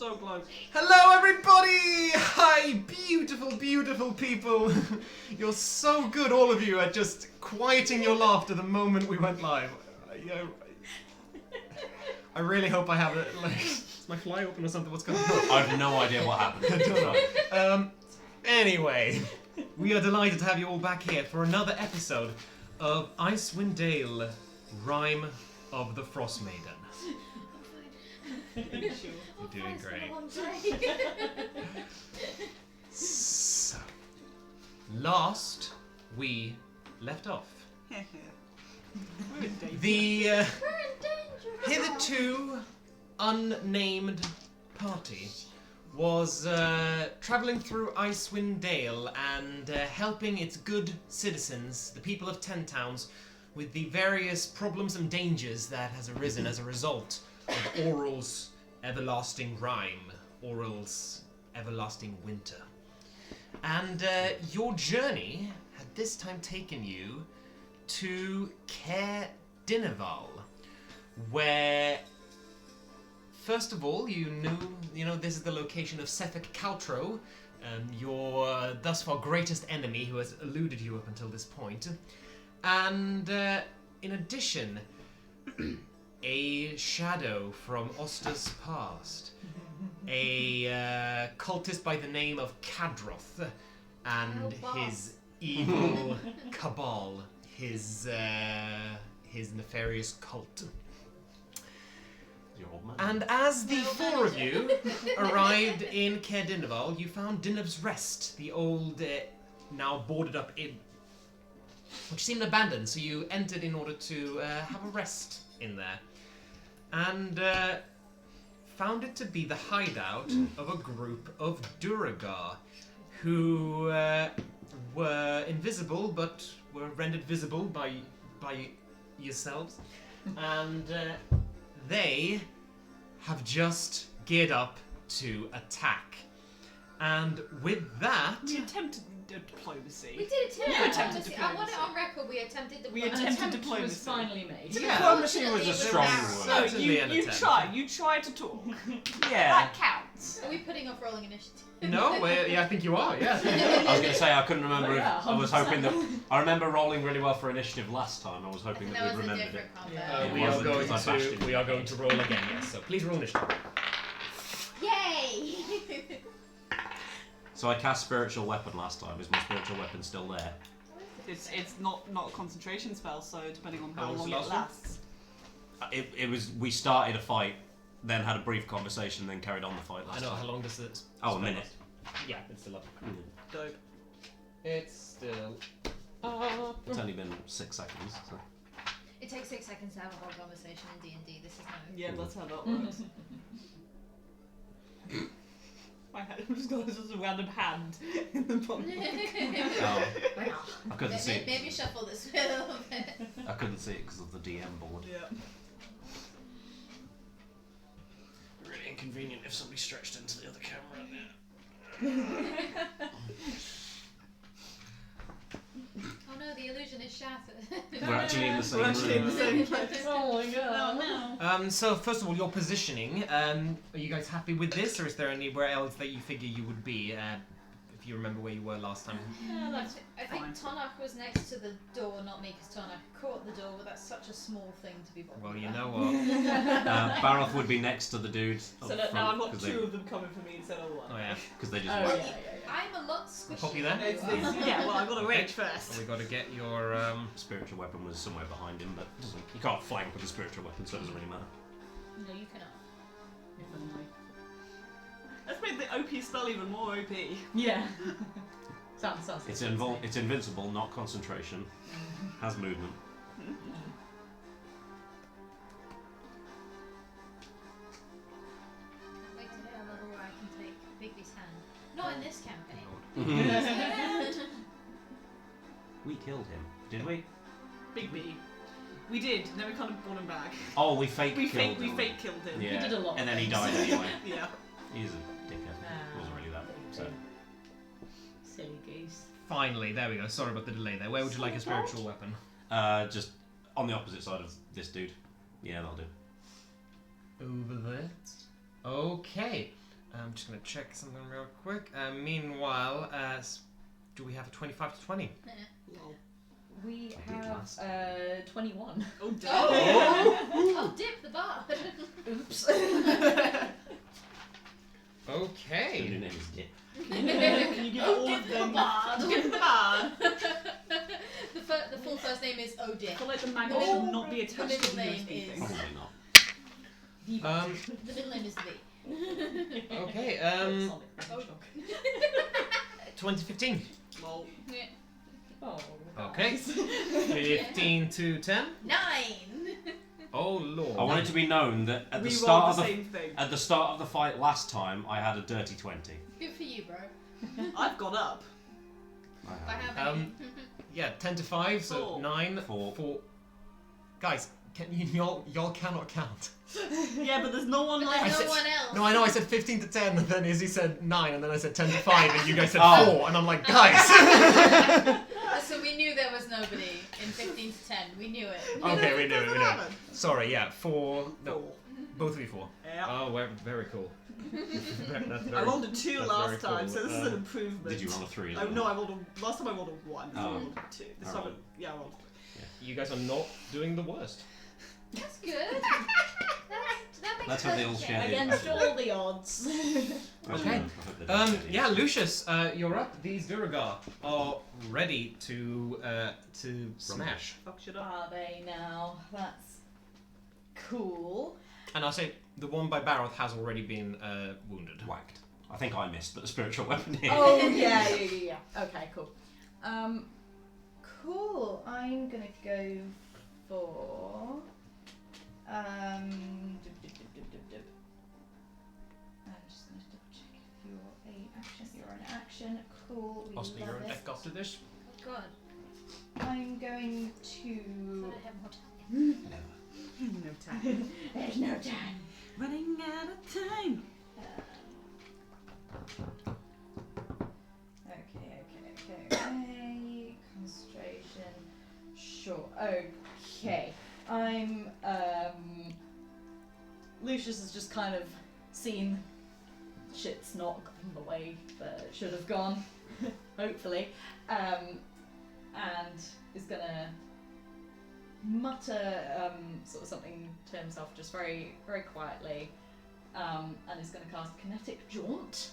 so close. Hello, everybody! Hi, beautiful, beautiful people. You're so good, all of you, at just quieting your laughter the moment we went live. I really hope I have it. Like, is my fly open or something? What's going on? I have no idea what happened. I don't know. Anyway, we are delighted to have you all back here for another episode of Icewind Dale, Rime of the Frostmaiden. You're doing great. So, last we left off. The hitherto unnamed party was travelling through Icewind Dale and helping its good citizens, the people of 10 towns, with the various problems and dangers that has arisen as a result of Oral's everlasting rime, Oral's everlasting winter. And your journey had this time taken you to Canavan, where, first of all, you know this is the location of Sethek Caltro, your thus far greatest enemy who has eluded you up until this point. And in addition, a shadow from Oster's past, a cultist by the name of Kadroth, and his evil cabal, his nefarious cult. And as the four of you arrived in Canavan, you found Dinev's Rest, the old, now boarded up inn, which seemed abandoned, so you entered in order to have a rest in there. And found it to be the hideout of a group of Duragar, who were invisible, but were rendered visible by yourselves. And they have just geared up to attack. And with that... We attempted diplomacy. We did attempt diplomacy. I want it on record. We attempted diplomacy. We attempted diplomacy. Was finally made. Yeah. Diplomacy was a strong word. No, you try to talk. Yeah. That counts. Are we putting off rolling initiative? No, yeah, I think you are, yeah. I was going to say, I couldn't remember if I was 100%. hoping that... I remember rolling really well for initiative last time. I was hoping that we'd remembered it. We are going to roll again, yes. So please roll initiative. Yay! So I cast Spiritual Weapon last time. Is my Spiritual Weapon still there? It's not a concentration spell, so depending on how was long the it last one? lasts. It was... We started a fight, then had a brief conversation, then carried on the fight last I know, time. how long does it... Oh, a minute. Yeah, it's still up. Dope. It's still It's only been 6 seconds, so... It takes 6 seconds to have a whole conversation in D&D. This is no. Yeah, that's how that works. My hand just got just a random hand in the bottom. Oh, I couldn't see it. Maybe shuffle this way a little bit. I couldn't see it because of the DM board. Yeah. Really inconvenient if somebody stretched into the other camera Oh no, the illusion is shattered. We're actually in the same We're actually in the room. same place. Oh my god. Oh no. So first of all, your positioning. Are you guys happy with this, or is there anywhere else that you figure you would be? If you remember where you were last time. Yeah, that's I think Tonaich was next to the door, not me, because Tonaich caught the door, but that's such a small thing to be bothered Well, you about. know what? Baroth would be next to the dude. So that now I've got two of them coming for me instead of one. Oh yeah. Because they just Oh, work. yeah. I'm a lot squishier. Pop you there? than you are. Yeah, well, I've got to Okay. reach first. So we got to get your. Spiritual weapon was somewhere behind him, but you can't flank with a spiritual weapon, so it doesn't really matter. No, you cannot. Let's make the OP spell even more OP. Yeah. Sounds It's invincible, not concentration. Has movement. Wait to hit a level where I can take Bigby's hand. Not in this campaign. We killed him, did we? Big B. We did, then we kind of brought him back. Oh, we fake We killed fake him. killed him. Yeah. He did a lot And of then he things. died anyway. Yeah. He's a dickhead. Wasn't really that. So. Silly goose. Finally, there we go. Sorry about the delay there. Where would you like a spiritual weapon? Just on the opposite side of this dude. Yeah, that'll do. Over there. Okay. I'm just gonna check something real quick. Meanwhile, do we have a 25 to 20? Lol. We I did have last. 21. Oh, damn. Oh, dip the bar. Oops. The Okay. new name is Dip. Can you give all Dip of the them? bard. Dip the bard. The full first name is I Odip. feel like the magnet should not be attached to the name USB is- thing. Probably not. The middle name is V. Okay. Sonic. 2015. Lol. Yeah. Oh. Okay. 15 to 10. 9. Oh lord. I want it to be known that at We the rolled start of the the same thing. at the start of the fight last time, I had a dirty 20. Good for you, bro. I've gone up. By how many? Yeah, 10 to 5, so Four. 9. Four. 4. Guys, y'all cannot count. Yeah, but there's no one But left. there's I no said- one else. No, I know. I said 15 to 10, and then Izzy said 9, and then I said 10 to 5, and you guys said Oh. 4, and I'm like, guys. So we knew there was nobody in 15 to 10. We knew it. Okay, we knew it. We knew it. 11. Sorry, yeah, 4. No, Four. both of you 4. Yeah. Oh, very cool. That's I very, rolled a 2 that's last very time, cool. so this is an improvement. Did you roll a 3? Oh no, I rolled a. Last time I rolled a 1. This time I Oh. rolled a 2. This I time, rolled- yeah, I rolled. You guys are not doing the worst. That's good. That makes Let's hope they all perfect share sense. the- Against all the odds. Okay. Yeah, Lucius, you're up. These Duragar are ready to smash. Fuck shit up. Are they now? That's cool. And I'll say the one by Baroth has already been wounded. Whacked. I think I missed, but the spiritual weapon did. Oh yeah. Okay, cool. Cool. I'm gonna go for dip. I'm just gonna double check if you're a action. You're an action. Cool. We Oster, you're love a it. deck after this. Oh, God. I'm going So to. I have more time. Never. No time. There's no time. Running out of time. Okay. Concentration. Sure. Okay. I'm Lucius has just kind of seen shit's not gone the way that it should have gone, hopefully, and is gonna mutter sort of something to himself just very, very quietly, and is gonna cast Kinetic Jaunt.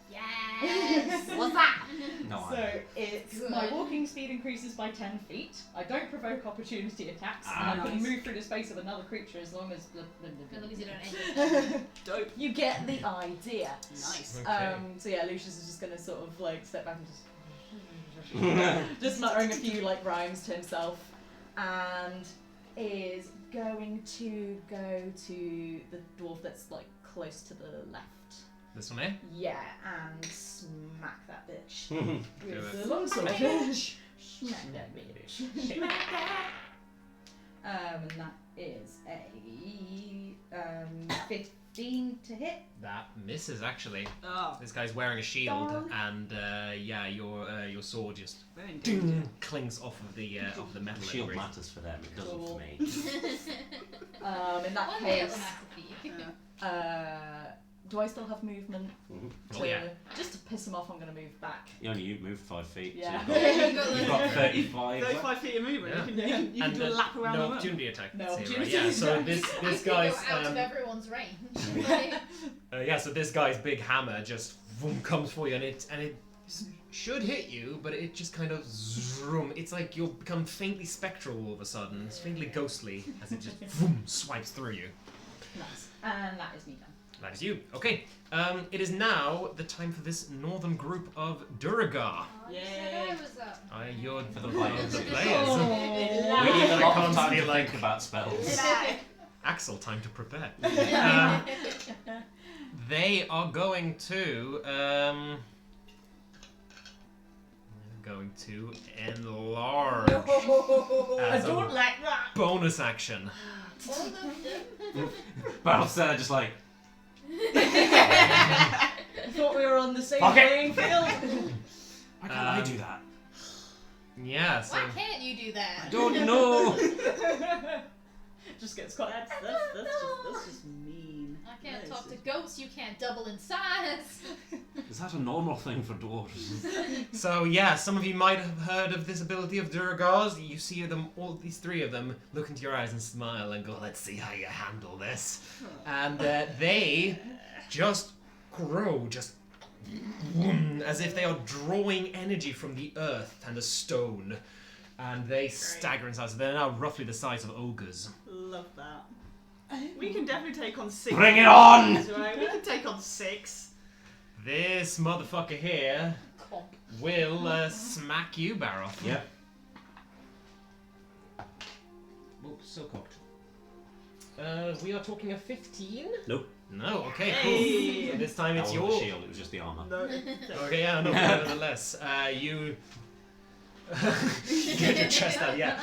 Yes! What's that? No, So I it's Good. my walking speed increases by 10 feet. I don't provoke opportunity attacks, Ah, and I can nice. move through the space of another creature as long as. As long as you don't end. Dope. You get the idea. Nice. Okay. So yeah, Lucius is just gonna sort of like step back and just muttering a few like rhymes to himself, and is going to go to the dwarf that's like close to the left. This one here? Yeah, and smack that bitch did. with it. the longsword. Smack that bitch. And that is a 15 to hit. That misses actually. Oh, This guy's wearing a shield, Dog. and yeah, your sword just very intelligent. clings off of the metal. The shield it matters for them, it doesn't Cool. for me. In that One day it will case, have to be. do I still have movement? Mhm. Oh, yeah. Just to piss him off, I'm going to move back. You moved 5 feet. Yeah. So you've got You've 35. 35 feet of movement. Yeah. You can do a lap around no the room. opportunity attack. No Let's see, right? opportunity Yeah. So attack. this I think guy's you're out of everyone's range. yeah. So this guy's big hammer just vroom, comes for you, and it should hit you, but it just kind of zoom. It's like you'll become faintly spectral all of a sudden. It's faintly ghostly as it just vroom, swipes through you. Nice. And that is me done. That is you. Okay. It is now the time for this northern group of Duragar. Yay. I was up. You're For the players. The We players. Oh. need a lot of time to like think about spells. Axel, time to prepare. They are going to enlarge I As a- don't like that. bonus action. All of them. But I was there just like, I thought we were on the same Fuck it. playing field. why can't I do that? Yeah. So Why can't you do that? I don't know. Just gets quite. That's just mean. I can't talk to goats. You can't double in size. Is that a normal thing for dwarves? So yeah, some of you might have heard of this ability of Durgar's. You see them, all these three of them, look into your eyes and smile and go, "Let's see how you handle this." And they just grow, just as if they are drawing energy from the earth and the stone. And they stagger in size. They're now roughly the size of ogres. Love that. We can definitely take on 6. Bring it on! Right? We can take on 6. This motherfucker here will smack you, Baroth. Yep. Oh, so cocked. We are talking a 15? Nope. No, okay, Hey. cool. So this time That it's wasn't your... the shield, it was just the armour. No. Okay, yeah, no, nevertheless. You... Get your chest out, yeah.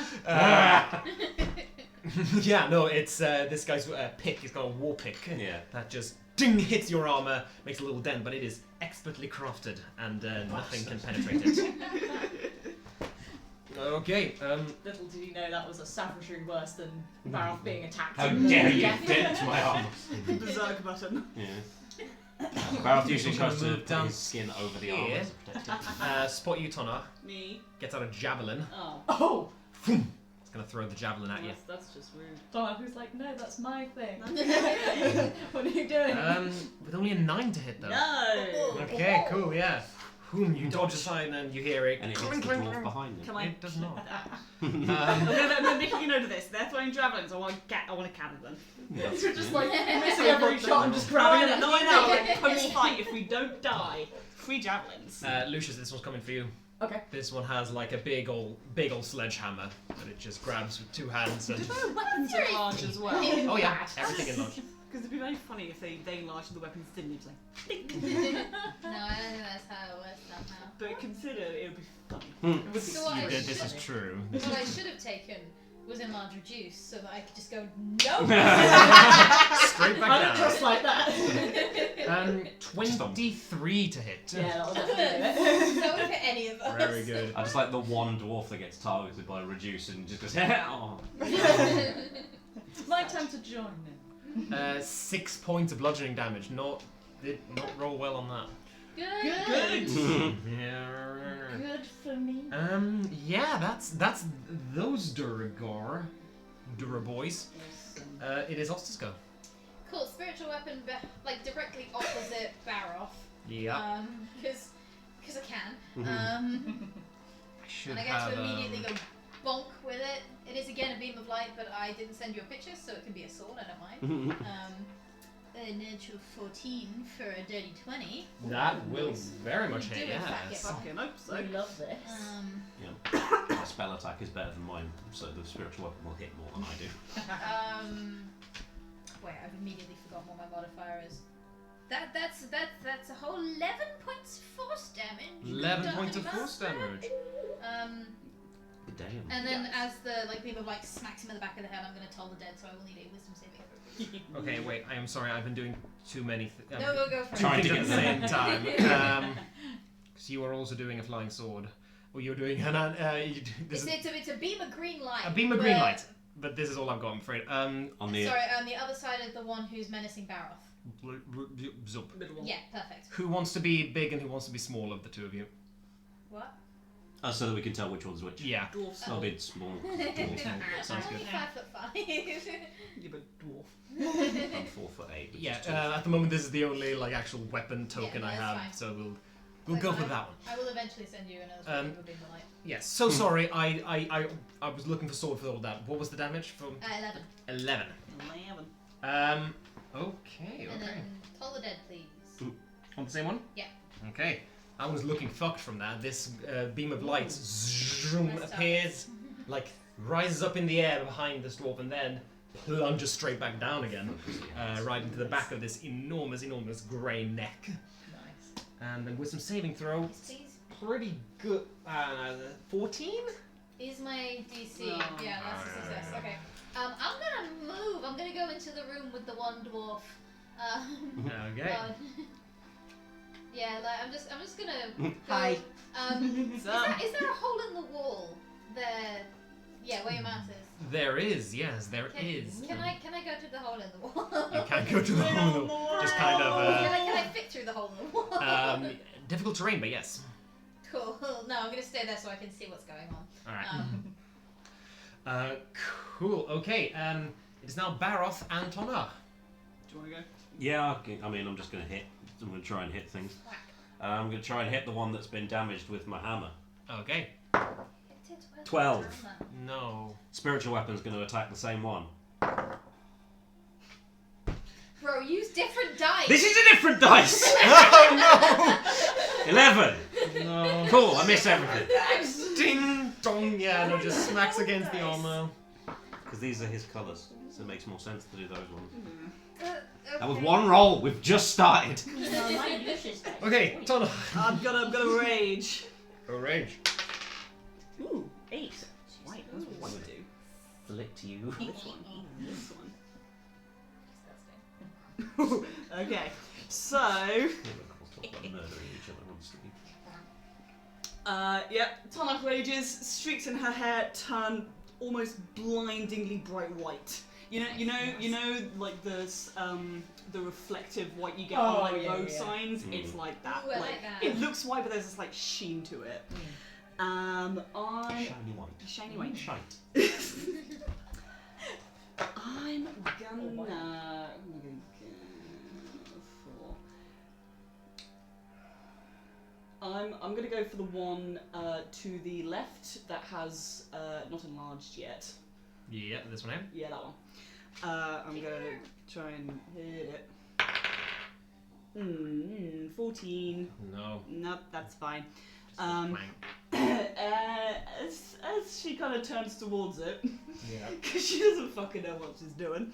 Yeah, no, it's this guy's pick. He's got a war pick. Yeah. That just ding hits your armor, makes a little dent, but it is expertly crafted and nothing can penetrate it. Okay. Little did you know that was a savagery worse than Baroth being attacked. How and dare you death. dent my armour? Berserk button. Yeah. Baroth usually Just tries to move put down his skin over the armour here. to protect it. Spot you, Tonaich. Me. Gets out a javelin. Oh. Oh! It's gonna throw the javelin at you. That's just rude. Tonaich who's like, no, that's my thing. What are you doing? With only a 9 to hit though. No. Okay, cool, yeah. You dodge aside and you hear it. And it hits clink, the clink, dwarf clink. behind it. Can I? It does not. No, Nikki, you know this. They're throwing javelins. I want to cannon them. That's- You're just yeah. like missing every shot and just No, grabbing it. I know. Like post fight, if we don't die, 3 javelins. Lucius, this one's coming for you. Okay. This one has like a big old sledgehammer that it just grabs with 2 hands and. Do their weapons enlarge as well? Oh yeah, everything in large. Because it'd be very funny if they enlarged and the weapons didn't. It's like, ding. No, I don't think that's how it works somehow. But consider it would be funny. It would be So what I this should- is true. What I should have taken was enlarge reduce so that I could just go Straight I back don't trust down. like that. 23 to hit. Yeah, that'll definitely do it. That would hit any of us. Very good. I just like the one dwarf that gets targeted by reduce and just goes, oh. It's my time to join in. 6 points of bludgeoning damage. Did not roll well on that. Good. Yeah. Good for me. Yeah, that's those Duragar boys. It is Oster's go. Cool. Spiritual weapon, like directly opposite Baroth. Yeah. Because I can. I should And I get have. to immediately go bonk with it. It is again a beam of light, but I didn't send you a picture, so it can be a sword. I don't mind. A natural 14 for a dirty 20. That will very much hit. Do in fact Yes. get Fucking hope so. I love this. Yeah. My spell attack is better than mine, so the spiritual weapon will hit more than I do. Wait, I've immediately forgotten what my modifier is. That's a whole 11 points force damage. 11 Don't points of do force that. damage. Damn. And then as the beam of light smacks him in the back of the head, I'm going to toll the dead, so I will need a wisdom saving throw. Okay, wait. I am sorry. I've been doing too many. No, we'll go for Trying it. to things get at the same time. Because you are also doing a flying sword. Or you're doing It's a beam of green light. a beam of green light. But this is all I've got, I'm afraid. On the Sorry, on the other side of the one who's menacing Baroth. Zup. Middle one. Yeah, perfect. Who wants to be big and who wants to be small of the two of you? What? so that we can tell which one's which. Yeah. Dwarf I'll sword. be small. Dwarf. Sounds good. I'm only 5'5". Yeah, but dwarf. I'm 4'8". Which Yeah, is 12. at the moment this is the only like actual weapon token no, I that's have, fine. so we'll go for that one. I will eventually send you another beam of light. Yes. So sorry, I was looking for sword for all that. What was the damage from 11. 11? 11. Okay. And then toll the dead, please. On the same one? Yeah. Okay. I was looking fucked from that. This beam of light zoom, Messed up. appears, like rises up in the air behind this dwarf and then plunges straight back down again, right into the back of this enormous grey neck. Nice. And then with some saving throw, Yes, please. pretty good. 14? Is my DC? Oh. Yeah, that's a success. Okay. I'm gonna move. I'm gonna go into the room with the one dwarf. Okay. Yeah, like I'm just gonna go. Hi. Is there a hole in the wall there? Yeah, where your mouse is. There is, yes, there is. Can I go to the hole in the wall? You can go to the hole in the wall. Just kind of. Can I fit through the hole in the wall? Difficult terrain, but yes. Cool. No, I'm gonna stay there so I can see what's going on. Alright. Cool, okay. It is now Baroth and Tonaich. Do you want to go? Yeah, I mean, I'm just going to hit. I'm going to try and hit things. Whack. I'm going to try and hit the one that's been damaged with my hammer. Okay. 12. No. Spiritual weapon's going to attack the same one. Bro, use different dice. This is a different dice! Oh 11! no! No. Cool, I miss everything. Ding dong, yeah, no, just smacks against the armor. Because these are his colours, so it makes more sense to do those ones. Okay. That was one roll, we've just started. Okay, Tonaich. I'm gonna rage. Go rage. Ooh, 8. White, that's what white do. Flicked you. This one. This one. Okay, so Murdering each other on street. Tonaich rages, streaks in her hair turn almost blindingly bright white. You know, like the reflective white you get on road signs. It's like that. Ooh, I like that. It looks white, but there's this like sheen to it. Shiny white. Shiny white. Shite. I'm gonna I'm gonna go for the one to the left that has not enlarged yet. Yeah, this one here. Yeah, that one. I'm gonna try and hit it. 14. No. Nope, that's fine. Just As she kind of turns towards it, yeah. because she doesn't fucking know what she's doing,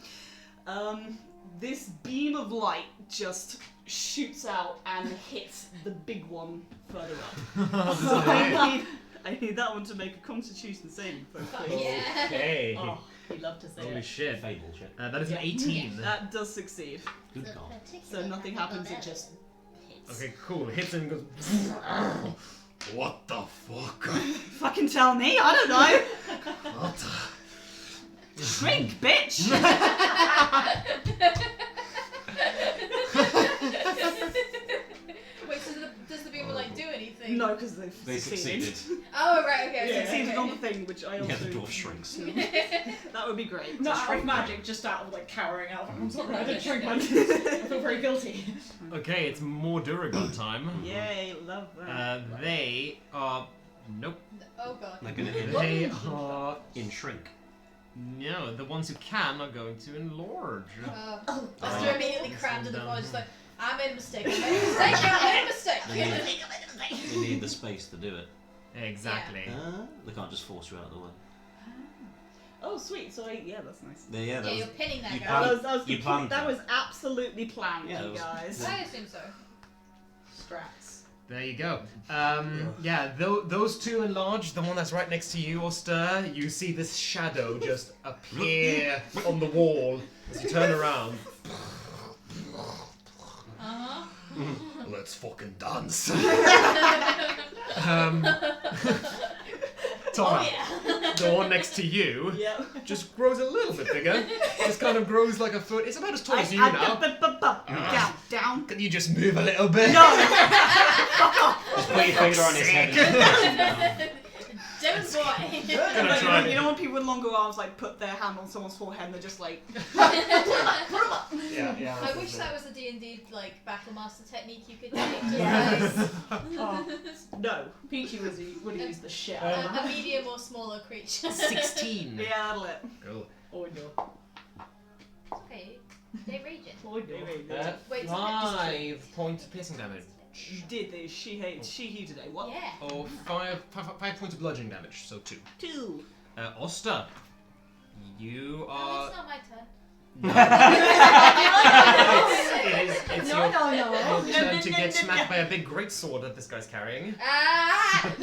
this beam of light just shoots out and hits the big one further up. So I need that one to make a Constitution saving throw, please. Yeah. Okay. Oh, we love to see Holy it. shit. Fable shit. That is an 18. That does succeed. Good God. So nothing happens, it just hits. Okay, cool. Hits him and goes. What the fuck? Fucking tell me, I don't know. What? Shrink, bitch! Wait, so does the beaver like do anything? No, because they succeeded. Oh right, okay. Succeeded on the thing, which I also... Yeah, the dwarf shrinks. That would be great. Not out of Shrink magic, just out of like cowering out. I'm sorry, I didn't shrink one. I feel very guilty. Okay, it's more Duragon time. Yay, love that. They are. Nope. Oh god. They're gonna hit They are. in shrink. No, the ones who can are going to enlarge. Oster immediately crammed to the voice, just like, I made a mistake, I made a mistake. They need the space to do it. Exactly. They can't just force you out of the way. Oh, sweet. So, that's nice. Yeah, Yeah, you're pinning that you guy. You planned that that. was absolutely planned, Yeah, you it was- guys. I assume so. Strats. There you go. Yeah, those two enlarge. The one that's right next to you, Oster, you see this shadow just appear on the wall as you turn around. Uh-huh. Let's fucking dance. Tom, Oh yeah. the one next to you just grows a little bit bigger. Just kind of grows like a foot. It's about as tall as you now. Down. Can you just move a little bit? No! Just put your finger on his head. Don't boy. Gonna try You know when people with longer arms like put their hand on someone's forehead and they're just like... Yeah. I wish that was a D&D like battle master technique you could take. Yes. No. Peachy would use the shit out of A medium or smaller creature. 16. Yeah, that'll it. Cool. Oh no. Okay, they raging. Oh, no. Wait, 5 points of piercing damage. You did this. She he today. What? Yeah. Oh, 5 points of bludgeoning damage, so 2. 2. Oster, you No, are. it's not my turn. It's your turn to get smacked by a big greatsword that this guy's carrying. Ah!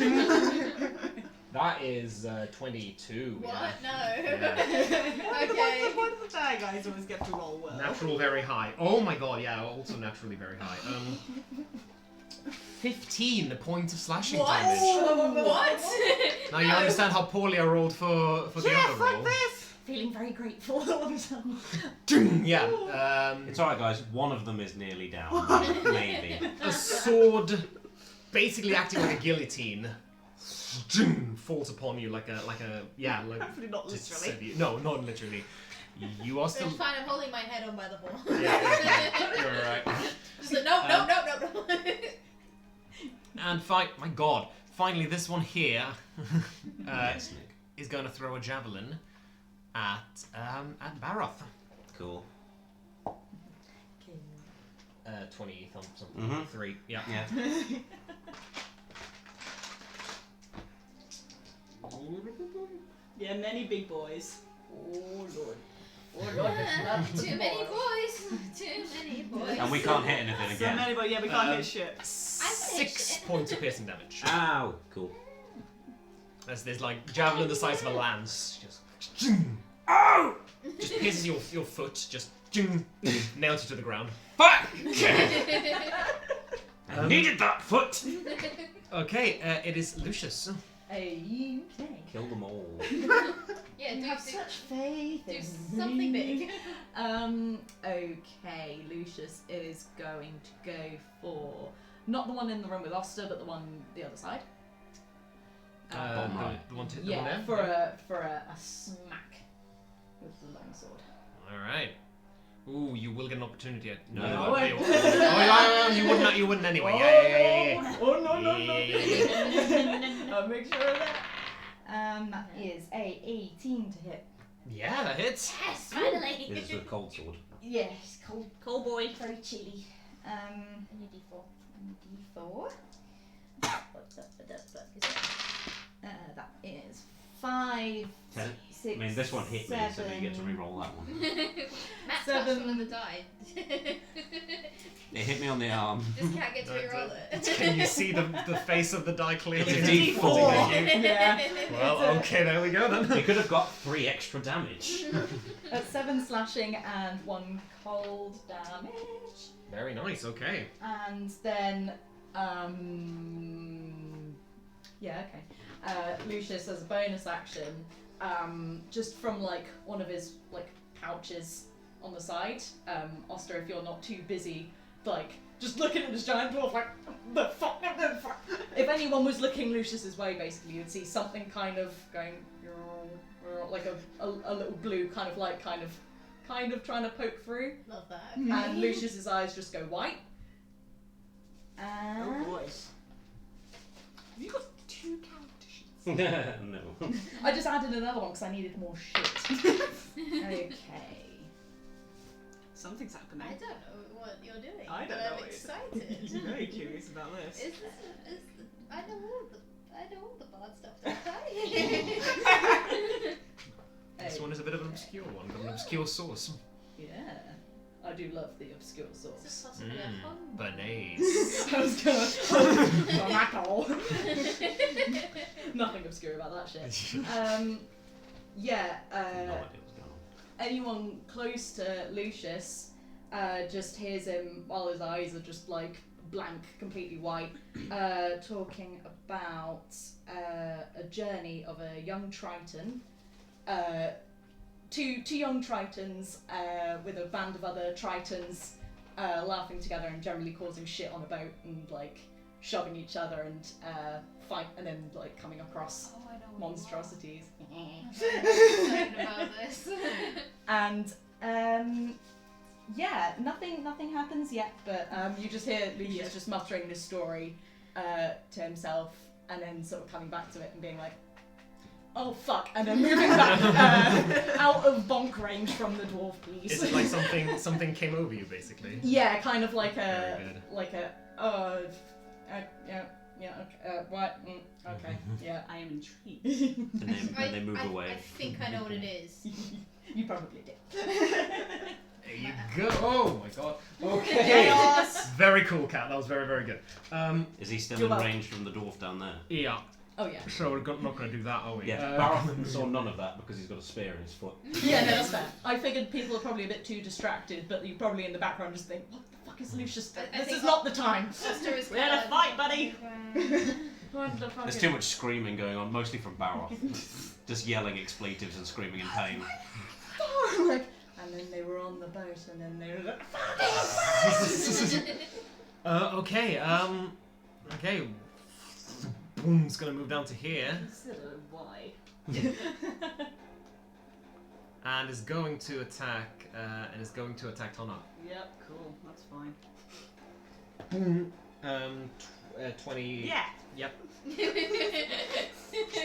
That is 22. What? Yeah. No. Yeah. Okay. Why do the bad guys always get to roll well? Natural very high. Oh my god, yeah, also naturally very high. 15 points of slashing What? damage. What? Now you understand how poorly I rolled for the other roll. Feeling very grateful all of a sudden. Yeah. It's alright, guys. One of them is nearly down. Maybe. A sword, basically acting like a guillotine, falls upon you like yeah, like. Hopefully not just literally. No, not literally. You are still. It's fine, I'm holding my head on by the ball. Yeah, you're right. Just like, no. And my God, finally this one here Yes, Nick. is going to throw a javelin at Baroth. Cool. 20 something. Mhm. 3. Yeah. Yeah. Yeah, many big boys. Oh lord. Oh lord, there's not Too many boys. Too many boys. And we can't hit anything So again. many, but yeah, we can't hit shit. 6 points of piercing damage. Ow! Cool. There's like javelin the size of a lance. Just. Ow! Just pierces your foot. Just. Nails you to the ground. Fuck! I needed that foot! Okay, it is Lucius. Okay. Kill them all. Yeah, You have such faith do in something me. big. Okay, Lucius is going to go for not the one in the room with Oster, but the one the other side. Bottom right. The one Yeah, there? for a smack with the long sword. Alright. Ooh, you will get an opportunity. No. You wouldn't anyway. Yeah. Oh no. Yeah. I'll make sure of that. That is a 18 to hit. Yeah, that hits. Yes, finally. This is a cold sword. Yes, cold boy, very chilly. And your D4. D4. That is 5, 10. 6. I mean, this one hit me, so you get to re-roll that one. Matt touched 7. one of the die. It hit me on the arm. This cat gets to reroll it. Can you see the face of the die clearly? It's a D4. Yeah. Well, okay, there we go then. You could have got 3 extra damage. At 7 slashing and 1 cold damage. Very nice. Okay. And then, yeah, okay. Lucius, as a bonus action, just from like one of his like pouches on the side, Oster, if you're not too busy, like just looking at this giant dwarf, like the fuck. If anyone was looking Lucius's way, basically, you'd see something kind of going like a little blue kind of trying to poke through, Love that. and Lucius's eyes just go white. Oh And boy. Have you got 2 character sheets? No. I just added another one because I needed more shit. Okay. Something's happening. I don't know what you're doing. I don't but know I'm what excited. I'm very curious about this. I know all the bad stuff, don't I? This one is a bit of an obscure one, but an obscure source. Yeah. I do love the obscure This source. is possibly a fun one. Bernays. I was going Tomato. Nothing obscure about that shit. Yeah, No idea what's going on. anyone close to Lucius just hears him while his eyes are just like blank, completely white, talking about a journey of a young Triton. Two young Tritons with a band of other Tritons laughing together and generally causing shit on a boat and like shoving each other and fight and then like coming across Oh, I know what monstrosities. I'm excited about this. And yeah, nothing happens yet, but you just hear Lucius just muttering this story to himself and then sort of coming back to it and being like, oh fuck, and then moving back out of bonk range from the dwarf piece. Is it like something came over you, basically? Yeah, kind of like Very good. what? Okay, yeah. I am intrigued. And they move I away. think I know what it is. You probably did. There you go. Oh my god. Okay. Chaos! Very cool, cat. That was very, very good. Is he still You're in welcome. range from the dwarf down there? Yeah. Oh yeah. So we're not going to do that, are we? Yeah, Baroth saw none of that because he's got a spear in his foot. Yeah, no, that's fair. I figured people are probably a bit too distracted, but you probably in the background just think, what the fuck fuck is Lucius doing? I This think is not the time. Oster is We're in a fight, buddy. What the fuck There's is- too much screaming going on, mostly from Baroth. Just yelling expletives and screaming in pain. Like, and then they were on the boat, and then they were like, Okay, okay. Boom's gonna move down to here. Consider why. And is going to attack, Tonaich. Yep, cool. That's fine. Boom. 20. Yeah. Yep.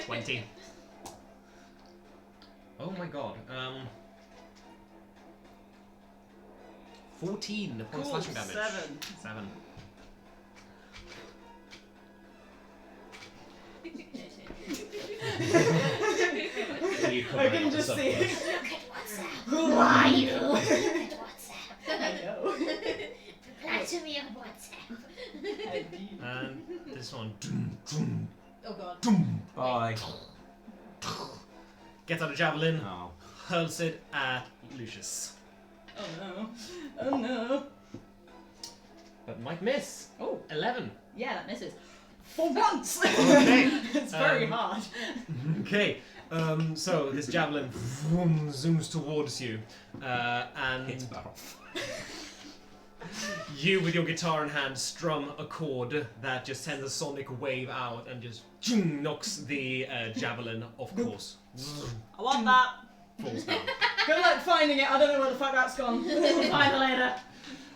20. Oh my god. 14 points Cool. slashing damage. 7. You I can just see. Look at WhatsApp. Who are you? Look at WhatsApp. I know. Reply to me on WhatsApp. And this one. Oh god. Bye. Gets out a javelin, Oh. hurls it at Lucius. Oh no. Oh no. But might miss. Oh, 11. yeah, that misses. For once! Okay. It's very Um, hard. Okay. So this javelin vroom, zooms towards you, Hits and Baroth. you, with your guitar in hand, strum a chord that just sends a sonic wave out and just knocks the javelin off course. I want that. Falls down. Good luck finding it. I don't know where the fuck that's gone. We'll find it later.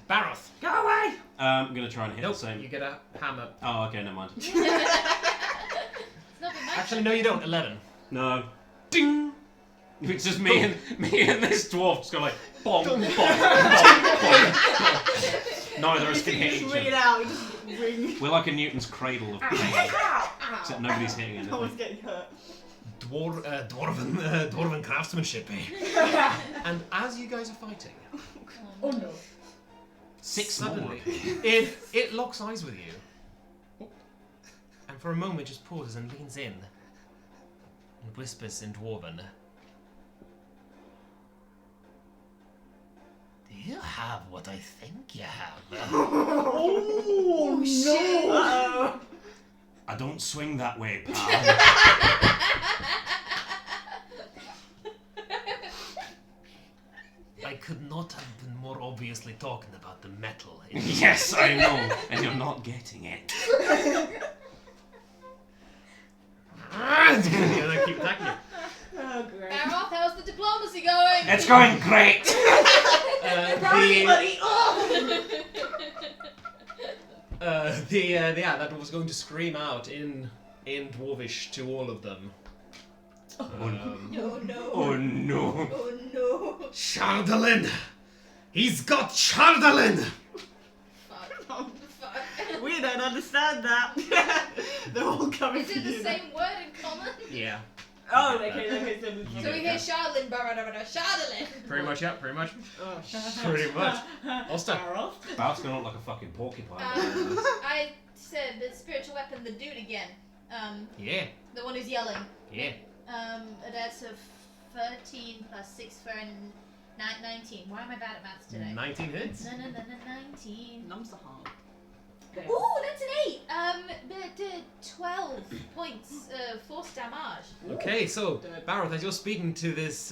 Baroth. Go away. I'm gonna try and hit Nope. the same. You get a hammer. Oh, okay, never mind. It's not been my Actually, no, you don't. 11. No. Ding! It's just me and this dwarf just go like bonk, bonk, bonk, bonk, bonk. Neither of us can hit each Ring it other. out. Just ring. We're like a Newton's cradle of pain, except nobody's hitting No one's anything. getting hurt. Dwarven craftsmanship, eh? And as you guys are fighting, Oh no. suddenly it locks eyes with you, and for a moment just pauses and leans in and whispers in Dwarven. Do you have what I think you have? Oh no! Uh-oh. I don't swing that way, pal. I could not have been more obviously talking about the metal. Yes, I know, and you're not getting it. And I keep attacking you. Oh great. Baroth, how's the diplomacy going? It's going great. That was going to scream out in Dwarvish to all of them. No, no. Oh no. Oh no. Chardalin! He's got Chardalin! Fuck. Fuck. We don't understand that. They're all coming Is for it the you. same word in common? Yeah, Oh, okay, so So we hear Shardlin, Shardlin. pretty much. Yeah, pretty much. Oh, shit. Pretty much. Oster. Baroth's gonna look like a fucking porcupine. I said the spiritual weapon, the dude again. Yeah, The one who's yelling. yeah. That's a 13 plus 6 for 19. Why am I bad at maths today? 19 hits. 19. Numbs the heart. Ooh, that's an 8. 12 points force damage. Okay, so Baroth, as you're speaking to this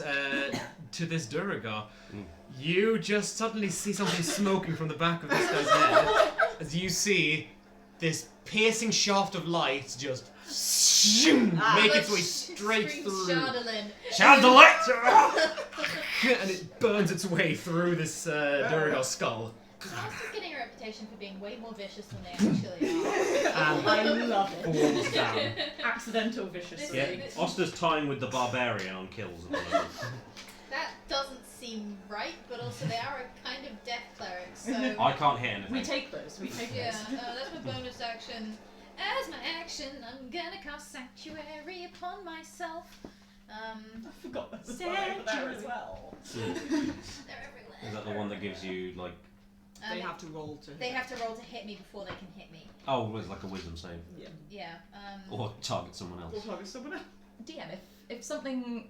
Duragar, you just suddenly see something smoking from the back of this guy's head. As you see this piercing shaft of light just make its way straight through, Shardlin. and it burns its way through this Duragar skull. Oster's getting a reputation for being way more vicious than they actually are. And I love it. falls down. Accidental viciously. Yeah. Oster's tying with the Barbarian on kills at the moment. That doesn't seem right, but also they are a kind of death cleric, so... I can't hit anything. We take those. We take Yeah, those. that's my bonus action. As my action, I'm gonna cast Sanctuary upon myself. I forgot that was over there as well. They're everywhere. Is that the one that gives you like? They have to roll to. They have to roll to hit me before they can hit me. Oh, it was like a wisdom save, Yeah. Yeah. or target someone We'll else. target someone else. DM, if something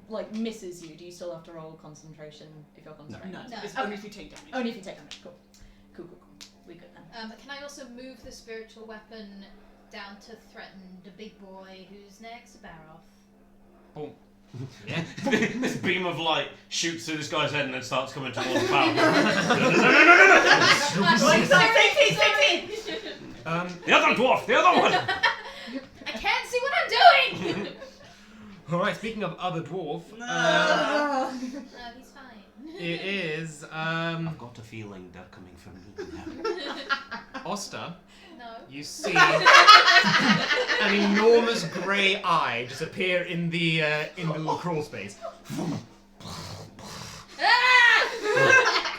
like misses you, do you still have to roll concentration if you're concentrating? No, No. it's only if you take damage. Only if you take damage. Cool. Can I also move the spiritual weapon down to threaten the big boy who's next to Baroth? Boom. Yeah. This beam of light shoots through this guy's head and then starts coming towards Bow. No. The other dwarf! The other one! I can't see what I'm doing! Alright, speaking of other dwarf, No, he's fine. it is, I've got a feeling they're coming for me now. Oster. No. You see an enormous grey eye just appear in the little crawl space.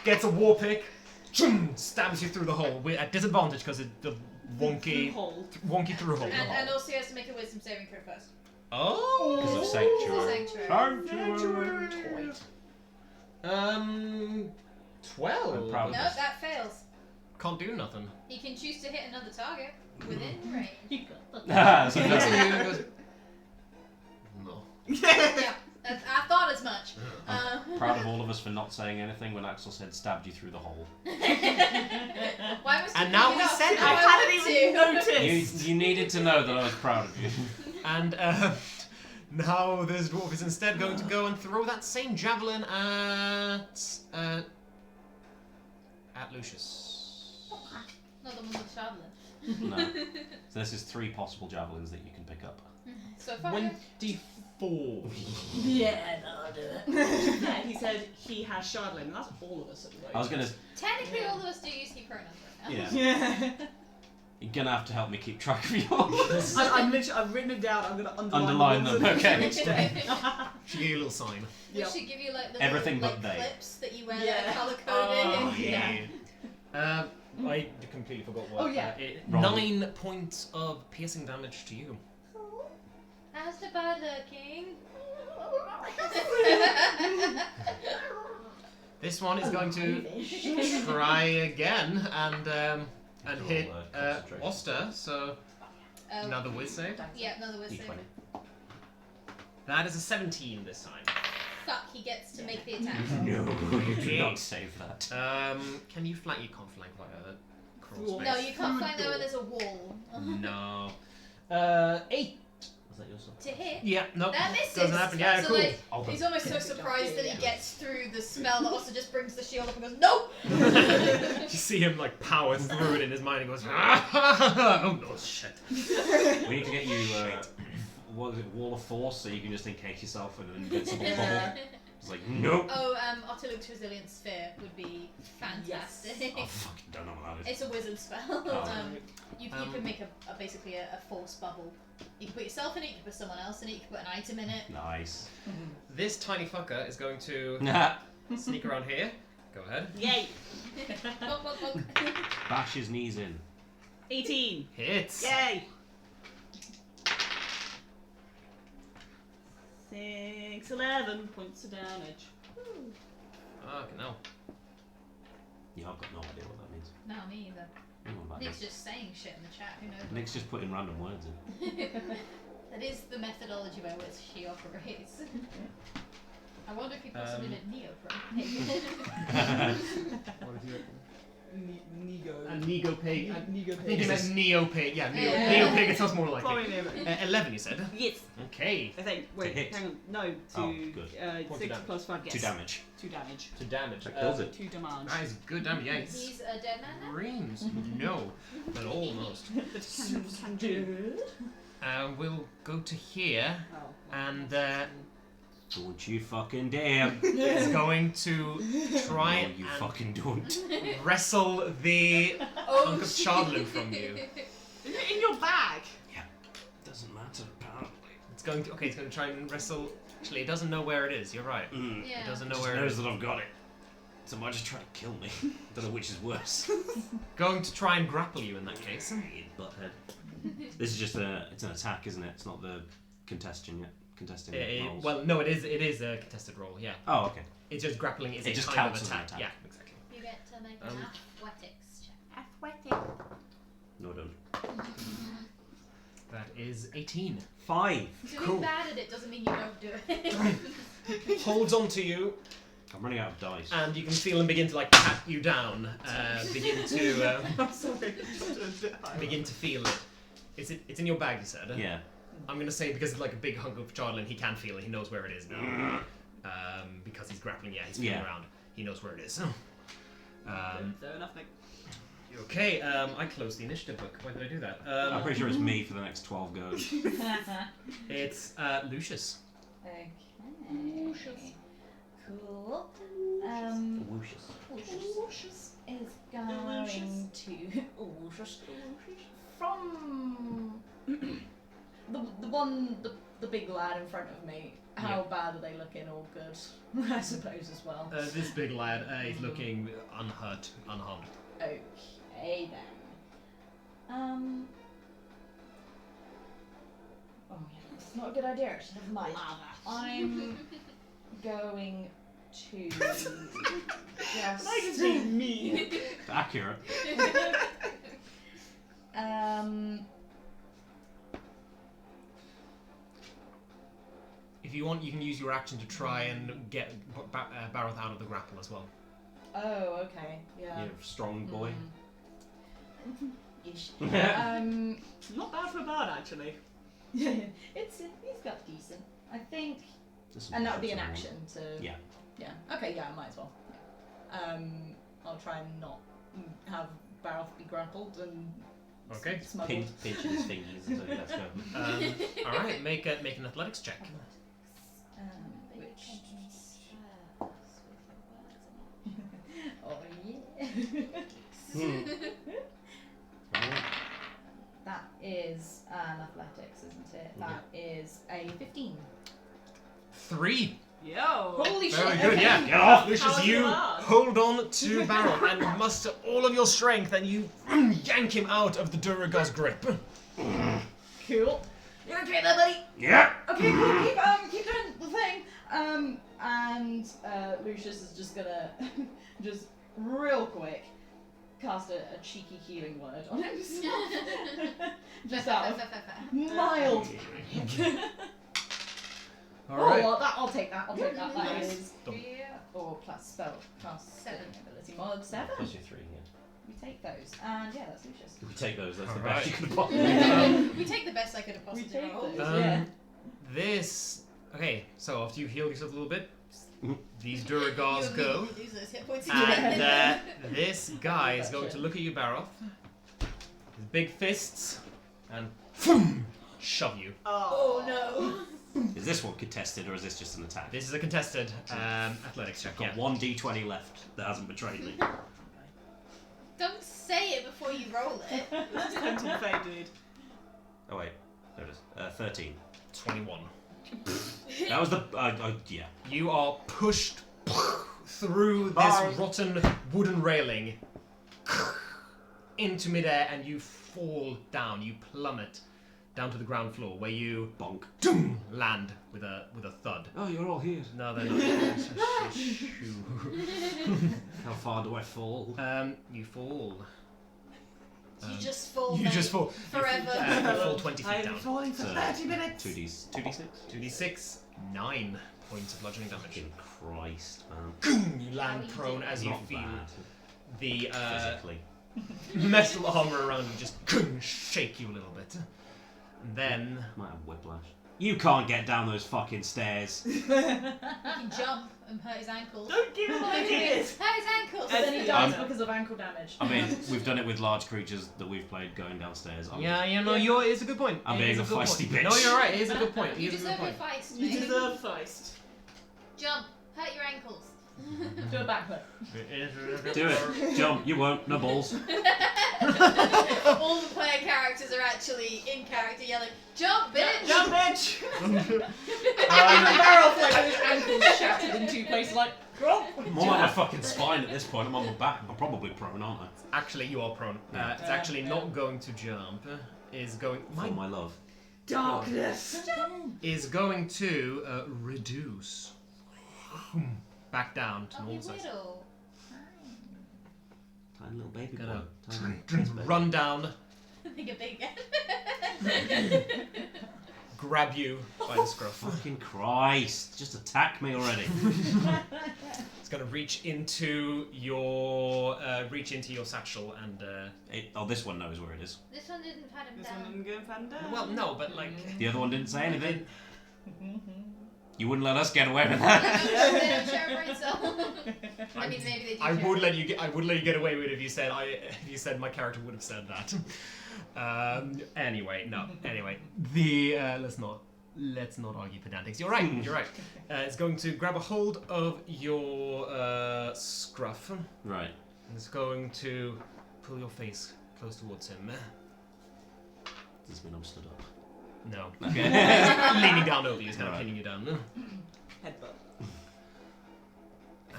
Gets a war pick, stabs you through the hole at disadvantage because it's the wonky through hole. And also he has to make a wisdom saving throw first. Oh! Because of Sanctuary. 12. I'm proud of No, this. that fails. Can't do nothing. He can choose to hit another target within range. So He looks at you and goes, no. Yeah, I thought as much. Proud of all of us for not saying anything when Axel said stabbed you through the hole. Why must And now we said it. I hadn't even noticed. You needed to know that I was proud of you. And now this dwarf is instead going to go and throw that same javelin at Lucius. Not the one with javelin. No. So this is 3 possible javelins that you can pick up. So far, 24. Yeah, no, I'll do it. Yeah, he said he has Shardlin. That's all of us at the moment. I was gonna. technically all of us do use key pronouns right now. Yeah. You're gonna have to help me keep track of yours. I've written it down. I'm gonna underline Underline the them, ones okay. each day. She gave you a little sign. We Yep. should give you like little Everything but like, they. clips that you wear Yeah. that are color Oh, coded. yeah. I completely forgot what. Oh, yeah. 9 points of piercing damage to you. How's the bird looking? This one is going to try again and hit concentration. Oster. So another whiz save. Yeah, another whiz save. D20. That is a 17 this time. Fuck, he gets to make the attack. No, you do not save that. Can you flank? You can't flank like a crawl Cool. space. No, you can't find there where there's a wall. No. 8. Was that your son? To hit. Yeah, nope. That misses. Doesn't happen. Yeah, So, cool. like, he's almost so surprised that he gets through the spell that also just brings the shield up and goes, nope! You see him like power through it in his mind and goes, oh no, shit. We need to get you, what is it, Wall of Force, so you can just encase yourself in an invincible bubble. It's like, nope. Oh, Otiluke's Resilience Sphere would be fantastic. I fucking don't know what that is. It's a wizard spell. Oh. You can make basically a force bubble. You can put yourself in it, you can put someone else in it, you can put an item in it. Nice. This tiny fucker is going to sneak around here. Go ahead. Yay! Bonk, bonk, bonk. Bash his knees in. 18. Hits. Yay! 6, 11 points of damage. Okay, no. Yeah, I've got no idea what that means. No, me either. I don't know what that Nick's means. just saying shit in the chat, who knows? Nick's just putting random words in. That is the methodology by which she operates. I wonder if he possibly did neoprene. What did you Nego. A Nego pig. Nego I think he meant Neo pig. Yeah, Neo pig. It sounds more like Probably it. never. 11, you said? Yes, Okay. I think. Wait, hit. hang on. No, to Oh, good. Point 6 damage. plus 5, yes. 2 damage. 2 damage. To damage. That kills it. 2 damage. That is good damage. Yeah, it's He's a dead man now? screams. No, but almost. But can do. We'll go to here, Oh, and Don't you fucking damn. is going to try No, you and fucking don't. wrestle the hunk of Charlotte from you. Is it in your bag? Doesn't matter, apparently. It's going to. Okay, it's going to try and wrestle. Actually, it doesn't know where it is. You're right. Yeah. It doesn't know Just where it knows is. that I've got it. So it might just try to kill me. Don't know which is worse. Going to try and grapple you in that case. You butthead. This is just it's an attack, isn't it? It's not the contesting rolls. Well, no, it is a contested roll. Yeah. Oh, okay. It's just grappling is It a just kind of counts as an attack. attack. Yeah, exactly. You get to make an athletics check. Athletic. No, don't. That is 18. 5. Doing Cool. bad at it doesn't mean you don't do it. Holds on to you I'm running out of dice. And you can feel him begin to like pat you down. Begin to I'm sorry. Just a bit higher. begin to feel it. It's in your bag, you said. Yeah. I'm gonna say because it's like a big hunk of charlatan, he can feel it. He knows where it is now. Because he's grappling. Yeah, he's feeling around. He knows where it is. Fair enough, Nick. Okay. I closed the initiative book. Why did I do that? I'm pretty sure it's me for the next 12 goes. It's Lucius. Okay. Lucius. Cool. Whooshes. Lucius is going to Lucius from the big lad in front of me. How bad are they looking? All good, I suppose as well. This big lad, he's looking unhurt, unharmed. Okay then. Oh yeah, it's not a good idea. Actually, never mind. I'm going to just. I just being mean. Accurate. If you want, you can use your action to try and get Barroth out of the grapple as well. Oh, okay. Yeah. You're a strong boy. Ish. Not bad for a bard, actually. He's got decent. I think. And that would be an action to. Yeah. Yeah. Okay. Yeah. I might as well. Yeah. I'll try and not have Barroth be grappled and. Okay. Smuggled. Pinch his fingers. So let's go. All right, make an athletics check. Which. Oh yeah. That is an athletics, isn't it? That is a 15. 3. Yo. Holy Very shit! good. Okay. Yeah. Get off, Lucius. How's You your arm? hold on to Barroth and muster all of your strength, and you yank him out of the Duraga's grip. Cool. You okay there, buddy? Yeah. Okay, cool. Keep doing the thing. And Lucius is just gonna, just real quick, cast a cheeky healing word on himself. Just out of mild panic. All right. Oh, well, I'll take that. I'll take that. That Nice. is 4 plus spell cast 7 ability mod 7. Plus your 3, yeah. We take those, and yeah, that's Lucius. We take those, that's the All best right. you could possibly We take the best I could have We possibly take rolled. those. Yeah. This. Okay, so after you heal yourself a little bit, these You Duragars go, immediately lose those hit points and again. this guy is going to look at you, Barroth, his big fists, and boom, shove you. Oh no. Is this one contested or is this just an attack? This is a contested athletics check. I've got Yeah. one d20 left that hasn't betrayed me. Don't say it before you roll it. This is tempting fate, dude. Oh wait, there it is. 13. 21. That was the yeah. You are pushed through Bye. this rotten wooden railing into midair, and you fall down. You plummet down to the ground floor, where you Bonk. land with a thud. Oh, you're all here. No, they're not. How far do I fall? You fall. You just fall. You mate. just fall. Forever. You fall 20 feet I've been down. falling for So, 30 minutes. 2d6? 2d6, 9 points of bludgeoning damage. Fucking Christ, man. You land How you prone do? as you Not feel bad. the Physically. metal armor around you just shake you a little bit. And then Might have whiplash. You can't get down those fucking stairs. He can jump and hurt his ankles. Don't give him ideas. Hurt his ankles. But then he dies I'm- because of ankle damage. I mean, we've done it with large creatures that we've played going downstairs. it's a good point. I'm It being is a good point. feisty bitch. No, you're right. It is a good point. It You is a good deserve point. a feist, You mate. deserve a feist. Jump. Hurt your ankles. Do a backflip. Do it. Jump. You won't. No balls. All the player characters are actually in character yelling, "Jump, bitch!" Jump, bitch! Even Barroth, like, with his ankles shattered in 2 places, like, drop! More like my fucking spine at this point. I'm on my back. I'm probably prone, aren't I? Actually, you are prone. It's actually not going to jump. Is going. For my love. Darkness! Is going to reduce. Back down to Oh, you normal size. little. Tiny little baby boy. Gonna Tiny baby. run down, I think a big. grab you by the scruff. Fucking Christ. Just attack me already. It's gonna reach into your satchel and. This one knows where it is. This one didn't pat him This down. one didn't go fan down. Well, no, but like. The other one didn't say anything. You wouldn't let us get away with that. They don't share a brain cell. I mean, maybe they do. I would let you get away with it if you said my character would have said that. Anyway, the let's not argue pedantics. You're right. It's going to grab a hold of your scruff. Right. And it's going to pull your face close towards him. Does this mean I'm stood up? No. Okay. Leaning down over you, is kind of pinning you down. Headbutt.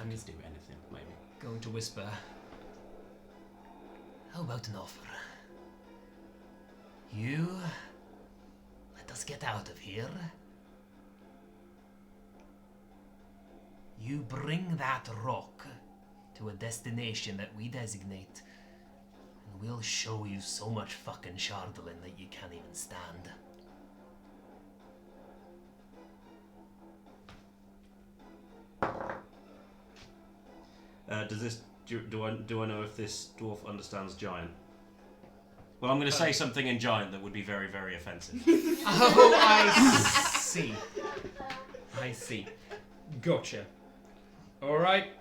And just do anything, maybe. Going to whisper. How about an offer? You let us get out of here. You bring that rock to a destination that we designate, and we'll show you so much fucking Shardolin that you can't even stand. Do I know if this dwarf understands giant? Well, I'm going to say something in giant that would be very, very offensive. Oh, I see. Gotcha. All right.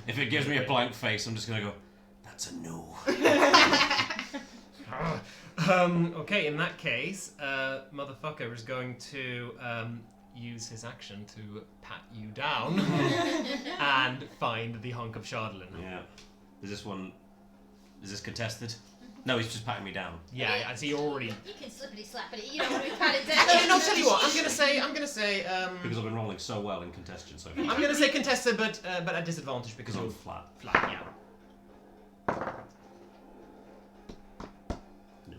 If it gives me a blank face, I'm just going to go, that's a no. Okay, in that case, motherfucker is going to use his action to pat you down and find the hunk of Shardolin. Yeah. Is this contested? No, he's just patting me down. Yeah, I see. Already. You can slippity slappity. You don't want to be patted down. No, I'll tell you what. I'm gonna say. Because I've been rolling so well in contestation so far. I'm gonna say contested, but at disadvantage because I'm you're flat. flat. Yeah. No.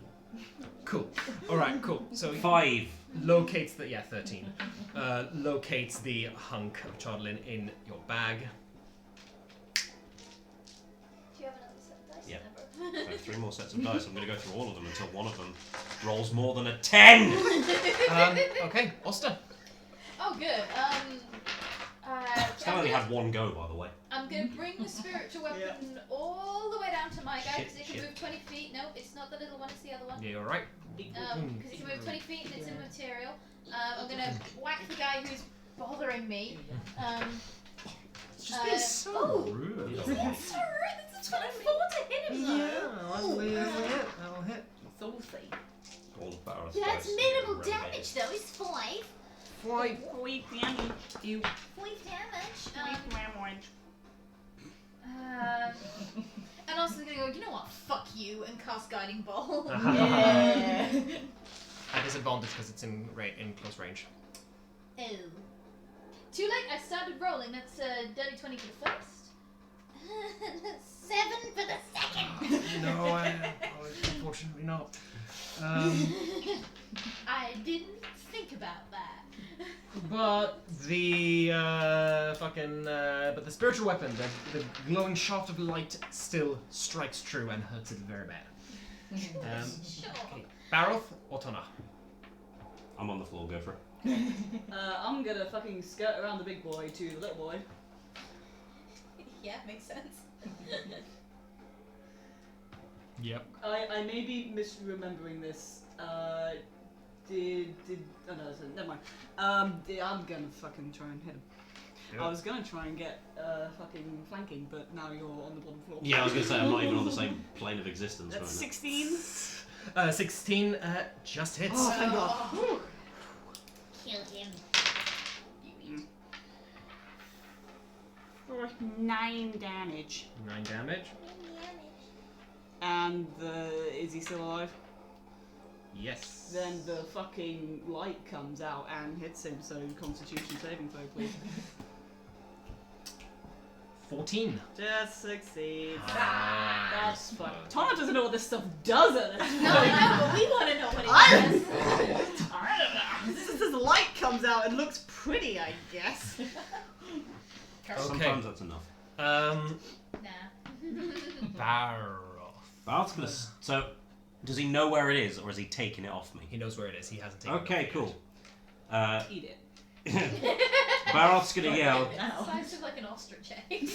Cool. All right. Cool. So 5. locates the 13. Locates the hunk of Shardolin in your bag. Do you have another set of dice? Yeah. Never. I have 3 more sets of dice. I'm going to go through all of them until one of them rolls more than a 10. Okay, Oster. Oh, good. Still only had 1 go, by the way. I'm going to bring the spiritual weapon all the way down to my guy because it can move 20 feet. No, it's not the little one, it's the other one. Yeah, you're right. Because it can move 20 feet and it's immaterial. I'm going to whack the guy who's bothering me. It's just being so rude. That's alright, that's a 24 to hit him though. That'll hit. Saucy. All the Boros That's dice. minimal René. damage though, it's 5. 5 damage. 5 damage. And also gonna go, you know what, fuck you, and cast Guiding Bolt. Yeah. At disadvantage because it's in close range. Oh. Too late, I started rolling, that's a dirty 20 for the first. 7 for the second. No, unfortunately not. I didn't think about that. But the but the spiritual weapon, the glowing shaft of light, still strikes true and hurts it very bad. Sure. Okay. Baroth or Tona? I'm on the floor, go for it. I'm gonna fucking skirt around the big boy to the little boy. Yeah, makes sense. Yep. I may be misremembering this. Oh no, never mind. I'm gonna fucking try and hit him. Yep. I was gonna try and get fucking flanking, but now you're on the bottom floor. Yeah, I was going to say, I'm not even on the same plane of existence That's right 16. 16 just hits. Oh, thank God. Whew. Kill him. For 9 damage. 9 damage. And is he still alive? Yes. Then the fucking light comes out and hits him, so Constitution saving throw, please. 14. Just succeeds. Ah, That's fine. Tana doesn't know what this stuff does at this point. No, I know, but we want to know what it does. I don't know. This light comes out and looks pretty, I guess. Sometimes that's enough. Nah. Bart's going to... So, does he know where it is, or is he taking it off me? He knows where it is. He hasn't taken it. Okay, cool. Eat it. Barroth's gonna yell. The size of like an ostrich egg.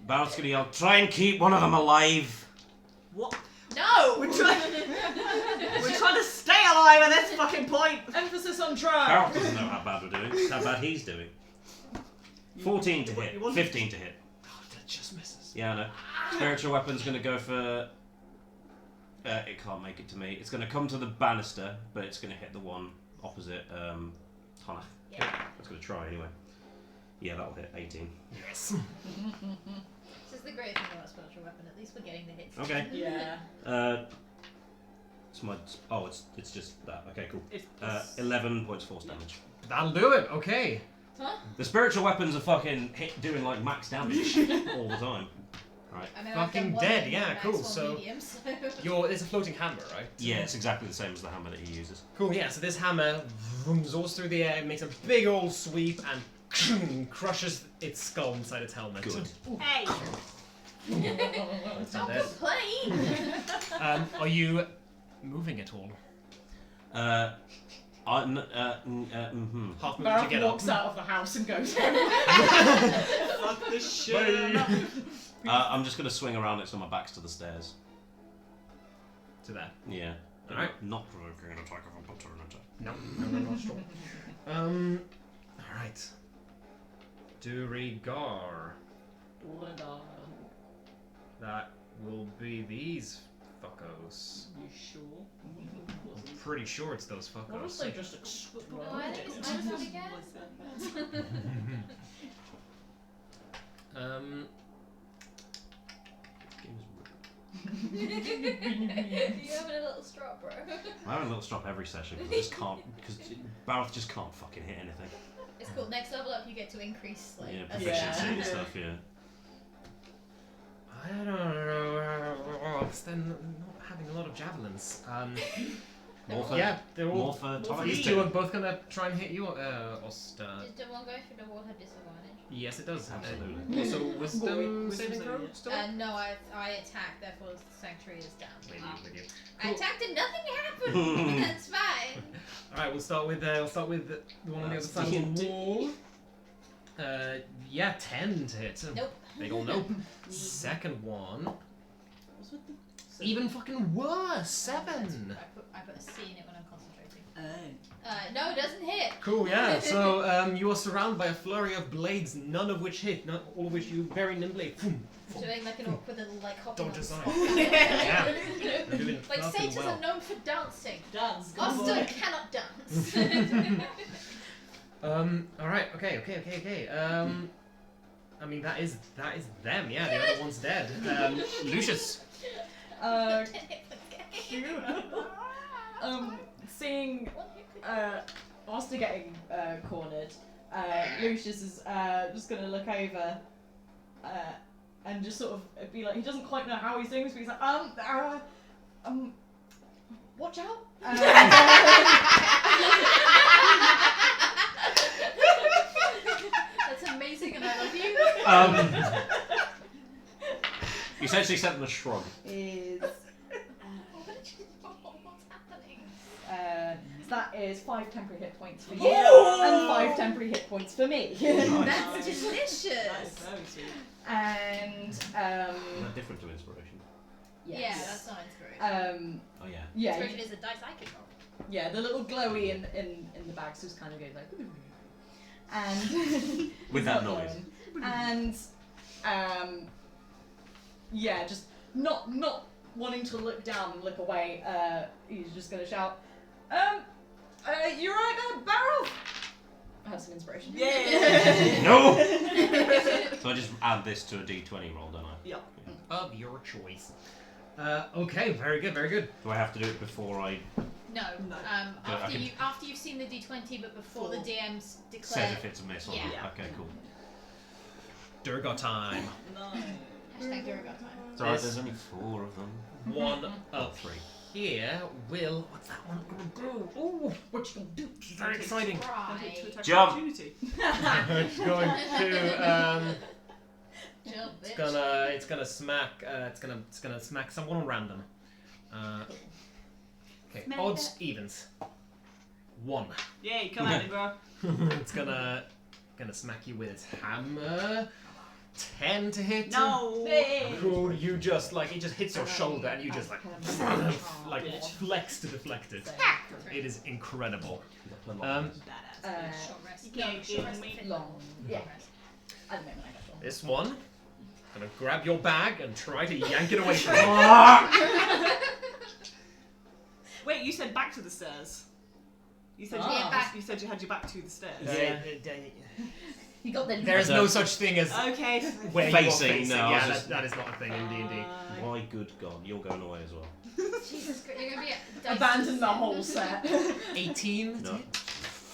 Barroth's gonna yell. Try and keep one of them alive. What? No! We're trying to stay alive at this fucking point. Emphasis on try. Barroth doesn't know how bad we're doing. It's how bad he's doing. 14 to hit. 15 to hit. Oh, that just misses. Yeah, I know. Spiritual weapon's gonna go for. It can't make it to me. It's gonna come to the banister, but it's gonna hit the one opposite Tonaich. Yeah. It's gonna try anyway. Yeah, that'll hit 18. Yes. This is the great thing about spiritual weapon. At least we're getting the hits. Okay. Yeah. It's my. Oh, it's just that. Okay, cool. It's 11 points force damage. That'll do it. Okay. Huh? The spiritual weapons are fucking doing like max damage all the time. Right. I mean, Fucking I've done one dead, medium, yeah, max cool, one so- medium, so... It's a floating hammer, right? Yeah, it's exactly the same as the hammer that he uses. Cool. Yeah. So this hammer soars through the air, makes a big old sweep, and crushes its skull inside its helmet. Good. Hey. It's not Don't dead. complain! Are you moving at all? Half moving to Barroth get walks up. out of the house and goes. Fuck this shit. I'm just gonna swing around next to my back's to the stairs. To that. Yeah. Alright. Not provoking an attack if I'm put to an attack. No, not strong. Alright. Durigar. That will be these fuckos. You sure? I'm pretty sure it's those What fuckos. if they just explode? No, I think it's Canavan again. You having a little strop, bro? I have a little stop every session because I just can't. Because Barroth just can't fucking hit anything. It's cool. Next level up, you get to increase like Yeah, a proficiency stat. and stuff. Yeah. I don't know. Then not having a lot of javelins. More for Yeah, they're all. more for Tonaich. These two are both gonna try and hit you, Oster. Did the one going through the wall have disadvantage? Yes, it does. Absolutely. Also, wisdom Wisdom saving throw saving, yeah. still? No, I attacked, therefore the sanctuary is down. With you. I attacked and nothing happened. That's fine. All right, we'll start with the one on the other side of the D&D. wall. Yeah, 10 to hit. Nope. Big ol' nope. Second one. Even fucking worse. 7. I put a C in it when I'm concentrating. Oh. No, it doesn't hit. Cool, yeah. So you are surrounded by a flurry of blades, none of which hit, all of which you very nimbly Doing like an awkward little like hopping dodge on aside. the Yeah. You're side. doing Like fucking satyrs well. are known for dancing. Dance. Good Oster boy. cannot dance. All right. Okay. I mean that is them. Yeah, the other one's dead. Lucius. Seeing Oster getting cornered, Lucius is just gonna look over and just sort of be like, he doesn't quite know how he's doing this, but he's like, watch out. That's amazing, and I love you. You essentially sent them a shrug. Is What's happening? so that is 5 temporary hit points for you Yeah. and 5 temporary hit points for me. Nice. That's delicious. That is very sweet. And Is that different to inspiration? yes. Yeah, that's not inspiration. Oh yeah. Yeah, Inspiration is a dice I can roll. yeah, the little glowy in the bags just kind of goes like, "Ooh." And With it's that not noise. glowing. And yeah, just not wanting to look down and look away. He's just gonna shout, "You right there, Barrel?" I have some inspiration. Yeah. No. So I just add this to a D20 roll, don't I? Yeah. Of your choice. Okay. Very good. Do I have to do it before I No. No. After you've seen the D20, but before the DMs says declare. if it's a miss or Yeah. not? Okay, cool. Durga time. Nice. Hashtag Durga time. It's alright. Yes. There's only 4 of them. One Oh, up 3. here will. What's that one gonna do? Oh, what you gonna do? Very exciting. Try. Jump. Opportunity. It's going to Jump, It's bitch. gonna smack. It's gonna smack someone random. Okay, Smack odds, evens. 1. Yay, come at me, bro. It's gonna gonna smack you with its hammer. 10 to hit. No. Cool. You just it just hits your shoulder and you just flex to deflect it. It is incredible. Badass. Short rest. You can't short give rest me fit. long. Yeah. Short rest. I don't know when I got long. This one, gonna grab your bag and try to yank it away from you. Wait, you said back to the stairs. You said Yeah, back. You said you had your back to the stairs. You got the. There's no such thing as Okay. where you Facing, are facing. no, I Yeah, was just- that is not a thing in D&D. My good God, you're going away as well. Jesus Christ, you're gonna be at Abandon the whole set. 18 to No, hit?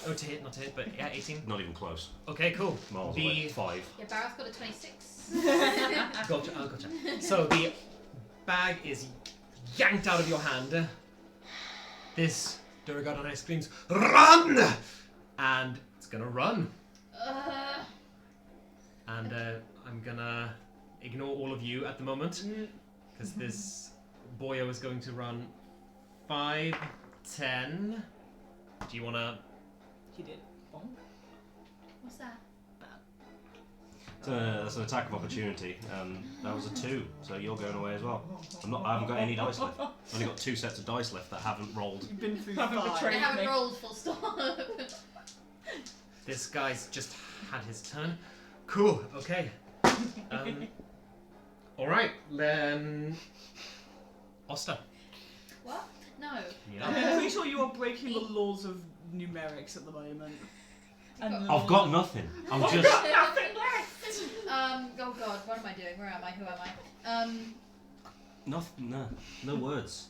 Oh, to hit, not to hit, but yeah, 18. not even close. Okay, cool. Miles The- away. 5. Yeah, Barrett's got a 26. Gotcha, oh, gotcha. So the bag is yanked out of your hand. This Durgadon screams, "Run!" And it's gonna run. And I'm gonna ignore all of you at the moment, because this boyo is going to run 5, 10. Do you wanna? He did. What's that? That's an attack of opportunity, and that was a 2, so you're going away as well. I haven't got any dice left. I've only got 2 sets of dice left that haven't rolled. You've been through Haven't 5. betrayed I haven't me. rolled full stop. This guy's just had his turn. Cool. Okay. All right. Then. Oster. What? No. Yeah. I'm pretty sure you are breaking the laws of numerics at the moment. I've got nothing. I'm just. Nothing left. Oh God, what am I doing? Where am I? Who am I? Nothing. No words.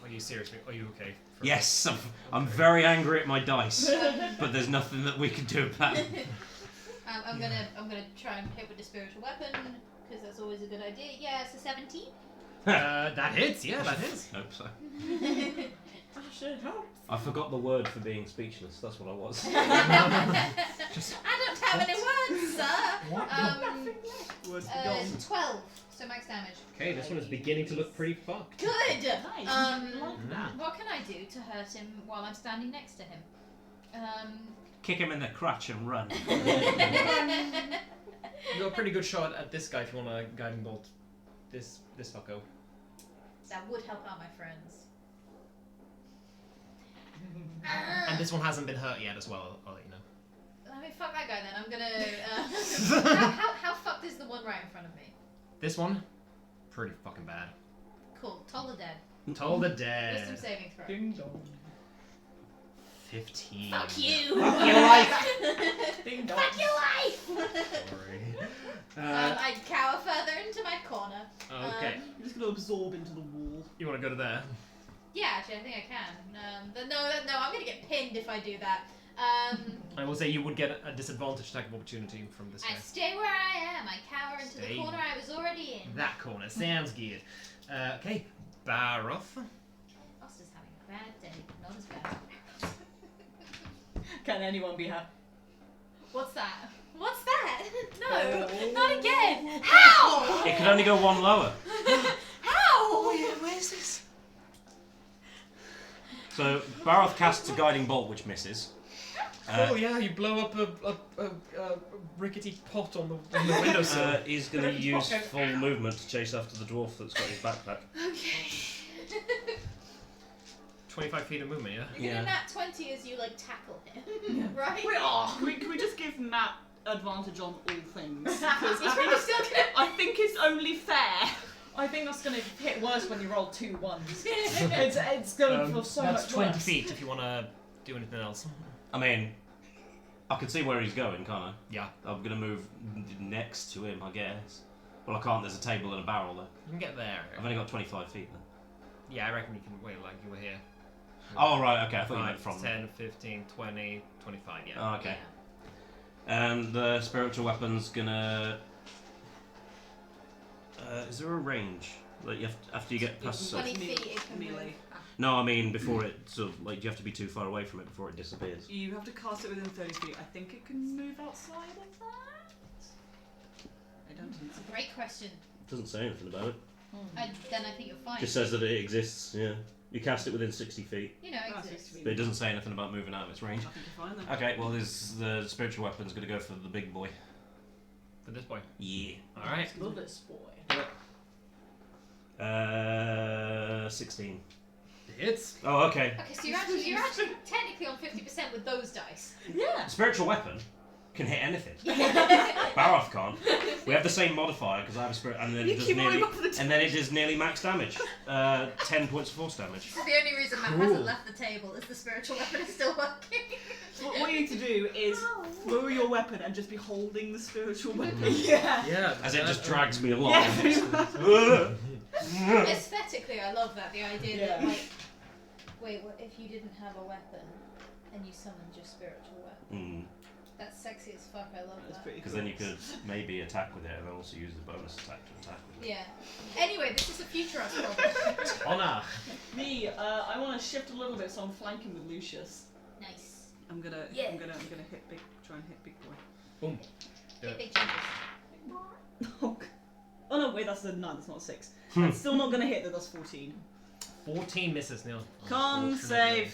Are you serious? Are you okay? Yes, I'm very angry at my dice, but there's nothing that we can do about it. I'm gonna try and hit with the spiritual weapon because that's always a good idea. Yeah, it's a 17. That hits. Yeah, that hits. Hope so. I should hope. I forgot the word for being speechless. That's what I was. I don't have any words, sir. Words be gone. 12. So max damage. Okay, this one is beginning to look pretty fucked. Good. Nice. Like that. What can I do to hurt him while I'm standing next to him? Kick him in the crotch and run. You got a pretty good shot at this guy if you want a guiding bolt. This fucko. That would help out my friends. And this one hasn't been hurt yet as well. I'll let you know. I mean, fuck that guy then. I'm gonna. How fucked is the one right in front of me? This one, pretty fucking bad. Cool. Toll the dead. Toll the Wisdom dead. saving throw. Ding dong. 15. Fuck you! Fuck your life. Ding dong. Fuck your life! Sorry. I cower further into my corner. Okay. You're just gonna absorb into the wall. You want to go to there? Yeah, actually, I think I can. No, I'm gonna get pinned if I do that. I will say you would get a disadvantage attack of opportunity from this guy. I stay where I am. I cower into Stay. the corner I was already in. That corner. Sounds good. Okay. Baroth. Oster's having a bad day. Not as bad. Can anyone be happy? What's that? What's that? No, Oh. not again. How? It can only go one lower. How? Where's this? So Baroth casts a guiding bolt, which misses. Oh yeah, you blow up a rickety pot on the windowsill. He's going to use full movement to chase after the dwarf that's got his backpack. Okay. 25 feet of movement, yeah? You're gonna nat 20 as you like tackle him, right? Can we just give Matt advantage on all things? He's Because probably still gonna. I think it's only fair. I think that's going to hit worse when you roll 2 1s. It's going to feel so That's much 20 worse. feet if you want to do anything else. I mean, I can see where he's going, can't I? Yeah. I'm going to move next to him, I guess. Well, I can't. There's a table and a barrel there. You can get there. I've only got 25 feet then. Yeah, I reckon you can wait like you were here. Oh, right, okay. I thought you meant 5, from... 10, 15, 20, 25, yeah. Oh, okay. And the spiritual weapon's gonna... is there a range? Like, you have to, after you get past... 20 Melee. feet it can Melee. move. No, I mean before it sort of... Like, you have to be too far away from it before it disappears. You have to cast it within 30 feet. I think it can move outside of that. I don't think Great question. Doesn't say anything about it. Then I think you're fine. Just says that it exists, yeah. You cast it within 60 feet, You know, Ah, exists. 60 but it doesn't say anything about moving out of its range. I think you're fine then. Okay, well, the spiritual weapon's going to go for the big boy. For this boy. Yeah. Alright. Love this boy. 16. Hits. Oh, okay. Okay, so you're actually technically on 50% with those dice. Yeah. Spiritual weapon can hit anything. Baroth can't. We have the same modifier because I have a spirit, and then You it does keep nearly, rolling off the and then it does nearly max damage. 10 points of force damage. So the only reason Matt hasn't left the table is the spiritual weapon is still working. What you need to do is throw your weapon and just be holding the spiritual weapon. Yeah. Yeah. As it just drags me along. Yeah, pretty much. Aesthetically, I love that. The idea that, Yeah. like, wait, what if you didn't have a weapon and you summoned your spiritual weapon? That's sexy as fuck. I love That's that. pretty Because cool. then you could maybe attack with it and then also use the bonus attack to attack with it. Yeah. Anyway, this is a future us problem. Honor. Me, I want to shift a little bit, so I'm flanking with Lucius. Nice. I'm gonna Yeah. hit big, try and hit big boy. Boom. Big, big changes. Oh no, wait, that's a 9, that's not a 6. That's still not gonna hit, though, that's 14. 14 misses, Neil. Con save.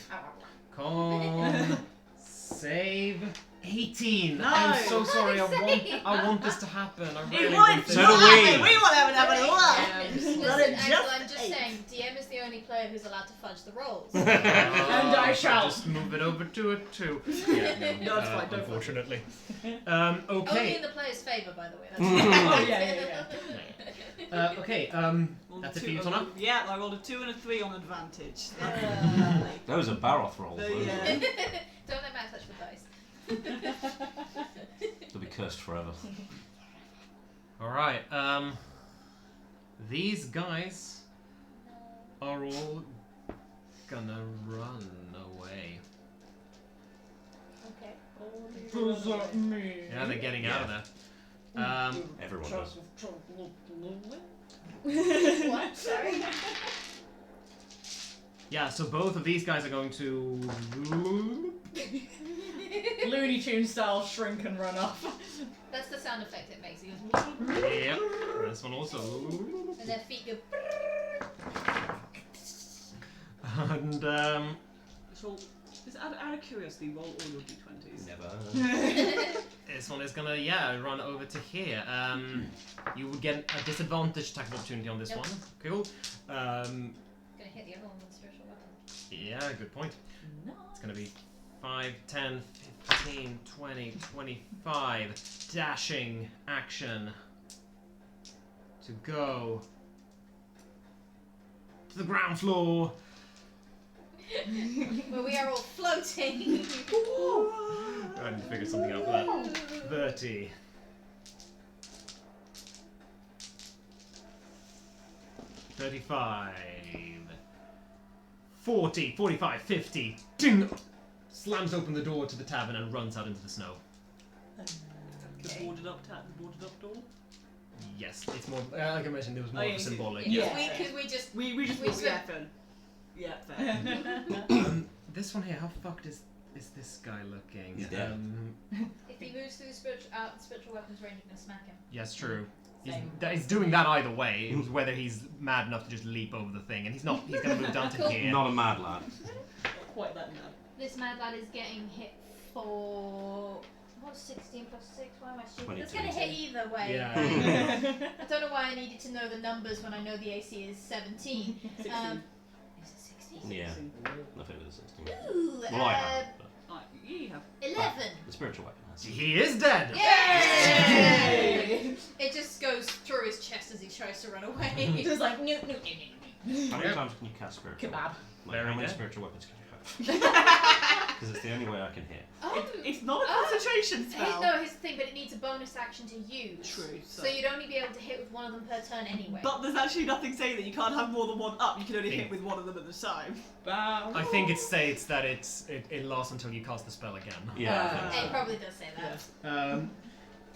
Con save 18. No. I'm so sorry. Insane. I want this to happen. I It really would! want this So to do happen. we. We want to have it happen a lot! Listen, But it Axel, just I'm just ate. saying, DM is the only player who's allowed to fudge the rolls. Oh, And I so shall. just move it over to a 2. Yeah, No, it's fine, don't unfortunately. Only Okay. in the player's favour, by the way. That's Oh, yeah. Okay. Rolled That's a it for two- you, Tonna? Yeah, I rolled a 2 and a 3 on advantage. Those are Baroth rolls. So, though. yeah. Don't let Matt touch the dice. They'll be cursed forever. All right. These guys are all gonna run away. Okay. Yeah, they're getting out of there. Everyone does. What? Sorry. Yeah, so both of these guys are going to. Looney Tune style shrink and run off. That's the sound effect it makes. It goes, Yep. This one also. and their feet go. And So, just out of curiosity, roll all your d20s. Never. this one is gonna run over to here. You would get a disadvantage attack of opportunity on this Yep. one. Cool. Gonna hit the other one with a spiritual weapon. Yeah, good point. No. It's gonna be 5, 10, 15, 20, 25. Dashing action to go to the ground floor. Where we are all floating. I need to figure something out for that. 30. 35. 40, 45, 50. Ding! Slams open the door to the tavern and runs out into the snow. The boarded up door? Yes, it's more. Like I mentioned, there was more Oh, of yeah, a symbolic. yeah. Because we just. We just We put the spent- F in. Yeah, fair. This one here, how fucked is this guy looking? He's dead. If he moves through the spiritual weapons range, I'm gonna smack him. Yes, true. Same. He's doing that either way. It was whether he's mad enough to just leap over the thing, and he's not. He's going to move down to Cool. here. Not a mad lad. Quite that mad. This mad lad is getting hit for. What's 16 plus 6? Why am I stupid? It's gonna 22. hit either way. Yeah. I don't know why I needed to know the numbers when I know the AC is 17. 16. Is it 16? Yeah. 16. Nothing with a 16. Ooh, Well, I have. But Alright, you have. 11. the spiritual weapon has. He is dead. Yay! It just goes through his chest as he tries to run away. Just like no. How many times can you cast spiritual? Kebab. Like, Very how many dead. spiritual weapons can you have? Because it's the only way I can hit. It's not a concentration spell. No, here's the thing, but it needs a bonus action to use. True. So you'd only be able to hit with one of them per turn anyway. But there's actually nothing saying that you can't have more than one up. You can only hit with one of them at the time. I think it states that it lasts until you cast the spell again. Yeah. It probably does say that.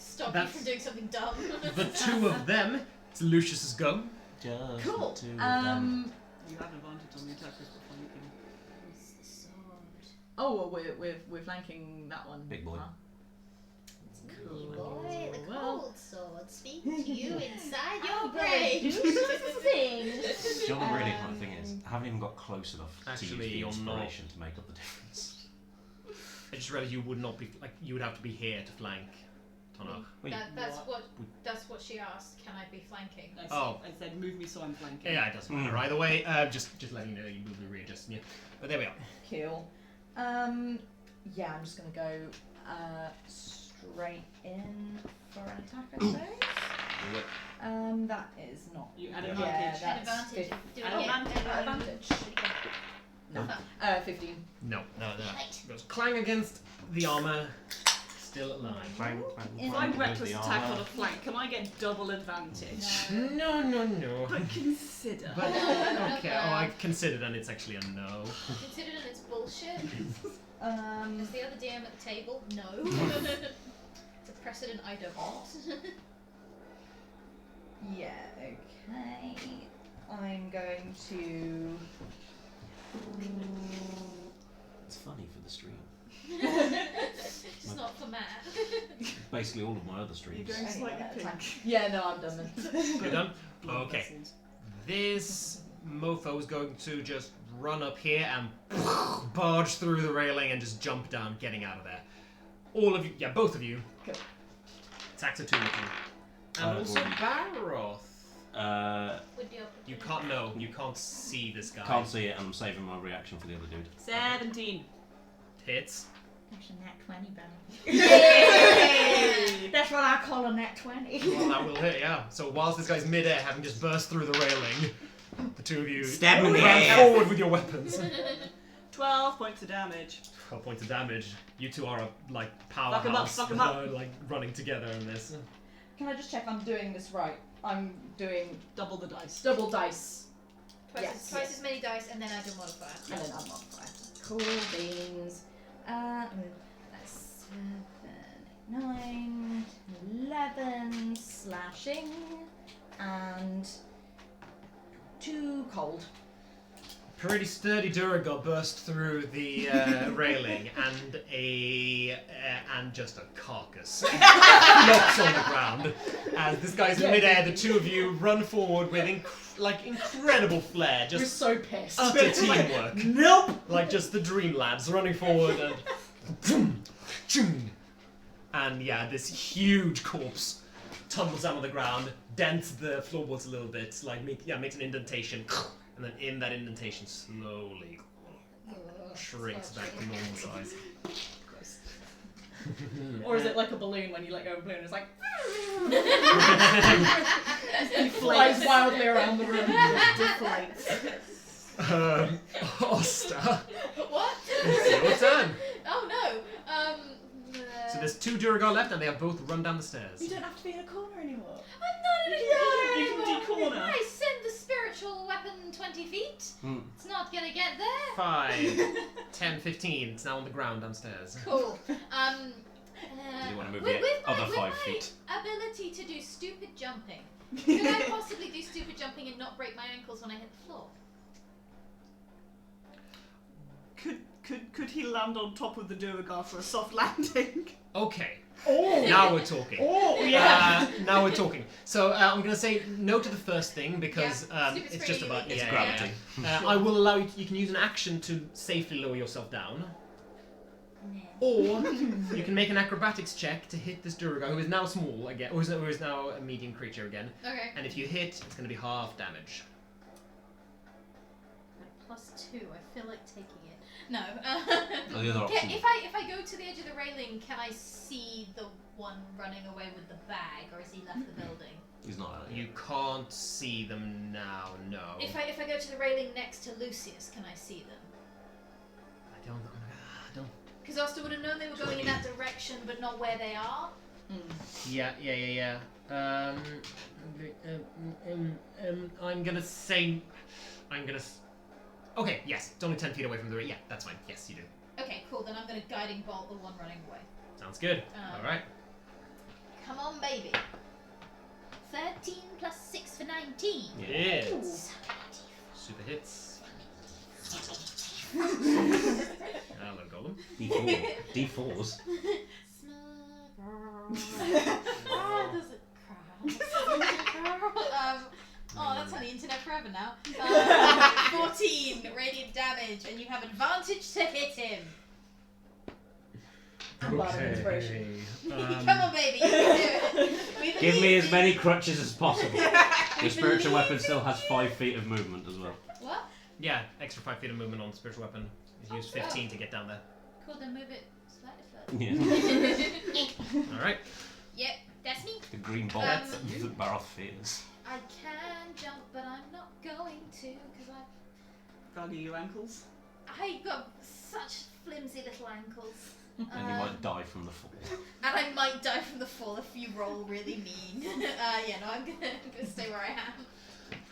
Stop you That's- from doing something dumb. The two of them. It's Lucius's go. Just Cool. the two of them. You have advantage on the attack roll before you can. What's the sword? Oh, well, we're flanking that one. Big boy. Huh? Cool. Boy, the Well. cold sword speaks to you inside I'm your gonna brain. do something. The other really hard thing is, I haven't even got close enough Actually, to use the you're not. inspiration to make up the difference. I just realized you would not be like you would have to be here to flank Tonaich. Wait, That's what she asked. Can I be flanking? I said move me so I'm flanking. Yeah, it doesn't matter. Either way, just letting you know you move the readjusting you. But there we are. Cool. Yeah, I'm just gonna go straight in for an attack, I suppose. That is not. You add yeah, advantage. An that's advantage. Do it Add again. advantage. advantage. No. 15. No. Right. Goes clang against the armor. Still alive. Clang, If I reckless attack on a flank, can I get double advantage? No. But consider. But okay. Oh, I considered, and it's actually a no. Considered and it's bullshit. Um, Is the other DM at the table? No. It's a precedent I don't want. yeah, okay. I'm going to. It's funny for the stream. It's not for Matt. Basically, all of my other You're streams. going slightly Anyway, pink. Yeah, no, I'm done then. You're done? Blood Okay. vessels. This mofo is going to just run up here and barge through the railing and just jump down, getting out of there. All of you, yeah, both of you. Cool. Attacks are 2 with you. And also Baroth. With the You can't know. You can't see this guy. Can't see it, and I'm saving my reaction for the other dude. 17. Hits. That's a nat 20, Ben. Yay! That's what I call a nat 20. Well, that will hit, yeah. So whilst this guy's mid-air, having just burst through the railing, the two of you Stab him in the run air. forward with your weapons. 12 points of damage. 12 points of damage. You two are a like Fuck 'em up, powerhouse, fuck 'em up. like running together in this. Can I just check I'm doing this right? I'm doing Double the dice. double dice. Twice, Yes, twice yes. as many dice and then add a modifier. And then I'm modifier. Cool beans. That's 7, 9, 11 slashing, and 2 cold. Pretty sturdy Duragar burst through the railing, and just a carcass flops on the ground. As this guy's in midair, the two of you run forward with incredible flair, We're just so pissed. utter teamwork. Nope! Like just the dream lads running forward and yeah, this huge corpse tumbles down on the ground, dents the floorboards a little bit, makes an indentation, and then in that indentation slowly shrinks back to normal size. Gross. Or is it like a balloon when you let go of a balloon? It's like Deflates. flies wildly around the room. Deflates. Oster, What? it's your turn. Oh no. So there's 2 Duragar left, and they have both run down the stairs. You don't have to be in a corner anymore. I'm not in a You can de-corner. I send the spiritual weapon 20 feet. It's not gonna get there. 5, 10, 15. It's now on the ground downstairs. Cool. You want to move with the other with 5 my feet. ability to do stupid jumping, could I possibly do stupid jumping and not break my ankles when I hit the floor? Could he land on top of the Duragar for a soft landing? Okay. Oh! Now we're talking. Oh, yeah! Now we're talking. So I'm going to say no to the first thing because Stupid's it's pretty just about It's easy. gravity. I will allow you. You can use an action to safely lower yourself down, or you can make an acrobatics check to hit this Duragar, who is now small again, or is now a medium creature again. Okay. And if you hit, it's going to be half damage. +2. I feel like taking it. No. Oh, the other option. If I go to the edge of the railing, can I see the one running away with the bag, or has he left the building? He's not out You can't see them now. No. If I go to the railing next to Lucius, can I see them? I don't. Because Oster would have known they were going in that direction, but not where they are. Yeah. I'm gonna say. Okay, yes, it's only 10 feet away from the. Yeah, that's fine. Yes, you do. Okay, cool. Then I'm going to guiding bolt the one running away. Sounds good. All right. Come on, baby. 13 plus 6 for 19. Hits. Super hits. Hello, Golem. D4. D4s. Does it cry? Oh, that's on the internet forever now. 14 radiant damage, and you have advantage to hit him. Inspiration. Come on, baby, you can do it. We Give me believe as many crutches as possible. We Your spiritual believe weapon still has 5 feet of movement as well. What? Yeah, extra 5 feet of movement on the spiritual weapon. You use 15 to get down there. Cool, then move it slightly further. Yeah. Alright. Yep, that's me. The green bolt That's that Baroth fears. I can jump, but I'm not going to because Value your ankles. I got such flimsy little ankles. And you might die from the fall. And I might die from the fall if you roll really mean. Yeah, no, I'm gonna stay where I am.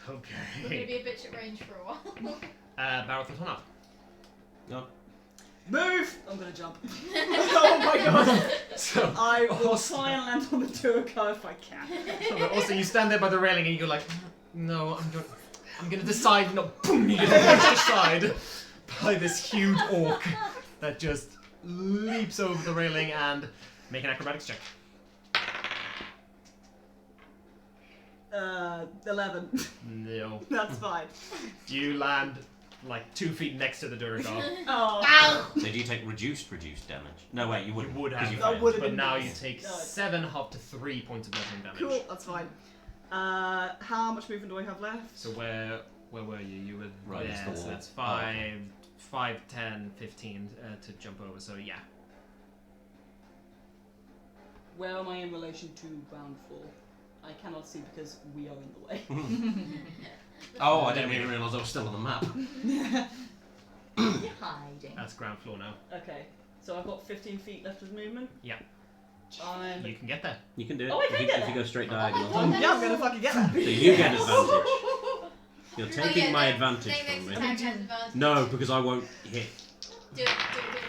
We're gonna Okay. be a bitch at range for a while. Baroth will turn up. No. Move! I'm gonna jump. Oh my god! So, I will try and land on the Turco if I can. also, you stand there by the railing and you're like, no, I'm gonna decide not. Boom! You get pushed aside by this huge orc that just leaps over the railing and make an acrobatics check. 11. No. That's fine. You land like 2 feet next to the Durgar. Oh. Ow! So do you take reduced damage? No, wait, you You wouldn't. would 'cause have, you I failed. would have but been now nice. you take No. 7 up to 3 points of bludgeoning damage. Cool, that's fine. How much movement do I have left? So where were you? You were Right there, against the so wall. that's Oh, 5, okay. 5, 10, 15 to jump over. So yeah. Where am I in relation to ground floor? I cannot see because we are in the way. Oh, I didn't even realise I was still on the map. You're hiding. That's ground floor now. Okay, so I've got 15 feet left of movement. Yeah. I'm... You can get there. You can do it Oh, I can if, you, get if you that. go straight Oh my diagonal. God. Yeah, I'm gonna fucking get that. So you get advantage. You're Oh, taking yeah, my next advantage from next me. attack has advantage. No, because I won't hit. Do it,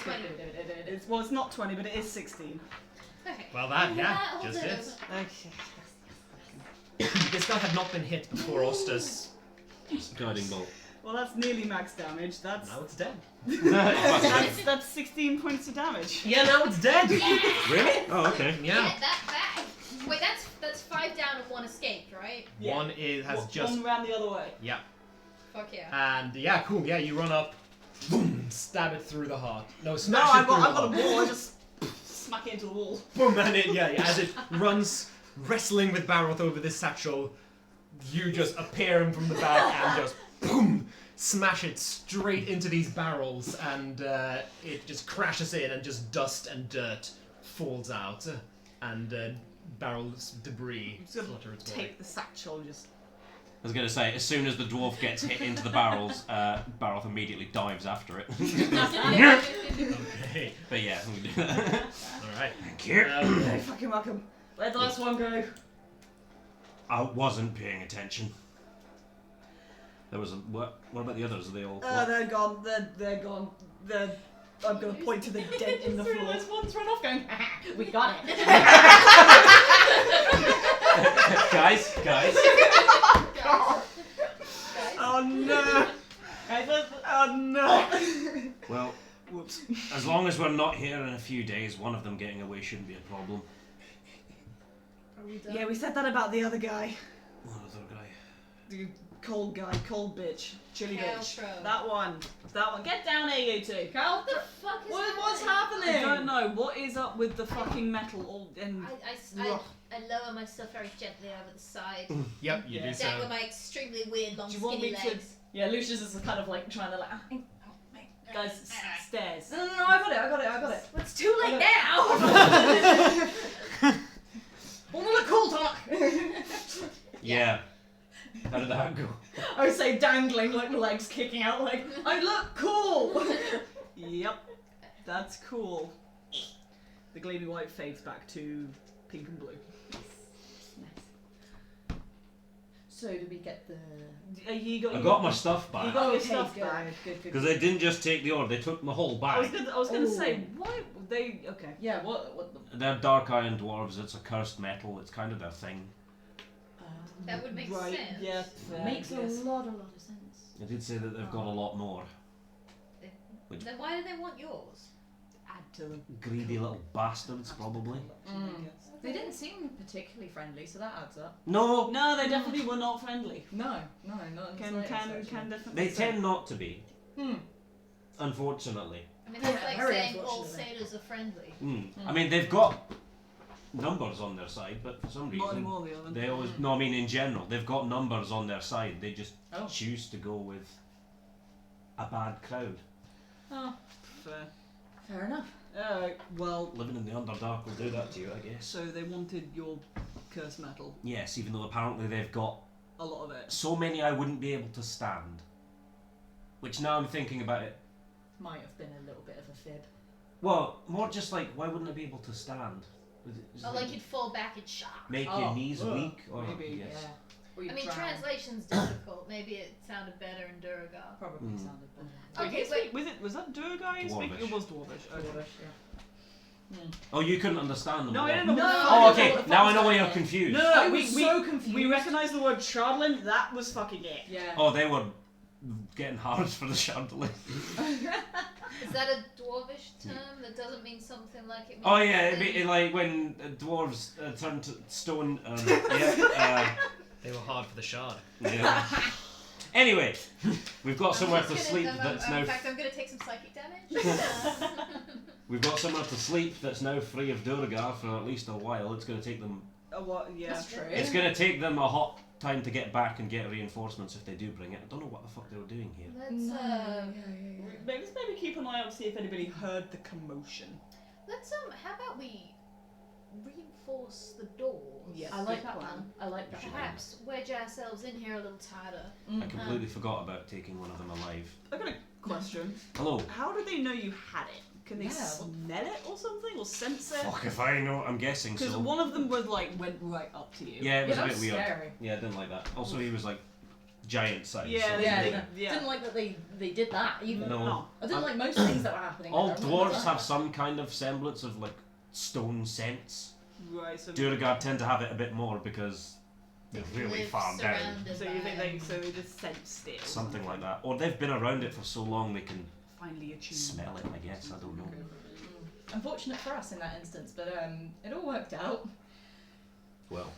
20. It's not 20, but it is 16. Okay. Well, that That'll just do. hits. Okay. This guy had not been hit before Oster's. Guiding bolt. Well, that's nearly max damage. That's Now it's dead. that's 16 points of damage. Yeah, now it's dead. Really? Oh, okay. Yeah. Get that back. Wait, that's 5 down and 1 escaped, right? Yeah. One has just. One ran the other way. Yeah. Fuck yeah. And yeah, cool. Yeah, you run up, boom, stab it through the heart. No, No, smash I've it through got the a heart. wall. I just smack it into the wall. Boom, and it, yeah, as it runs, wrestling with Baroth over this satchel, you just appear him from the back and just boom, smash it straight into these barrels, and it just crashes in, and just dust and dirt falls out, and barrels debris Just gonna flutter its body. take the satchel and just. I was going to say, as soon as the dwarf gets hit into the barrels, Baroth immediately dives after it. Okay, But yeah, we do that. all right. Thank you. Hey, fucking welcome. Where'd the last one go? I wasn't paying attention. There was a what about the others? Are they all? what? They're gone. They're gone. I'm gonna point to the dent in the floor. One's run off going, we got it. guys. Oh no! Oh no! Well, Whoops. as long as we're not here in a few days, one of them getting away shouldn't be a problem. Yeah, we said that about the other guy. What other guy? The cold guy, cold bitch, chilly bitch. Caltro. That one. Get down here, you two. What the fuck is What's happening? I happening? don't know. What is up with the fucking metal? All and I lower myself very gently over the side. Yep, you do Down with so. my extremely weird long Do you want skinny me to- legs. Yeah, Lucius is kind of like trying to like, guys, stairs. no, I got it. Well, it's too late now! Oh, look, cool talk. Yeah. How did that go? I would say dangling, like my legs kicking out, like, I look cool. Yep, that's cool. The gleaming white fades back to pink and blue. So do we get the? I got my stuff You back. got your Okay, stuff good, back. good. Because they didn't just take the order, they took my whole I was bag. gonna Ooh. say why they okay. Yeah, what the? They're dark iron dwarves, it's a cursed metal, it's kind of their thing. That would make Right, sense. yeah, fair, Makes yes. a lot of sense. I did say that they've got a lot more. Then why do they want yours? add to them. Greedy little bastards, probably. They didn't seem particularly friendly, so that adds up. No, No, they definitely were not friendly. No, not in the Can slightest, definitely. they tend not to be. Hmm. Unfortunately. I mean, that's like Very saying all unfortunately. sailors are friendly. I mean, they've got numbers on their side, but for some Not reason anymore, the other. they always. No, I mean in general, they've got numbers on their side. They just Oh. choose to go with a bad crowd. Oh, fair enough. Well, Living in the Underdark will do that to you, I guess. so they wanted your curse metal. Yes, even though apparently they've got A lot of it. so many I wouldn't be able to stand. Which now I'm thinking about it. Might have been a little bit of a fib. Well, more just like, why wouldn't I be able to stand? Is Or it like you'd fall back in shock. make Oh, your knees ugh, weak? Or, maybe, yes. Yeah. Or you I mean, drown. translation's difficult. Maybe it sounded better in Duragar. Probably Mm. sounded better. Okay, wait. Was that Durgai? Dwarvish. It was Dwarvish. Okay. Dwarvish, yeah. Oh, you couldn't understand them. No, at I all. don't know. No, what the I fuck Oh, don't it know okay. what the Now fuck's I know why going you're on. confused. No, I we, was we, so confused. we recognise the word Chardlin. That was fucking it. Yeah. Oh, they were getting hard for the chandelier. Is that a dwarvish term that doesn't mean something like it means? Oh yeah, something? like when dwarves turned to stone. Yeah. They were hard for the shard. Yeah. Anyway, we've got I'm somewhere just to gonna- sleep I'm- that's I'm- now. In fact, I'm going to take some psychic damage. We've got somewhere to sleep that's now free of Duragar for at least a while. It's going to take them. What? Yeah. That's true. It's going to take them a hot time to get back and get reinforcements if they do bring it. I don't know what the fuck they were doing here. Let's Let's maybe keep an eye out to see if anybody heard the commotion. how about we reinforce the doors? Yes. I like Good that plan. plan. I like that plan. Perhaps wedge ourselves in here a little tighter. I completely forgot about taking one of them alive. I got a question. Hello. How do they know you had it? Can they Yeah, smell it or something, or sense it? Fuck if I know. I'm guessing Because so. one of them was like went right up to you. Yeah, it was Yeah, a that bit was weird. scary. Yeah, I didn't like that. Also, he was like giant size. Yeah, so they- Yeah, they- no, yeah. didn't like that they did that either. No. I didn't like most things that were happening. All there. I remember dwarves that. have some kind of semblance of like stone sense. Right. So. Duragar tend to have it a bit more because they're really Live far down. surrounded So you think by- so they just sense it? or Something like that. Or they've been around it for so long they can Finally attuned. smell it, I guess. I don't know. Unfortunate for us in that instance, but it all worked out. Well,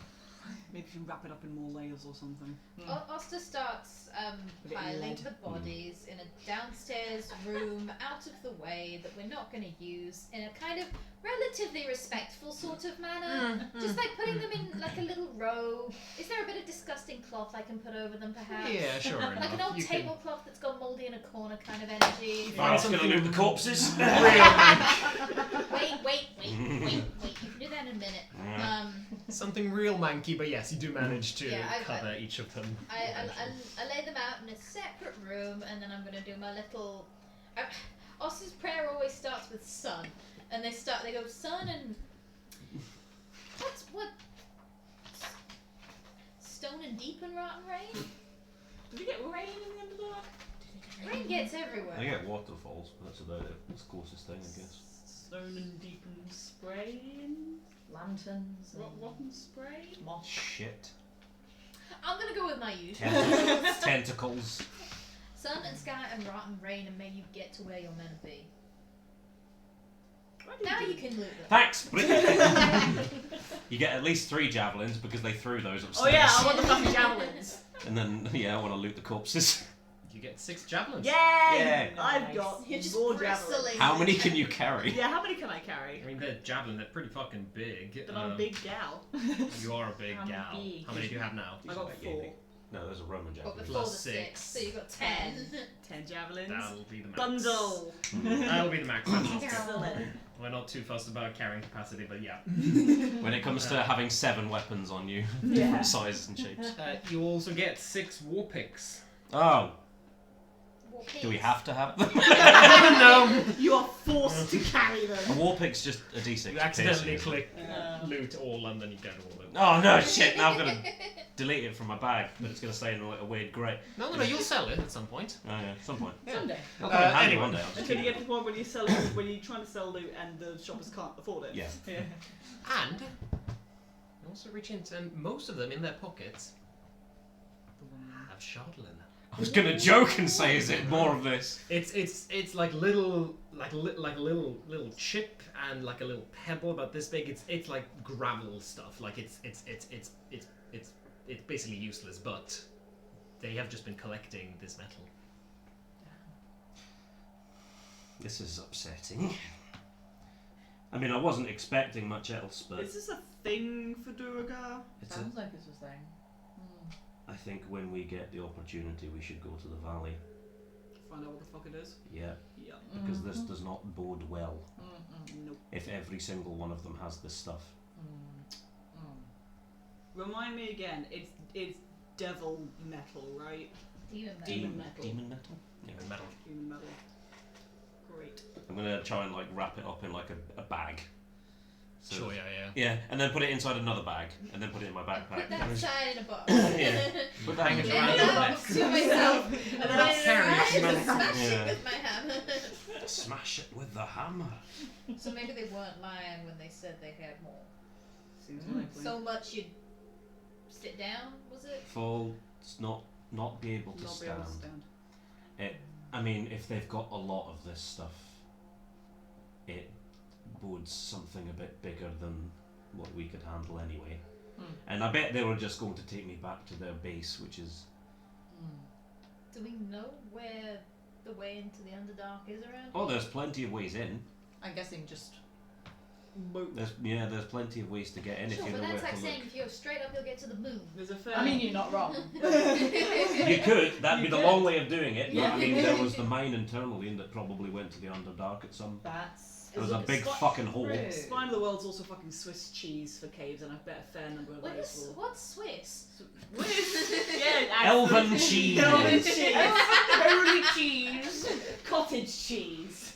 Maybe you can wrap it up in more layers or something. Oster starts Put it in piling lead. the bodies in a downstairs room out of the way that we're not going to use in a kind of relatively respectful sort of manner. Just like putting them in like a little row. Is there a bit of disgusting cloth I can put over them perhaps? Yeah, sure enough. Like an old You can- tablecloth that's got mouldy in a corner kind of energy. I'm just gonna loot the corpses. Wait, you can do that in a minute. Something real manky, but yes, you do manage to Yeah, cover each of them. I lay them out in a separate room, and then I'm gonna do my little. Oster's prayer always starts with sun, and they go sun and what? Stone and deep and rotten rain. Did you get rain in the Underdark? Rain gets I everywhere. get waterfalls, but that's about it. That's the closest thing, I guess. Stone and deep and spray and Lanterns. and rotten spray. moss. Shit. I'm gonna go with my usual. Tentacles. Sun and sky and rotten rain, and may you get to where you're meant to be. Now you can loot them. Thanks. You get at least 3 javelins because they threw those upstairs. Oh yeah, I want the fucking javelins. And then I want to loot the corpses. You get 6 javelins. Yay! Yeah. I've Nice. got You're just more bristling. javelins. How many can you carry? Yeah, how many can I carry? I mean, they're javelin, they're pretty fucking big. But I'm a big gal. You are a big I'm gal. big. How many do you have now? I got 4. No, there's a Roman But javelin. before the Plus 6, 6. so you got 10. 10 javelins. That'll be the max. Bundle. That'll be the max. That's not good. Excellent. We're not too fussed about carrying capacity, but yeah. When it comes to having 7 weapons on you, Yeah. different sizes and shapes. You also get 6 war picks. Oh, War do we pigs. have to have them? No! You are forced to carry A them. war pick's just a d6. You accidentally piercing, isn't it? click loot all and then you get all of them. Oh no, shit, now I've got to delete it from my bag, but it's going to stay in a little weird grey. No, you'll sell it at some point. Oh yeah, at some point. Someday. I'll come in handy anyway. one day. I'll just Until you keep get to the point when you sell it, when you're trying to sell loot and the shoppers can't afford it. Yeah. And you also reach into, and most of them in their pockets have shardlin. I was gonna joke and say, is it more of this? It's like little chip and like a little pebble about this big. It's like gravel stuff. Like it's basically useless, but they have just been collecting this metal. This is upsetting. I mean, I wasn't expecting much else, but Is this a thing for Durgar? Sounds like it's a thing. I think when we get the opportunity, we should go to the valley. Find out what the fuck it is. Yeah, Yeah. because this does not bode well Nope. if every single one of them has this stuff. Remind me again. It's devil metal, right? Demon metal. Demon metal? Yeah. Metal. Demon metal. Great. I'm gonna try and like wrap it up in like a bag. So, Sure, yeah. Yeah, and then put it inside another bag, and then put it in my backpack. Put that side in a box. Yeah. Put that Hang it in around the your bag. neck. To myself. And then I Carry it. smash Yeah. it with my hammer. Smash it with the hammer. So maybe they weren't lying when they said they had more. Seems likely. So much you'd sit down, was it? Fall, not be able to Not be stand. able to stand. I mean, if they've got a lot of this stuff, it bodes something a bit bigger than what we could handle anyway. And I bet they were just going to take me back to their base, which is... Do we know where the way into the Underdark is around? Oh, there's plenty of ways in. I'm guessing just. There's plenty of ways to get in Sure, if you but know where that's like to saying look. if you go straight up, you'll get to the moon. There's a fair. I mean, you're not wrong. You could, that'd be the could. long way of doing it, but Yeah. I mean, there was the mine internally that probably went to the Underdark at some... That's. There was a big Spot- fucking hole. True. Spine of the World's also fucking Swiss cheese for caves, and I bet a fair number of those will. What's Swiss? Yeah, Elven cheese. Elven cheese. Holy cheese. Cottage cheese.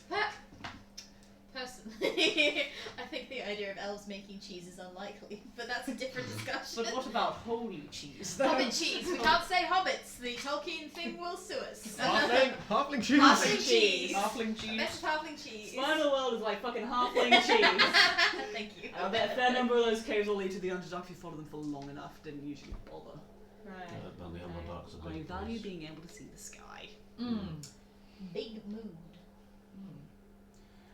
Personally, I think the idea of elves making cheese is unlikely, but that's a different discussion. But what about holy cheese? Hobbit cheese. We can't say hobbits. The Tolkien thing will sue us. Halfling cheese. Halfling cheese. Halfling I cheese. bet it's halfling cheese. Spine of the World is like fucking halfling cheese. Thank you. I bet a fair number of those caves will lead to the Underdark if you follow them for long enough. Didn't usually bother. Right. But the Underdark's a I big value place. being able to see the sky Big mood.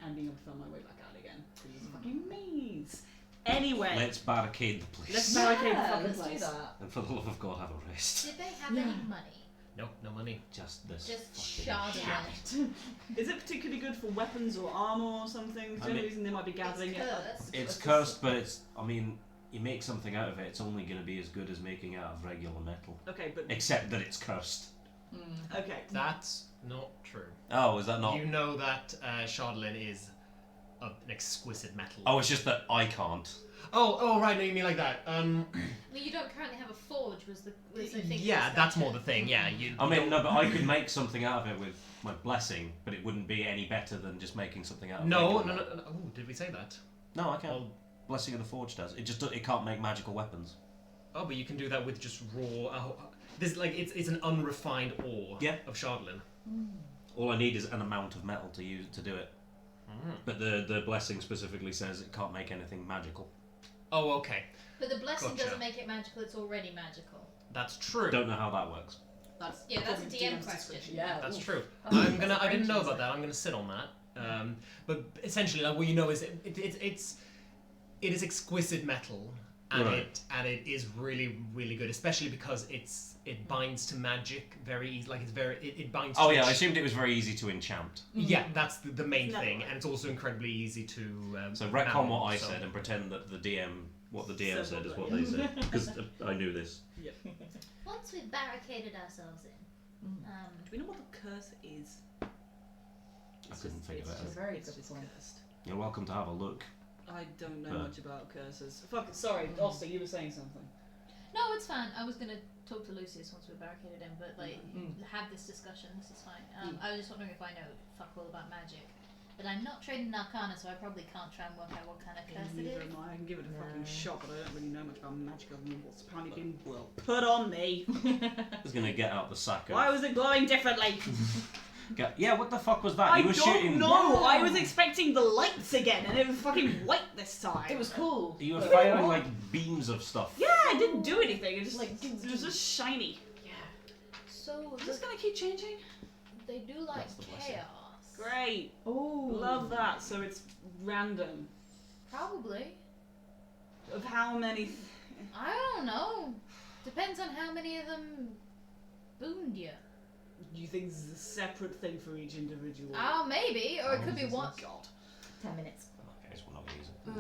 and being able to find my way back out again. Because it's a fucking maze. Anyway, Let's barricade the place. let's barricade the Yeah, fucking let's do place. that. And for the love of God, have a rest. Did they have any money? No money. Just this. Just fucking sharding it. Is it particularly good for weapons or armor or something? Is I the only mean- reason they might be gathering It's it? cursed. It's cursed, but it's. I mean, you make something out of it, it's only going to be as good as making it out of regular metal. Okay, but Except that it's cursed. okay. That's not true. Oh, is that not? You know that Chardolin is an exquisite metal. Oh, it's just that I can't. Oh, right. No, you mean like that. Well, you don't currently have a forge, was the thing. Yeah, that's more the thing. Yeah, you. I mean, no, but I could make something out of it with my blessing, but it wouldn't be any better than just making something out of No. regular metal. Oh, did we say that? No, I can't. Well, Blessing of the Forge does. It just it can't make magical weapons. oh, but you can do that with just raw. This like it's an unrefined ore of Chardolin. All I need is an amount of metal to use to do it. But the blessing specifically says it can't make anything magical. Oh, okay. But the blessing Gotcha. doesn't make it magical, it's already magical. That's true. Don't know how that works. That's Yeah, that's a according to DM DM's question. description. Yeah. That's oof. true. That's I didn't know French, about isn't that. I'm gonna sit on that. But essentially, like, what you know is it is exquisite metal, and Right. it is really really good, especially because it binds to magic very easy. Like it binds. Oh to yeah, I assumed it was very easy to enchant. Yeah, that's the main Never thing, mind. and it's also incredibly easy to. So retcon what I so- said and pretend that the DM, what the DM Said said is what what they said. Because I knew this. Once we've barricaded ourselves in, Do we know what the curse is? I couldn't figure It's that a out. very It's good just point. cursed. You're welcome to have a look. I don't know Huh. much about curses. Fuck it, sorry, Oster, you were saying something. no, it's fine. I was gonna talk to Lucius once we barricaded in, but like have this discussion. This is fine. I was just wondering if I know fuck all about magic, but I'm not trained in Arcana, so I probably can't try and work out what kind of curse it Neither is. am I. I can give it a fucking shot, but I don't really know much about magic other than what's apparently been put on me. I was gonna get out the sack of. Why was it glowing differently? Yeah, what the fuck was that? I You were don't shooting. know. I was expecting the lights again, and it was fucking white this time. It was cool. You were but- firing like beams of stuff. Yeah, it didn't do anything. It just Like, it was just shiny. So So Is this gonna keep changing? they do like That's the blessing. chaos. Great. Oh, Love that. So it's random. Probably. Of how many? I don't know. Depends on how many of them booned you. Do you think this is a separate thing for each individual? Oh, maybe, or it Oh, could be this is one. God. 10 minutes. Okay, so we're not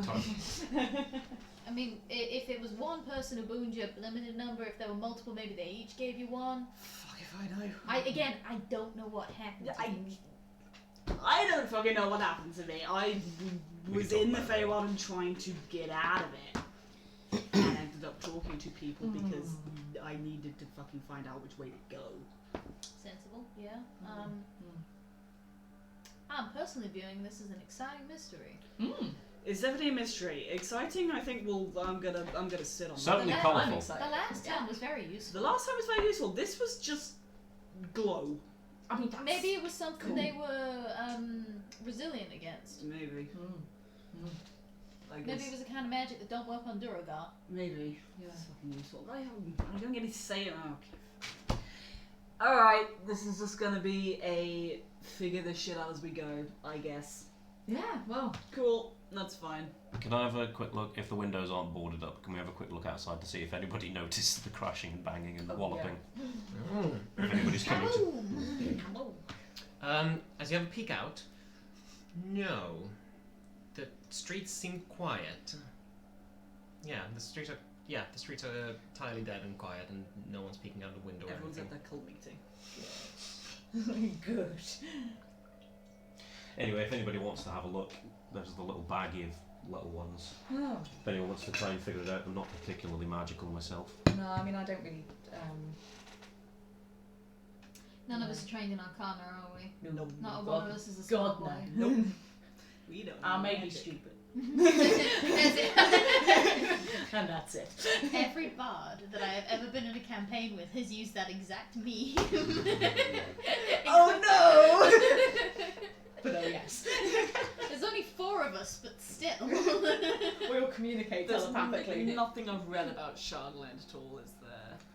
gonna use it. I mean, if it was one person who booned you, limited number. If there were multiple, maybe they each gave you one. Fuck if I know. I don't know what happened. To you. I don't fucking know what happened to me. I was talk in the about it. Feywild and trying to get out of it. And ended up talking to people because I needed to fucking find out which way to go. Sensible, yeah. I'm personally viewing this as an exciting mystery. It's definitely a mystery. Exciting, I think I'm gonna sit on Certainly I'm colourful. excited. The last time was very that. useful. The last time was very useful. This was just glow. I mean, that's Maybe it was something cool. they were resilient against. Maybe. I guess. Maybe it was a kind of magic that don't work on Duragar. Maybe. Yeah. It's fucking useful. I don't get to say it. Okay. Alright, this is just gonna be a figure this shit out as we go, I guess. Yeah, well. Cool, that's fine. Can I have a quick look? If the windows aren't boarded up, can we have a quick look outside to see if anybody noticed the crashing and banging and walloping? If anybody's coming to. As you have a peek out, no. The streets seem quiet. Yeah, the streets are entirely dead and quiet, and no one's peeking out the window or Everyone's anything. at their cult meeting. Good. Anyway, if anybody wants to have a look, there's the little baggie of little ones. Oh. If anyone wants to try and figure it out, I'm not particularly magical myself. No, I mean, I don't really. None of us are trained in Arcana, are we? No. Not a God, one of us is a God, smart no. boy. Nope. We don't. I know may be magic. stupid. That's it. And that's it. Every bard that I have ever been in a campaign with has used that exact meme. Oh no! But oh, yes. There's only 4 of us, but still. We all communicate There's telepathically. nothing I've read about Shardland at all, is there?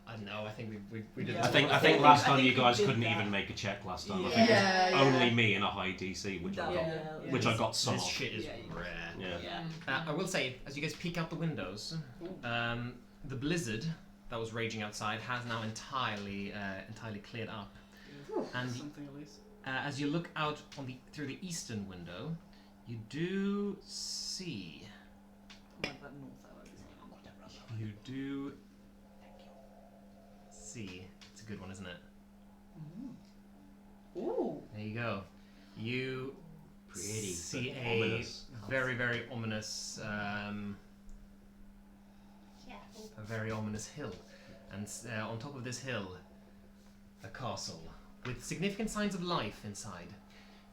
I don't know. I think we did. Yeah. I think I think last we time you did guys that. couldn't even make a check last time. I Yeah. think it was Yeah, only yeah. me in a high DC, which I got. Yeah. Which I got some This of. shit is Yeah, you- rare. Yeah. Yeah. I will say, as you guys peek out the windows, the blizzard that was raging outside has now entirely cleared up. And Something at least. as you look out through the eastern window, you do see. Like that north arrow. You do see. It's a good one, isn't it? Ooh. There you go. You Pretty, see but a ominous. very, very ominous, hill, and on top of this hill, a castle with significant signs of life inside.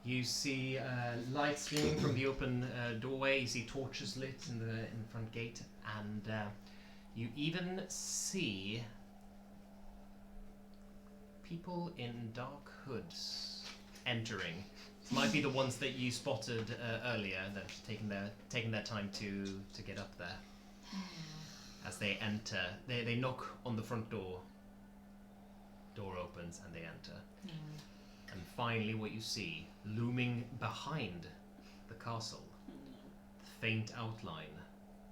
You see light streaming from the open doorway. You see torches lit in the front gate, and you even see people in dark hoods entering. Might be the ones that you spotted earlier that have taken their time to get up there. As they enter, they knock on the front door. Door opens and they enter. And finally, what you see looming behind the castle, the faint outline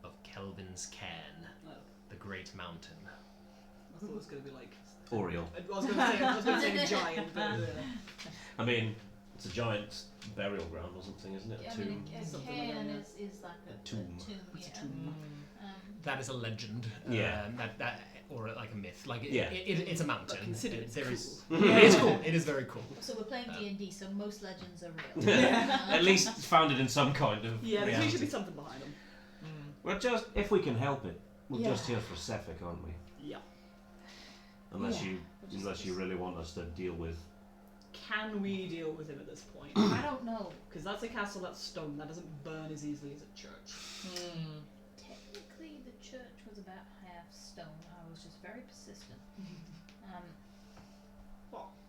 of Kelvin's Cairn, Oh. the great mountain. I thought it was going to be like. Oriole. I was going to say a giant, but. I mean, it's a giant burial ground or something, isn't it? Yeah, I Tomb. mean, a Something cairn like that. is like a tomb. It's a yeah. tomb. That is a legend. Yeah. That or like a myth. Like Yeah. it's a mountain. But consider it There cool. is- it is cool. It is very cool. So we're playing D&D, so most legends are real. At least it's founded in some kind of Yeah, there's reality. usually something behind them. We're just, if we can help it, we're Yeah. just here for Sefik, aren't we? Yeah. Unless Yeah. you really want us to deal with. Can we deal with him at this point? I don't know. Because that's a castle that's stone. That doesn't burn as easily as a church. Technically, the church was about half stone. I was just very persistent.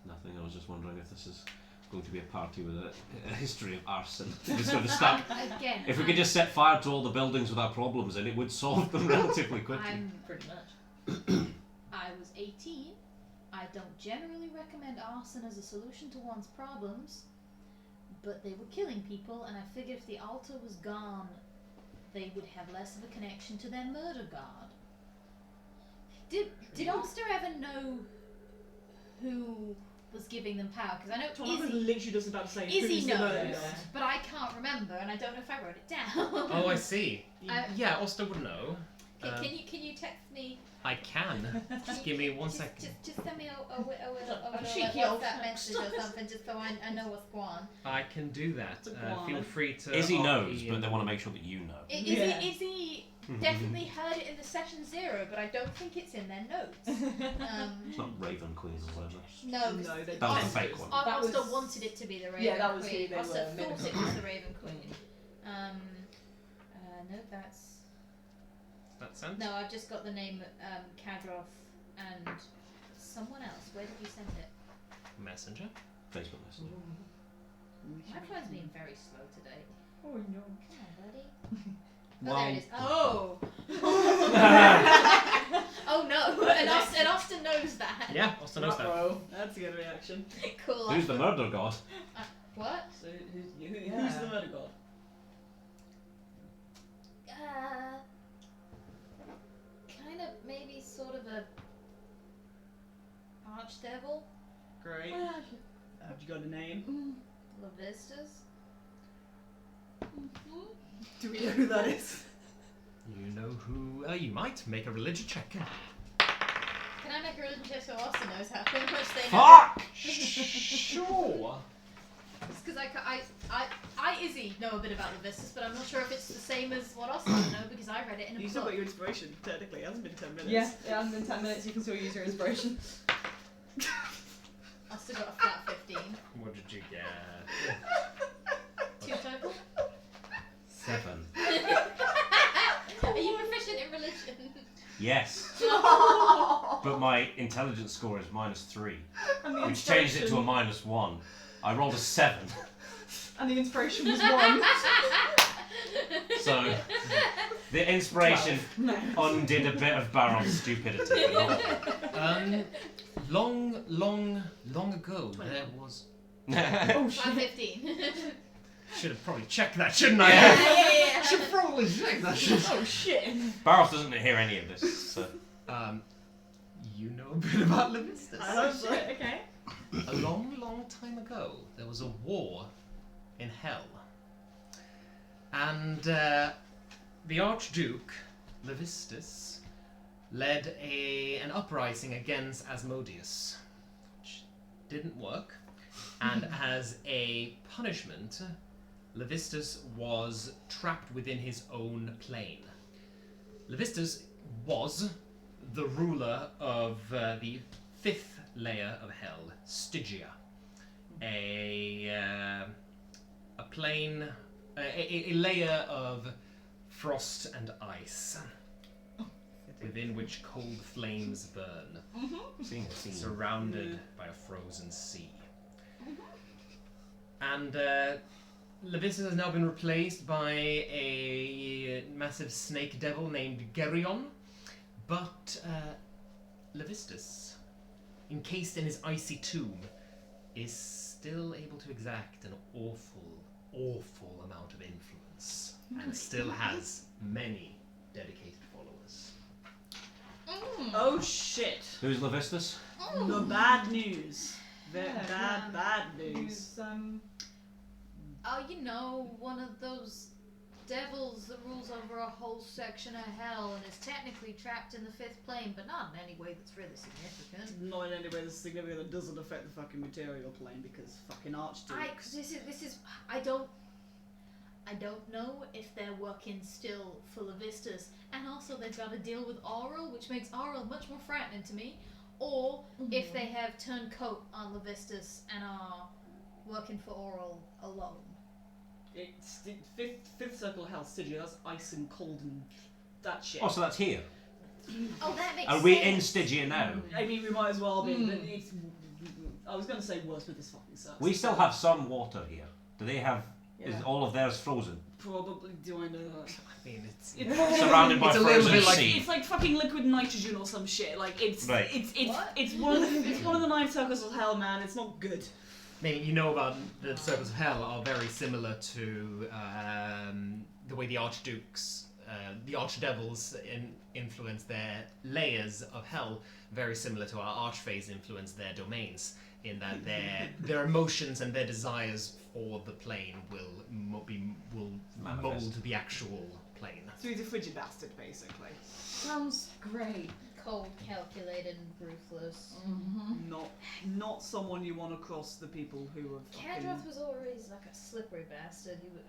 Nothing. I was just wondering if this is going to be a party with a history of arson. It's going to start. Again, If we could just set fire to all the buildings without problems, then it would solve them relatively quickly. I'm Pretty much. I was 18. I I don't generally recommend arson as a solution to one's problems, but they were killing people, and I figured if the altar was gone, they would have less of a connection to their murder god. Did Oster ever know who was giving them power? Because I know Tonaich was Izzy, literally just about to say Izzy who's the murder knows, god. but I can't remember, and I don't know if I wrote it down. Oh, I see. I- Yeah, Oster would know. Can you text me? I can. Just give me one second. Just send me a cheeky WhatsApp old message or something, just so I know what's going on. I can do that. It's a guan. Feel free to. Izzy RP knows, but and- they want to make sure that you know. Yeah. Izzy definitely heard it in the session 0, but I don't think it's in their notes. It's not Raven Queen or whatever. No, No, they That was a just- fake one. That Oster was- wanted it to be the Raven Yeah, that was who Queen. they Oster were thought mimicking. it was the Raven Queen. No, that's... That sense? No, I've just got the name Kadroth and someone else. Where did you send it? Messenger. Facebook Messenger. My phone's been very slow today. Oh no. Come on, buddy. Oh, Well- there it is. Oh! Oh no! And Oster knows that. Yeah, Oster knows that. Ruh-roh. That's a good reaction. Cool. Who's the murder god? What? So who's Yeah. the murder god? Kind of maybe sort of a archdevil. Great. Have you got a name? Levistus. Do we know who that is? You know who? You might make a religion check. Can I make a religion check so Oster knows how much they know? Fuck! Sure. It's because I Izzy know a bit about Levistus, but I'm not sure if it's the same as what Oster would know because I read it in a You still book. got your inspiration, technically. It hasn't been 10 minutes. Yeah, it hasn't been 10 minutes, you can still use your inspiration. Oster got a flat 15. What did you get? 2 total. 7. Are you proficient in religion? Yes. But my intelligence score is -3, And the which changed it to a inspiration- -1. I rolled a 7. And the inspiration was 1. So the inspiration undid a bit of Baron's stupidity. But not Long ago, there was. Oh Flat shit. 15. Should have probably checked that, shouldn't I? yeah. Should probably check that. Shouldn't Oh shit. Baros doesn't hear any of this, so You know a bit about Levistus. I hope so. Okay. A long time ago, there was a war in Hell. And the Archduke, Levistus, led an uprising against Asmodeus, which didn't work. And as a punishment, Levistus was trapped within his own plane. Levistus was the ruler of the 5th layer of Hell, Stygia, a plane, a layer of frost and ice, within which cold flames burn, seeing a scene. surrounded by a frozen sea. And Levistus has now been replaced by a massive snake devil named Geryon, but Levistus, encased in his icy tomb, is still able to exact an awful amount of influence, and still has many dedicated followers. Oh shit. Who's Levistus? The bad news. Yeah, Bad news. Who's Oh, you know, one of those devils that rules over a whole section of hell and is technically trapped in the 5th plane, but not in any way that's really significant. Not in any way that's significant that doesn't affect the fucking material plane because fucking archdukes. I don't know if they're working still for Levistus, and also they've got to deal with Auril, which makes Auril much more frightening to me, or if they have turned coat on Levistus and are working for Auril alone. It's the fifth circle of hell, Stygia. That's ice and cold and that shit. Oh, so that's here. Oh, that makes Are sense. we in Stygia now? I mean, we might as well be. But I was going to say worse with this fucking sucks. We still have some water here. Do they have Is all of theirs frozen? Probably do I know that? I mean, it's Surrounded by It's a little frozen bit like- sea. It's like fucking liquid nitrogen or some shit. Like it's Right. What? it's one of the 9 circles of hell, man. It's not good. I mean, you know about the circles of hell are very similar to the way the archdukes, the archdevils influence their layers of hell. Very similar to our archfays influence their domains. In that their emotions and their desires for the plane will Manifest. mold the actual plane. Through the frigid bastard, basically. Sounds great. Cold, calculated, and ruthless. Mm-hmm. Not someone you want to cross the people who have fucking... Kadroth was always like a slippery bastard. He would.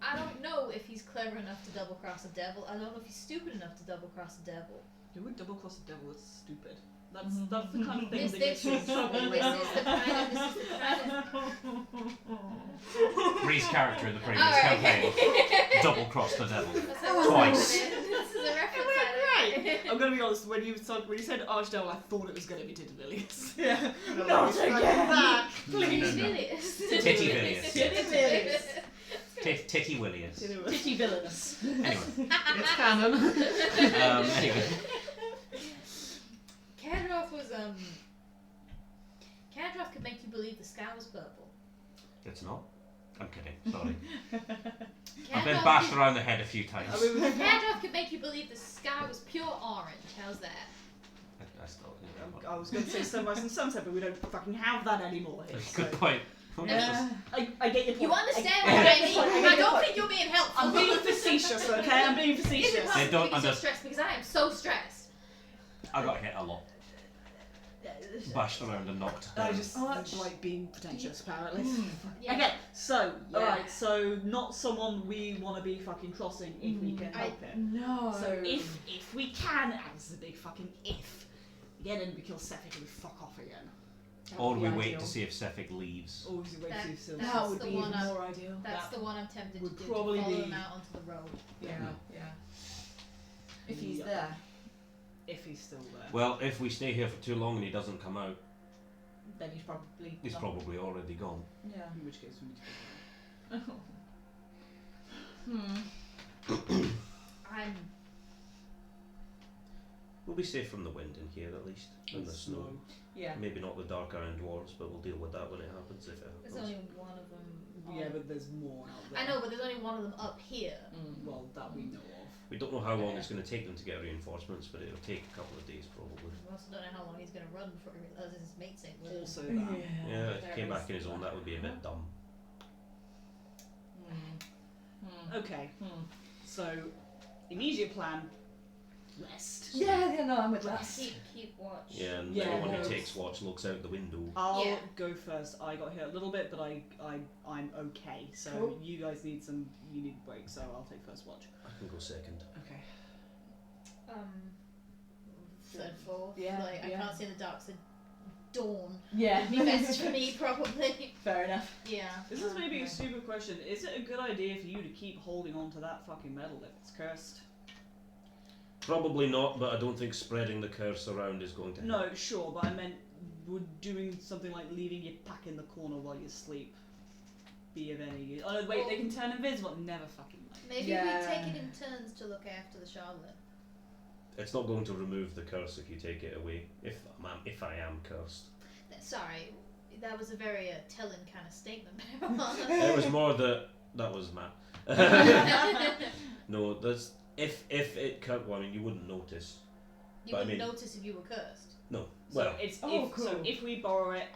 I don't know if he's clever enough to double cross a devil. I don't know if he's stupid enough to double cross a devil. Who would double cross a devil? It's stupid. That's Mhm. that's the kind of thing This that gets you in trouble. this is the kind of Bree's character in the previous Alright. campaign double crossed the devil. That's how we're Twice. doing it. This is a reference. Right. I'm gonna be honest. When you said Archdevil, I thought it was gonna be Tittivilius. Yeah. No, Not it's again. back. Please. Tittivilius. Tittivilius. Titty Willius. Titty villainous. Anyway. It's canon. Anyway. Kadroth was Kadroth could make you believe the sky was purple. It's not. I'm kidding. Sorry. Kadroth I've been bashed around the head a few times. I mean, Kadroth could make you believe the sky was pure orange. How's that? I still. I was going to say sunrise and sunset, but we don't fucking have that anymore here. Good point. Yeah. I get your point. You understand I what get I your mean? point, I get I your don't point. think you're being helpful. I'm being facetious, okay? I'm being Is it facetious. They possible don't because you're under- stressed? Because I am so stressed. I got hit a lot. Bashed around and knocked I down. just like being pretentious, apparently. Yeah. Okay, so, Yeah. alright, so not someone we want to be fucking crossing if we can help it. No. So if we can, and this is a big fucking if, get in, we kill Sephic and we fuck off again. That Or would we be wait ideal. to see if Sephic leaves. Or is it way That- too soon? that- That would the be one even I'm- more ideal. That's That the one I'm tempted to would do. probably To follow be- him out onto the road. Yeah, yeah. If he's Yeah. there, If he's still there. Well, if we stay here for too long and he doesn't come out, then he's probably. he's not. probably already gone. Yeah. In which case we need to I'm. We'll be safe from the wind in here at least, and the snow. Yeah. Maybe not the dark iron dwarves, but we'll deal with that when it happens, if it There's happens. only one of them. Yeah, but there's more out there. I know, but there's only one of them up here. Well, that we know of. We don't know how long it's going to take them to get reinforcements, but it'll take a couple of days probably. We also don't know how long he's going to run before he realizes his mate's ain't with him. Also that. Yeah, if there he came is back in his own, that. that would be a bit dumb. Okay, so immediate plan, rest. Yeah, no, I'm with that. Keep watch. Yeah, and Yeah, anyone no. who takes watch looks out the window. I'll Yeah. go first. I got hit a little bit, but I'm okay. So Cool. you guys need a break, so I'll take first watch. I can go second. Okay. Third, fourth. Yeah, Like I yeah. can't see the dark, so dawn Yeah. would be best for me probably. Fair enough. Yeah. This is maybe a stupid question. Is it a good idea for you to keep holding on to that fucking medal if it's cursed? Probably not, but I don't think spreading the curse around is going to help. No, sure, but I meant would doing something like leaving your pack in the corner while you sleep be of any use? Oh no, wait, they can turn invisible. Never fucking mind. Maybe Yeah. we take it in turns to look after the Charlotte. It's not going to remove the curse if you take it away. If I am cursed. Sorry, that was a very telling kind of statement. It was more that was Matt. No, that's if it well, I mean you wouldn't notice. You But I wouldn't mean- notice if you were cursed. No. So Well, it's Oh, so cool. if we borrow it,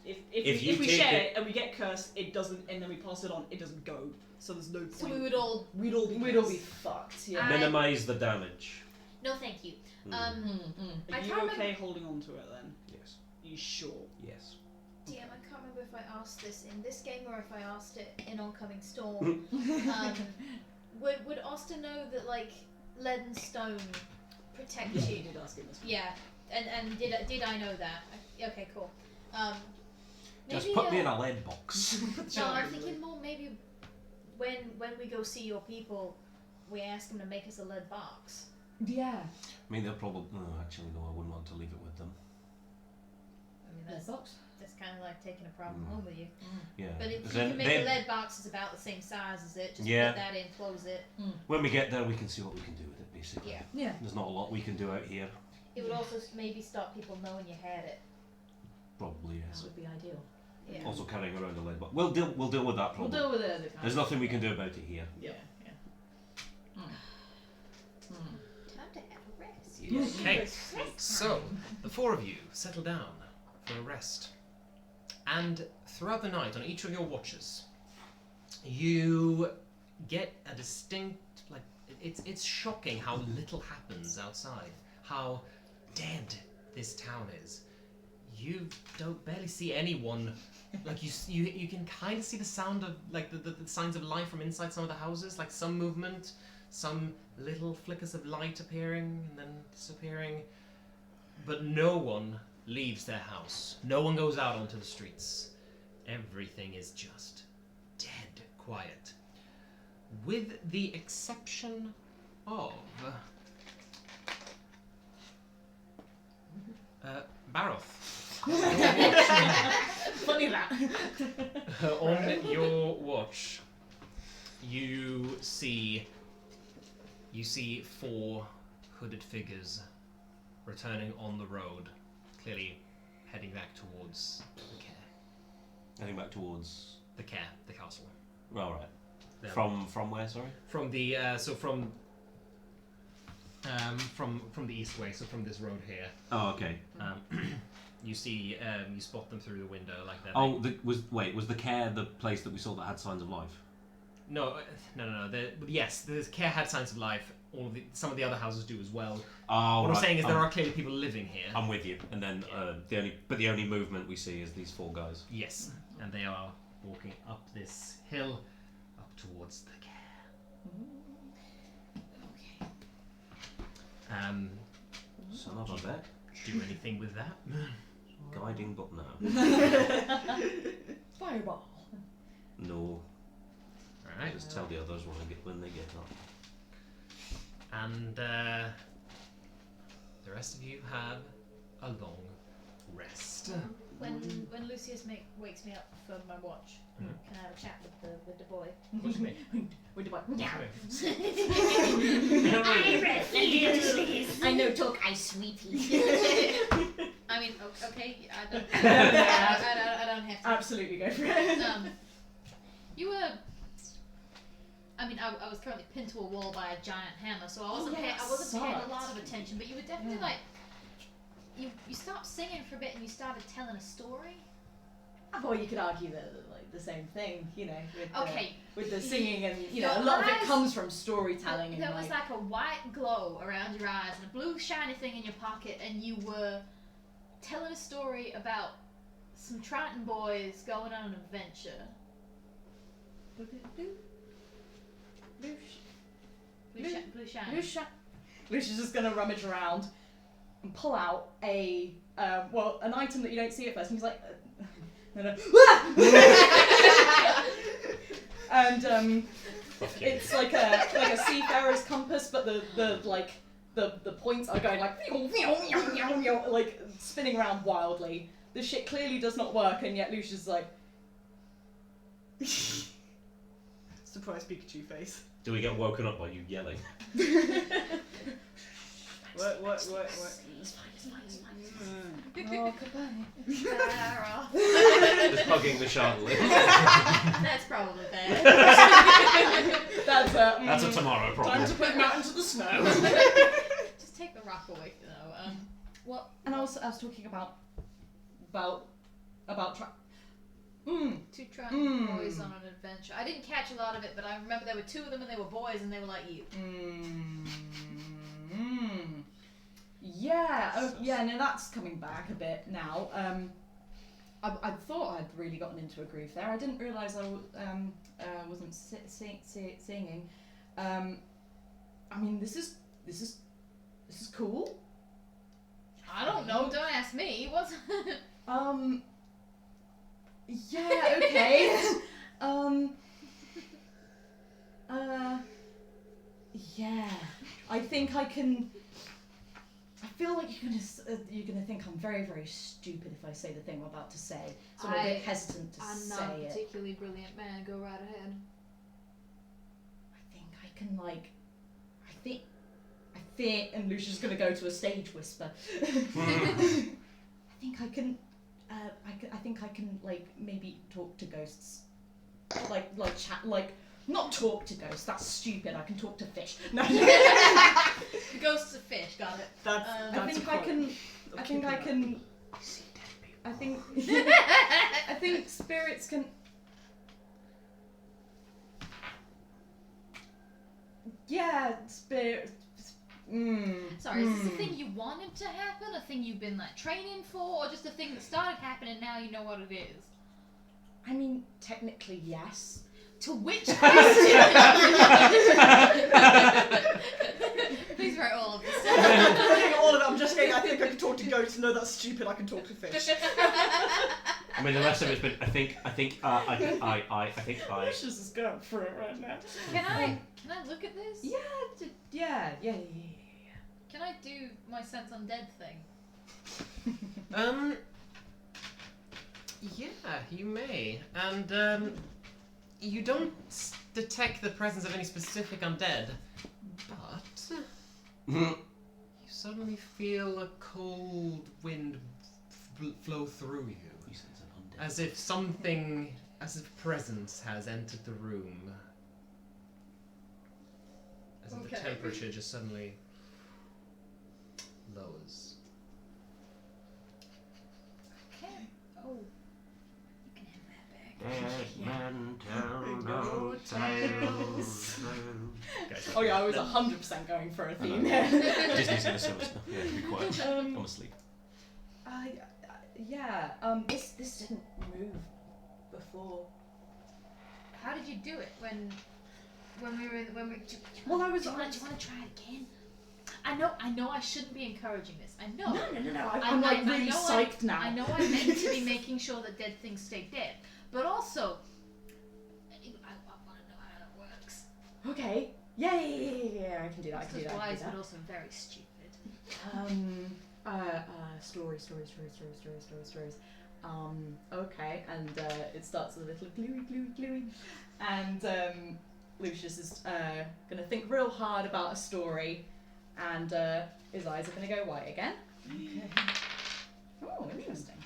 if you we take share it- it and we get cursed, it doesn't, and then we pass it on, it doesn't go. So there's no point. So we would all. We'd all be. We'd all be cursed. fucked. Yeah. minimise the damage. No, thank you. Mm. Um, Are I you can't okay holding on to it then? Yes. You sure? Yes. Damn, I can't remember if I asked this in this game or if I asked it in Oncoming Storm. Would Oster know that like lead and stone protect Yeah, you? you did ask him this one. Yeah, and did I know that? Okay, cool. Just Maybe, put me in a lead box. No, I'm thinking more maybe when we go see your people, we ask them to make us a lead box. Yeah. I mean, they'll probably. No, actually, no. I wouldn't want to leave it with them. I mean, That's kind of like taking a problem home with you. Yeah. But if you Then- can make then- the lead boxes about the same size as it, just Yeah. put that in, close it. When we get there, we can see what we can do with it, basically. Yeah. Yeah. There's not a lot we can do out here. It would also maybe stop people knowing you had it. Probably, That yes. would be ideal. Yeah. Also carrying around a lead box. We'll deal with that We'll problem. deal with it as it comes. There's nothing we can do about it here. Yeah. Time to have a rest. Okay, so the four of you settle down for a rest. And throughout the night, on each of your watches, you get a distinct, like, it's shocking how little happens outside, how dead this town is. You don't barely see anyone. Like you can kind of see the sound of like the signs of life from inside some of the houses, like some movement, some little flickers of light appearing and then disappearing. But no one leaves their house. No one goes out onto the streets. Everything is just dead quiet. With the exception of Baroth. Funny that. On your watch, you see four hooded figures returning on the road, clearly heading back towards the care. Heading back towards. The castle. All right. They're- From where? Sorry. From the from the east way, so from this road here. Oh, okay. You see, you spot them through the window like that. Oh, was the care the place that we saw that had signs of life? No. Yes, the care had signs of life. Some of the other houses do as well. Oh, What right. I'm saying is there are clearly people living here. I'm with you. And then the only movement we see is these four guys. Yes, and they are walking up this hill, up towards the care. Okay. Son of a bet. Do anything with that? Guiding, but no. Fireball. No. Alright. Just tell the others when they get up. And the rest of you have a long rest. When Lucius wakes me up from my watch, Mhm. can I have a chat with the boy? What do you mean? With the what? I know talk Icewind. I mean, okay, I don't have to. Absolutely go for it. You were. I mean, I was currently pinned to a wall by a giant hammer, so I wasn't paying a lot of attention. But you were definitely like, you stopped singing for a bit and you started telling a story. Well, you could argue that like the same thing, you know, Okay. with the singing and Your a lot of it eyes- comes from storytelling. There and was like a white glow around your eyes and a blue shiny thing in your pocket, and you were telling a story about some Triton boys going on an adventure. Blue shiny. Lucia's just gonna rummage around and pull out an item that you don't see at first, and he's like, and it's like a seafarer's compass, but the points are going like spinning around wildly. This shit clearly does not work, and yet Lucia's like, Surprise Pikachu face. Do we get woken up by you yelling? What? it's fine. Oh, goodbye. Just hugging the chandelier. That's probably bad. That's That's a tomorrow problem. time to put him out into the snow. Just take the rock away, though. What? And I was talking about Two Triton boys on an adventure. I didn't catch a lot of it, but I remember there were two of them and they were boys and they were like you. Yeah. Oh, yeah. No, that's coming back a bit now. I thought I'd really gotten into a groove there. I didn't realise I wasn't singing. I mean, this is cool. I don't know. Don't ask me. What's? Yeah. Okay. Yeah. I think I can feel like you're gonna think I'm very, very stupid if I say the thing I'm about to say. So I'm a bit hesitant to I'm say not it. particularly brilliant, man. Go right ahead. I think I can I think, and Lucia's gonna go to a stage whisper. I think I can like maybe talk to ghosts, like chat, like not talk to ghosts. That's stupid. I can talk to fish. No. Ghosts of fish. Got it. That's I think I can. I think I can. I think. I think spirits can. Yeah, spirits. Sorry, is this a thing you wanted to happen? A thing you've been like training for, or just a thing that started happening and now you know what it is? I mean, technically, yes. To which question? Please write all of this. I'm writing all of it. I'm just saying. I think I can talk to ghosts. No, that's stupid. I can talk to fish. I mean, the rest of it's been. I think. Lucius is going through it right now. Can I look at this? Yeah. Can I do my sense undead thing? Yeah, you may. And, you don't detect the presence of any specific undead, but you suddenly feel a cold wind flow through you. As if presence has entered the room. As if the temperature just suddenly lowers. Okay. Oh. You can have that back. Dead men tell no tales. Oh yeah, I was 100% going for a theme there. Disney's gonna sue us now. Yeah, be quiet. I'm asleep. This didn't move before. How did you do it when we were Well, I was. Do you want to try it again? I know I shouldn't be encouraging this. I know. No. I'm like really psyched now. I know I'm meant to be making sure that dead things stay dead, but also I want to know how it works. Okay. Yeah. I can do that. This is wise, but also very stupid. Stories. Okay, and it starts with a little gluey, and Lucius is gonna think real hard about a story, and his eyes are gonna go white again. Okay. Oh, interesting.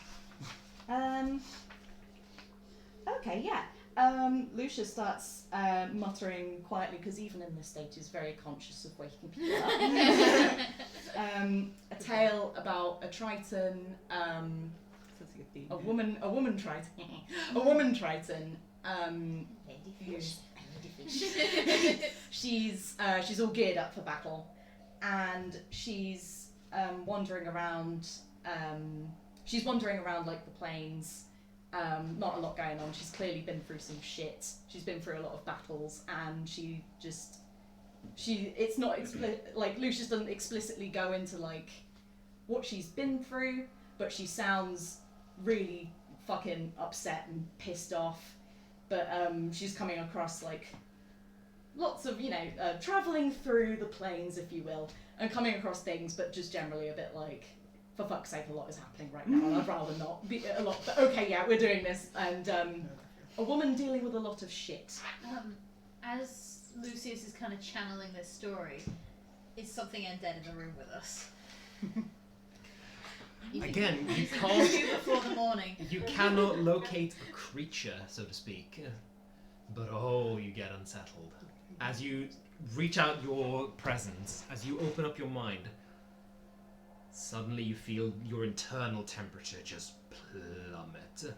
Okay, yeah. Lucius starts muttering quietly, because even in this state he's very conscious of waking people up. A tale about a triton, a woman triton, who's she's all geared up for battle, and she's wandering around like the plains. Not a lot going on. She's clearly been through some shit. She's been through a lot of battles, and it's not like Lucius doesn't explicitly go into like what she's been through, but she sounds really fucking upset and pissed off. But she's coming across like lots of traveling through the plains, if you will, and coming across things, but just generally a bit like, for fuck's sake, a lot is happening right now, and I'd rather not be a lot. But okay, yeah, we're doing this, and a woman dealing with a lot of shit. As Lucius is kind of channeling this story, is something undead in the room with us? Again, you Is it can't. before the morning. You cannot locate a creature, so to speak, but you get unsettled. As you reach out your presence, as you open up your mind, suddenly you feel your internal temperature just plummet.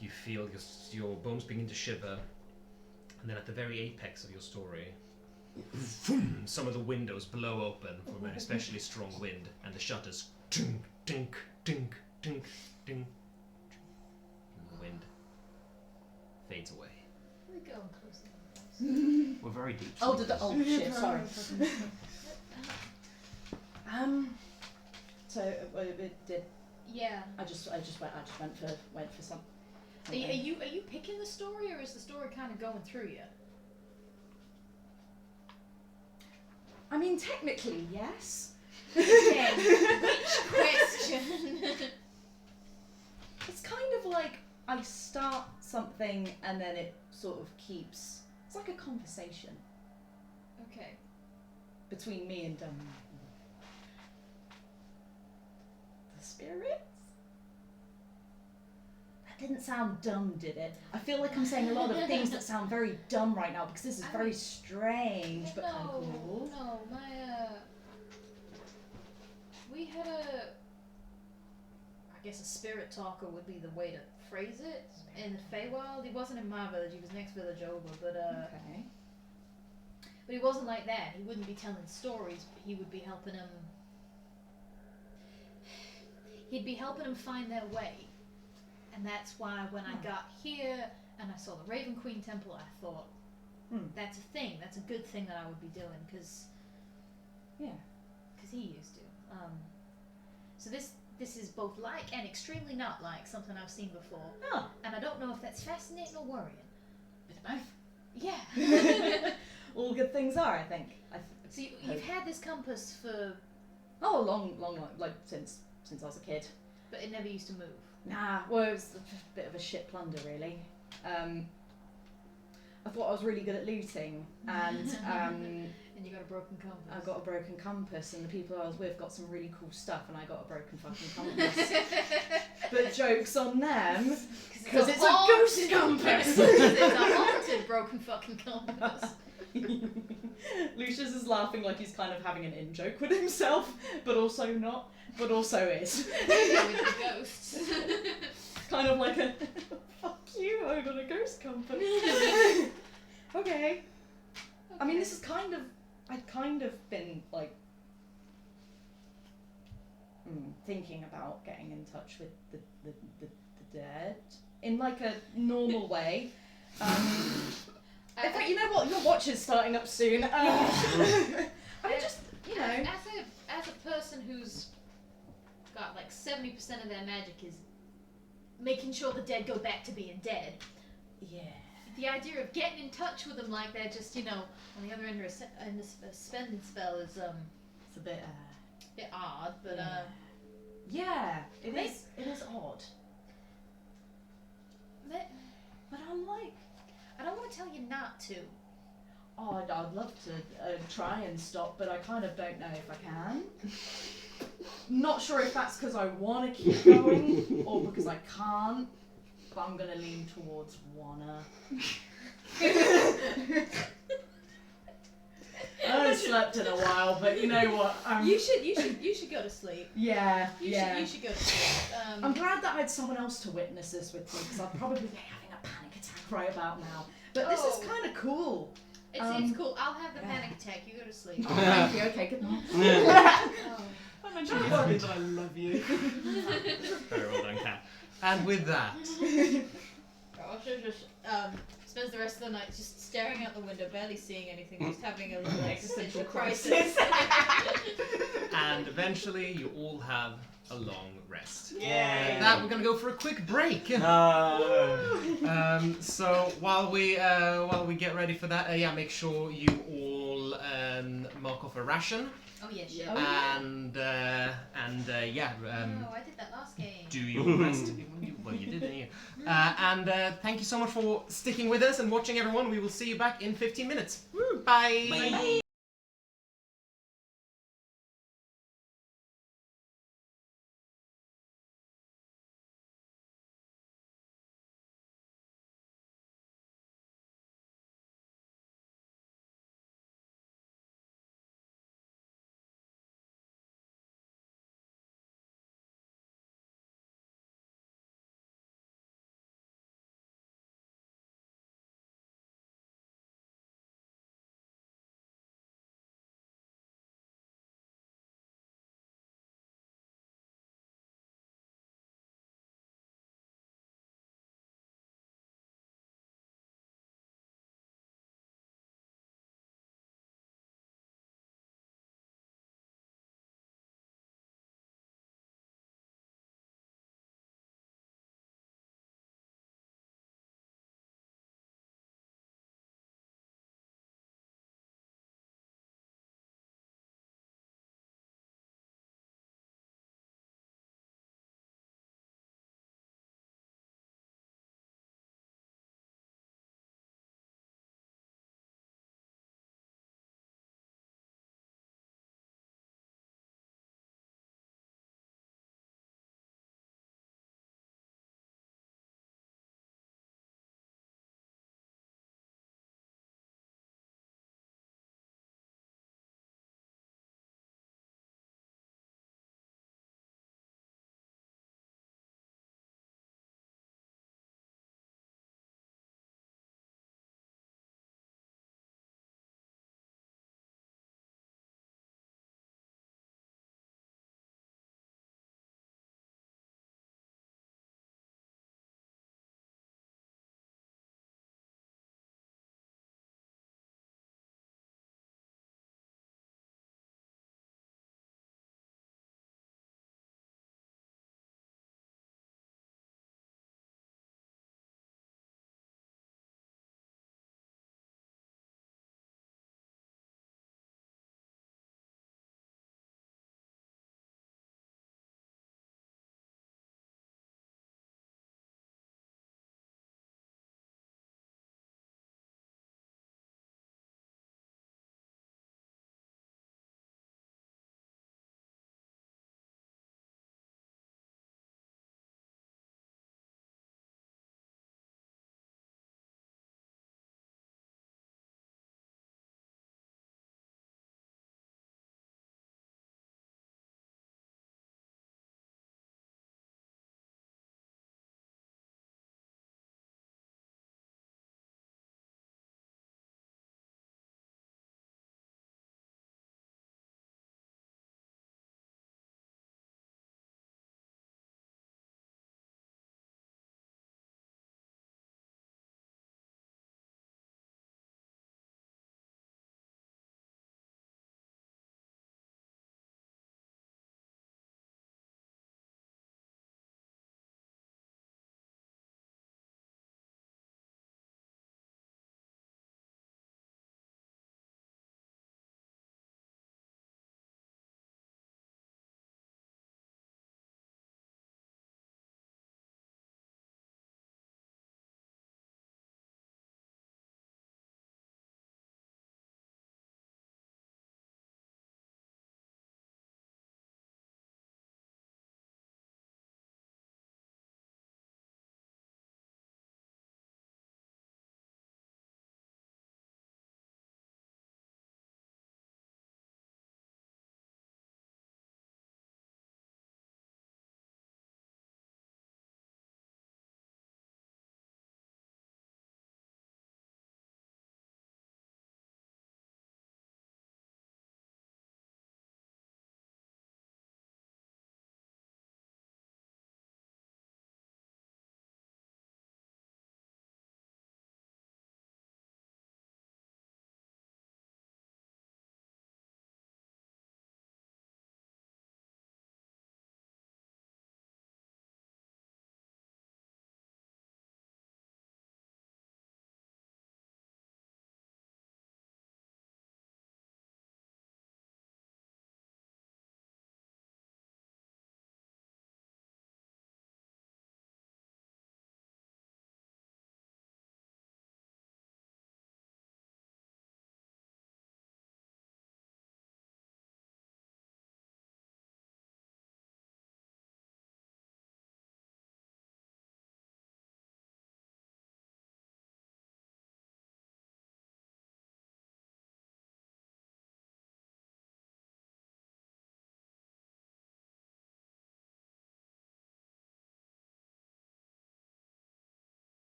You feel your bones begin to shiver, and then at the very apex of your story, some of the windows blow open from an especially strong wind, and the shutters dink, dink, dink, dink, dink, and the wind fades away. We're going closer. We're very deep. Oh, shit, sorry. So it did. Yeah. I just went for some. Are you picking the story, or is the story kind of going through you? I mean, technically, yes. Again, which question? It's kind of like I start something and then it sort of keeps. It's like a conversation Okay. between me and the spirits. That didn't sound dumb, did it? I feel like I'm saying a lot of things that sound very dumb right now because this is very strange, but kind of cool. No, we had I guess a spirit talker would be the way to phrase it. In the Feywild, he wasn't in my village, he was next village over, but Okay. but he wasn't like that. He wouldn't be telling stories, but he would be helping him. He'd be helping him find their way. And that's why when I got here and I saw the Raven Queen Temple, I thought, that's a thing. That's a good thing that I would be doing, because he used to. So this is both like and extremely not like something I've seen before. Oh. And I don't know if that's fascinating or worrying. Bit of both. Yeah. All good things are, I think. So you've had this compass for... Oh, long, like since I was a kid. But it never used to move. Nah, well, it was a bit of a shit plunder, really. I thought I was really good at looting, and And you got a broken compass. I got a broken compass, and the people I was with got some really cool stuff, and I got a broken fucking compass. But joke's on them, because it's a ghost compass! It's a haunted broken fucking compass. Lucius is laughing like he's kind of having an in-joke with himself, but also not, but also is. With the ghosts. Kind of like a, fuck you, I got a ghost compass. Okay. I mean, this is kind of, I'd kind of been, like, thinking about getting in touch with the dead in, like, a normal way. In fact, you know what? Your watch is starting up soon. I just, you know. As a person who's got, like, 70% of their magic is making sure the dead go back to being dead. Yeah. The idea of getting in touch with them like they're just, on the other end of a spending spell is It's a bit odd, but yeah, it is odd. But I'm like, I don't want to tell you not to. oh, I'd love to try and stop, but I kind of don't know if I can. Not sure if that's because I want to keep going or because I can't. But I'm gonna lean towards wanna. I haven't slept in a while, but you know what? You should go to sleep. Yeah, You should go to sleep. I'm glad that I had someone else to witness this with me, because I'd probably be having a panic attack right about now. But this is kind of cool. It's cool. I'll have the panic attack. You go to sleep. Oh, thank you. Okay, good night. I mentioned yesterday that I love you. Very well done, Cat. And with that, Oster just spends the rest of the night just staring out the window, barely seeing anything, just having a little existential crisis. and eventually you all have a long rest. Yay! With that, we're gonna go for a quick break. So while we get ready for that, make sure you all mark off a ration. Oh yes. Yeah. And no, I did that last game. do your rest. Well, you did, didn't you? And thank you so much for sticking with us and watching, everyone. We will see you back in 15 minutes. Bye. Bye.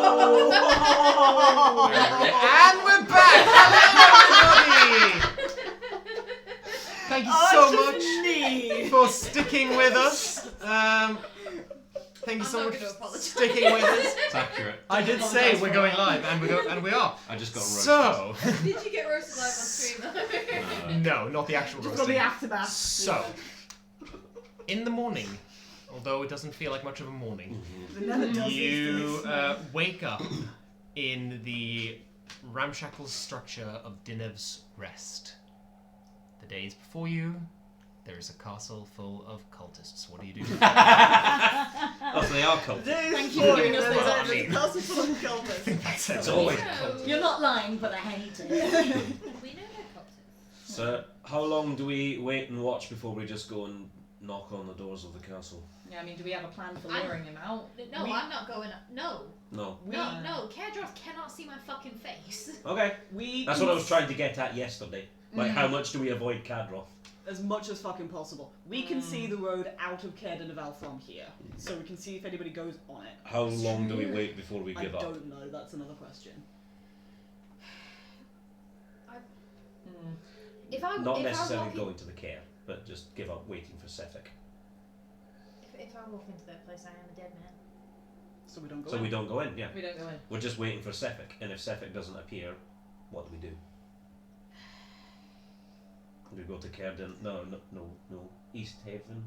And we're back! Hello, everybody! Thank you so much for sticking with us. Thank you so much for sticking with us. It's accurate. I did say we're going live, and we are. I just got roasted. So, Did you get roasted live on stream? no, not the actual Just got roasting. the aftermath. So, in the morning, although it doesn't feel like much of a morning, It never does you these days. wake up in the ramshackle structure of Dinev's Rest. The day is before you. There is a castle full of cultists. What do you do? Oh, so they are cultists. Thank you Well, for giving us those well, I answers. mean- The castle full of cultists. That's It's always No. cultists. You're not lying, but I hate it. We know they're cultists. So, how long do we wait and watch before we just go and knock on the doors of the castle? Yeah, I mean, do we have a plan for I'm- luring him out? No, We- I'm not going up. No. No. No, Kadroth cannot see my fucking face. Okay. We That's can what I was trying to get at yesterday. Like, how much do we avoid Kadroth? as much as fucking possible. We can see the road out of Caer Dineval from here, so we can see if anybody goes on it. How long do we wait before we I give up? don't know. That's another question. If I Not if necessarily I walk going to the care, but just give up waiting for Sefik. if I walk into that place, I am a dead man. So we don't go. So in. we don't go in, yeah. We don't go in. We're just waiting for Sefik, and if Sefik doesn't appear, what do we do? Do we go to Cairden? No, East Haven?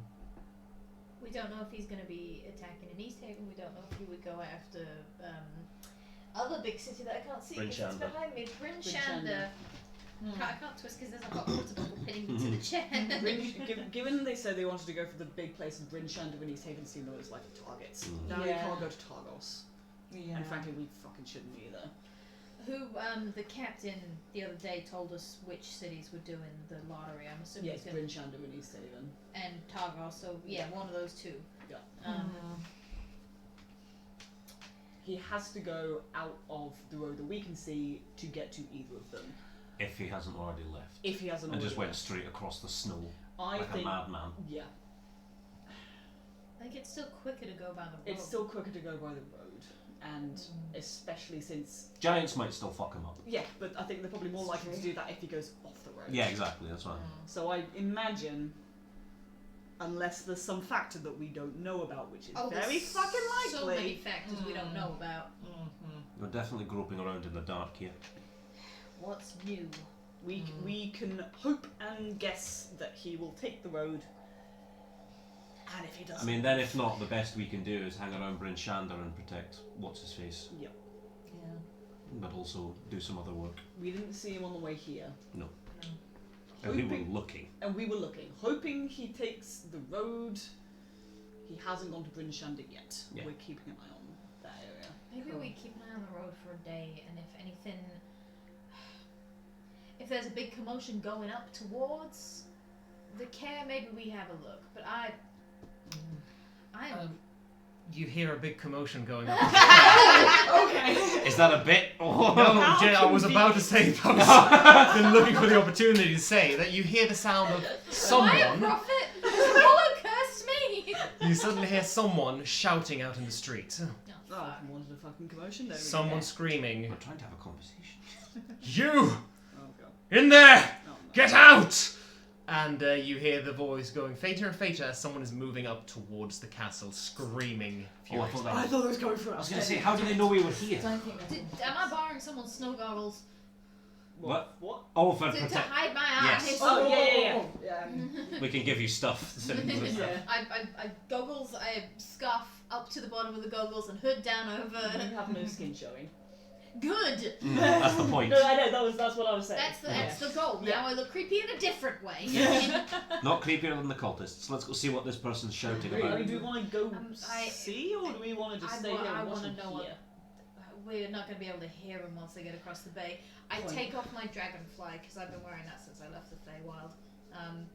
We don't know if he's going to be attacking in East Haven. We don't know if he would go after other big city that I can't see because it's Brynshanda. behind me. Brynshanda. Brynshanda. I can't twist because there's a hot water bottle pinning me to the chair. Given they said they wanted to go for the big places, Brynshanda and East Haven seem those like targets. Mm. Now Yeah. we can't go to Targos, Yeah. and frankly, we fucking shouldn't either. Who the captain the other day told us which cities were doing the lottery. I'm assuming Yes, he's going Brynshanda and East Haven. and Targos. So yeah, one of those two. Yeah. He has to go out of the road that we can see to get to either of them. If he hasn't already left. If he hasn't And just already went left. straight across the snow I like think, a madman. yeah, I think it's still quicker to go by the road. it's still quicker to go by the road, and especially since Giants might still fuck him up. yeah, but I think they're probably more likely to do that if he goes off the road. Yeah, exactly, that's right. So I imagine, unless there's some factor that we don't know about, which is very there's fucking So many likely. factors we don't know about. We're definitely groping around in the dark here. What's new? We can hope and guess that he will take the road, and if he doesn't, I mean, then if not, the best we can do is hang around Brynshanda and protect what's-his-face, yeah, but also do some other work. we didn't see him on the way here, And we were Hoping- looking. and we were looking, hoping he takes the road. He hasn't gone to Brynshanda yet. Yeah. We're keeping an eye on that area. Maybe we keep an eye on the road for a day, and if anything, if there's a big commotion going up towards the care, maybe we have a look. But I'm. You hear a big commotion going on. Okay. Is that a bit? Oh. No, Jedd, I was about to say that. I was been looking for the opportunity to say that you hear the sound of Am I a someone. prophet? Apollo cursed me! You suddenly hear someone shouting out in the street. No, Oh, fuck. I wanted a fucking commotion. There we Someone go. screaming, We're trying to have a conversation. "You Oh god. in there! Oh, no. Get out!" And you hear the voice going fainter and fainter as someone is moving up towards the castle, screaming Oh, I furiously. thought I thought it was going for I us. was going to say, how do they know we were here? Don't think that's Am I borrowing someone's snow goggles What? What? Oh, for to protect. hide my Yes. eyes? Oh yeah. We can give you stuff. Yeah. I goggles, I scarf up to the bottom of the goggles and hood down over. You have no skin showing. Good! That's the point. No, I know. That's what I was saying. That's the goal. Yeah. Now I look creepy in a different way. Not creepier than the cultists. Let's go see what this person's shouting I about. mean, do we want to go I- see, or do we want to just I stay wa- here I and watch wanna them know what- here? We're not going to be able to hear them once they get across the bay. I Point. take off my dragonfly because I've been wearing that since I left the Feywild. And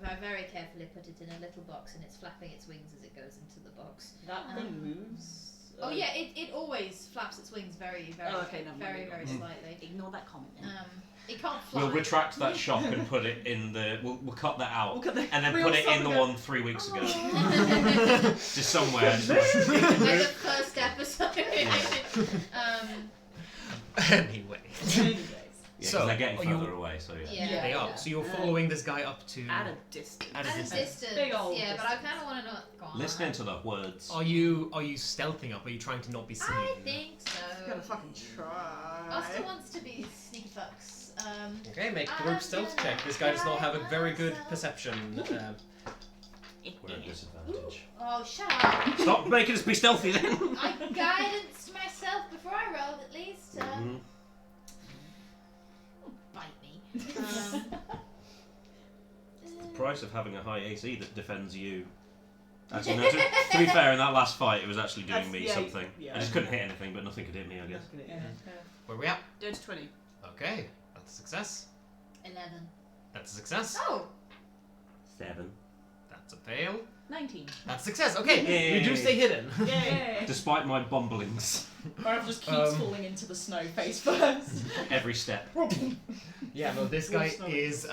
I very carefully put it in a little box and it's flapping its wings as it goes into the box. That thing moves. Oh yeah, it always flaps its wings very, very, Oh, okay, never mind, very, ignore very it. slightly. Ignore that comment then. It can't fly. We'll retract that shock and put it in the. We'll cut that out We'll cut the and then real put it in the song one 3 weeks ago. Like Just somewhere. the first episode. Anyway. Anyways. Yeah, So, so they're getting are you- further away. So yeah. Yeah. They are. So you're following this guy up to. At a distance. At a At a distance. distance. Big old yeah, but I distance. kind of want to not go on. Listening to the words. Are you stealthing up? Are you trying to not be seen? I think so. Gotta fucking try. Oster wants to be sneaky fucks. Okay, make I'm group stealth gonna check. This guy does not have a very good myself. perception. We're at disadvantage. Oh, shut up. Stop making us be stealthy then. I guidanced myself before I rolled, at least. Mhm. Bite me. Price of having a high AC that defends you. Actually, no, to be fair, in that last fight, it was actually doing That's- me yeah, something. yeah. I just couldn't hit anything, but nothing could hit me, I guess. Yeah. Where are we at? Down to 20. Okay, that's a success. 11. That's a success. Oh! 7. That's a fail. 19. That's a success. Okay, Yay. you do stay hidden. Yay! Despite my bumblings, Barb just keeps falling into the snow face first. every step. Yeah, no, this guy is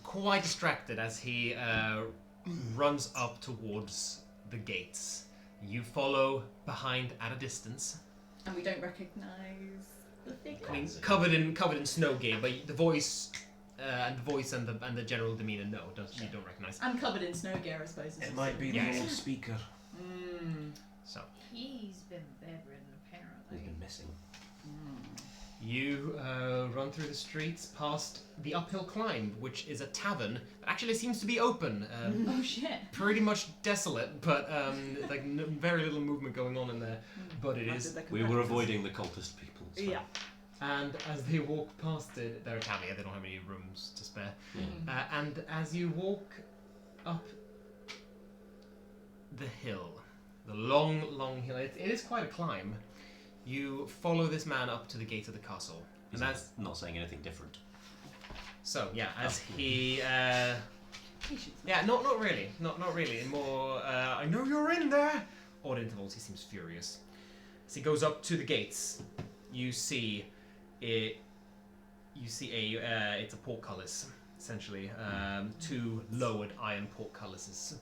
quite distracted as he runs up towards the gates. You follow behind at a distance. And we don't recognise the figure. I mean, covered in snow gear, but the voice and the general demeanor, no, you don't recognize. And covered in snow gear, I suppose. It might be Yes. the old speaker. So He's been bedridden, He's apparently. been missing. you run through the streets past the uphill climb, which is a tavern that actually seems to be open. Oh shit. Pretty much desolate, but like very little movement going on in there. But it is. We were avoiding the cultist people. So. Yeah. And as they walk past it, they're a tavern. They don't have any rooms to spare. And as you walk up the hill, the long hill, it is quite a climb. You follow this man up to the gate of the castle. He's And that's not saying anything different. so. Yeah, as he. Yeah, not really. Not really. More. I know you're in there. Odd intervals. He seems furious. As he goes up to the gates, you see it. You see it's a portcullis, essentially. 2 lowered iron portcullises.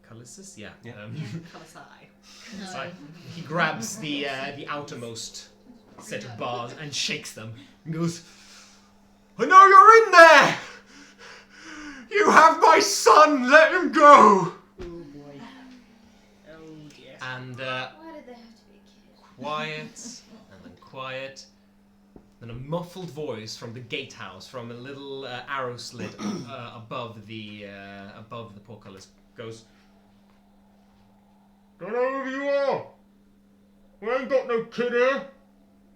Cullises? Yeah. Yeah. So he grabs the outermost set of bars and shakes them and goes, I know you're in there! You have my son! Let him go! Oh boy. Oh dear. And Why did there have to be a kid? quiet, and then quiet. Then a muffled voice from the gatehouse, from a little arrow slit above the portcullis, goes, don't know who you are! We ain't got no kid here!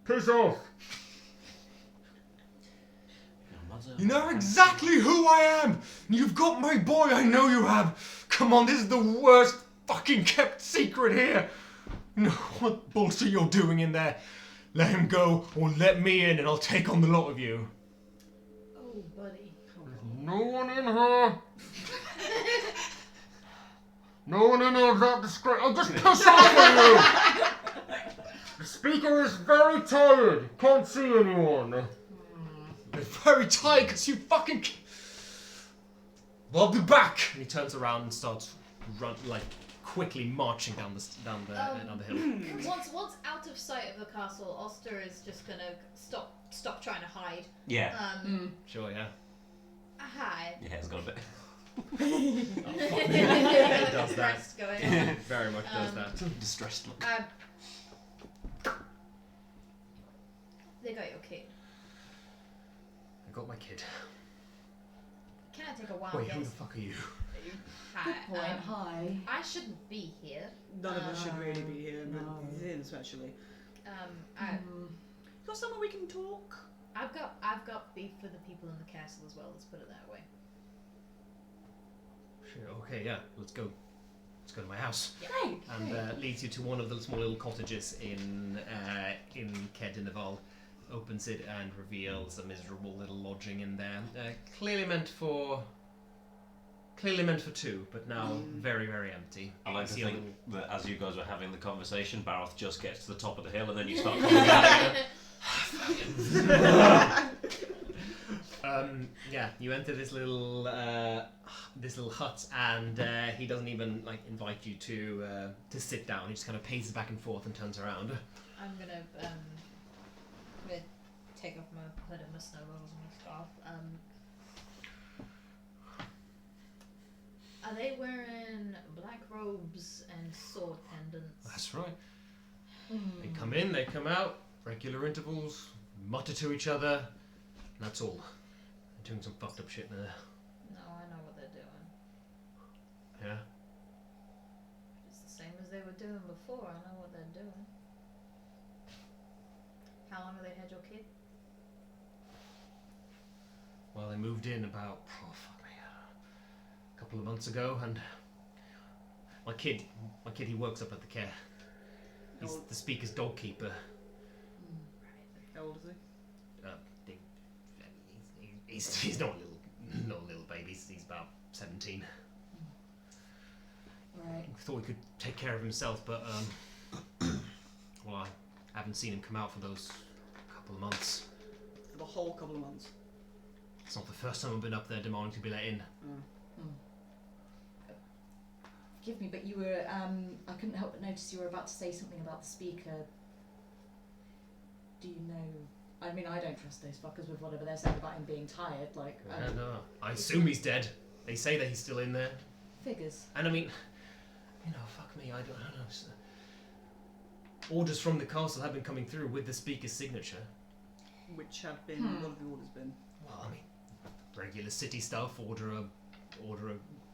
Piss off! You know exactly who I am! You've got my boy, I know you have! Come on, this is the worst fucking kept secret here! You know what bullshit you're doing in there? Let him go, or let me in and I'll take on the lot of you. Oh, buddy. No one in here! No one in here is that discreet. I'll just piss off on you! The speaker is very tired. Can't see anyone. They're very tired because you fucking. Well, I'll be back. And he turns around and starts quickly marching down the hill. Once out of sight of the castle, Oster is just gonna stop trying to hide. Yeah. Sure, yeah. Hide. Yeah, it's got a bit. It does that. Rest going on. Very much does that. Distressed look. They got your kid. I got my kid. Can I take a wild Wait, who the guess? fuck are you? Hi. Good point. Hi. I shouldn't be here. None of us should really be here, but No. he's in especially. Mm. Got somewhere we can talk? I've got beef for the people in the castle as well. Let's put it that way. Sure, okay, yeah, let's go. Let's go to my house. Great. And leads you to one of the small little cottages in Kedinaval. Opens it and reveals a miserable little lodging in there. Clearly clearly meant for two, but now very, very empty. I like to See a think that as you guys were having the conversation, Barroth just gets to the top of the hill and then you start coming down again. Yeah, you enter this little hut, and he doesn't even like invite you to sit down. He just kind of paces back and forth and turns around. I'm gonna take off my hood and my snowballs and my scarf. Are they wearing black robes and sword pendants? That's right. They come in, they come out, regular intervals, mutter to each other, and that's all. They're doing some fucked up shit there. No, I know what they're doing. Yeah? It's the same as they were doing before. I know what they're doing. How long have they had your kid? Well, they moved in about, a couple of months ago, and my kid, he works up at the care. He's the speaker's dog keeper. How old is he? He's not a little baby. He's about 17. Right. I thought he could take care of himself, but well, I haven't seen him come out for those couple of months. For the whole couple of months. It's not the first time I've been up there demanding to be let in. Forgive me, but you were, I couldn't help but notice you were about to say something about the speaker. Do you know? I mean, I don't trust those fuckers with whatever they're saying about him being tired, like... No, I assume he's dead. They say that he's still in there. Figures. And I mean, fuck me, I don't know. Orders from the castle have been coming through with the speaker's signature. Which have been, what have the orders been? Well, I mean, regular city stuff, order a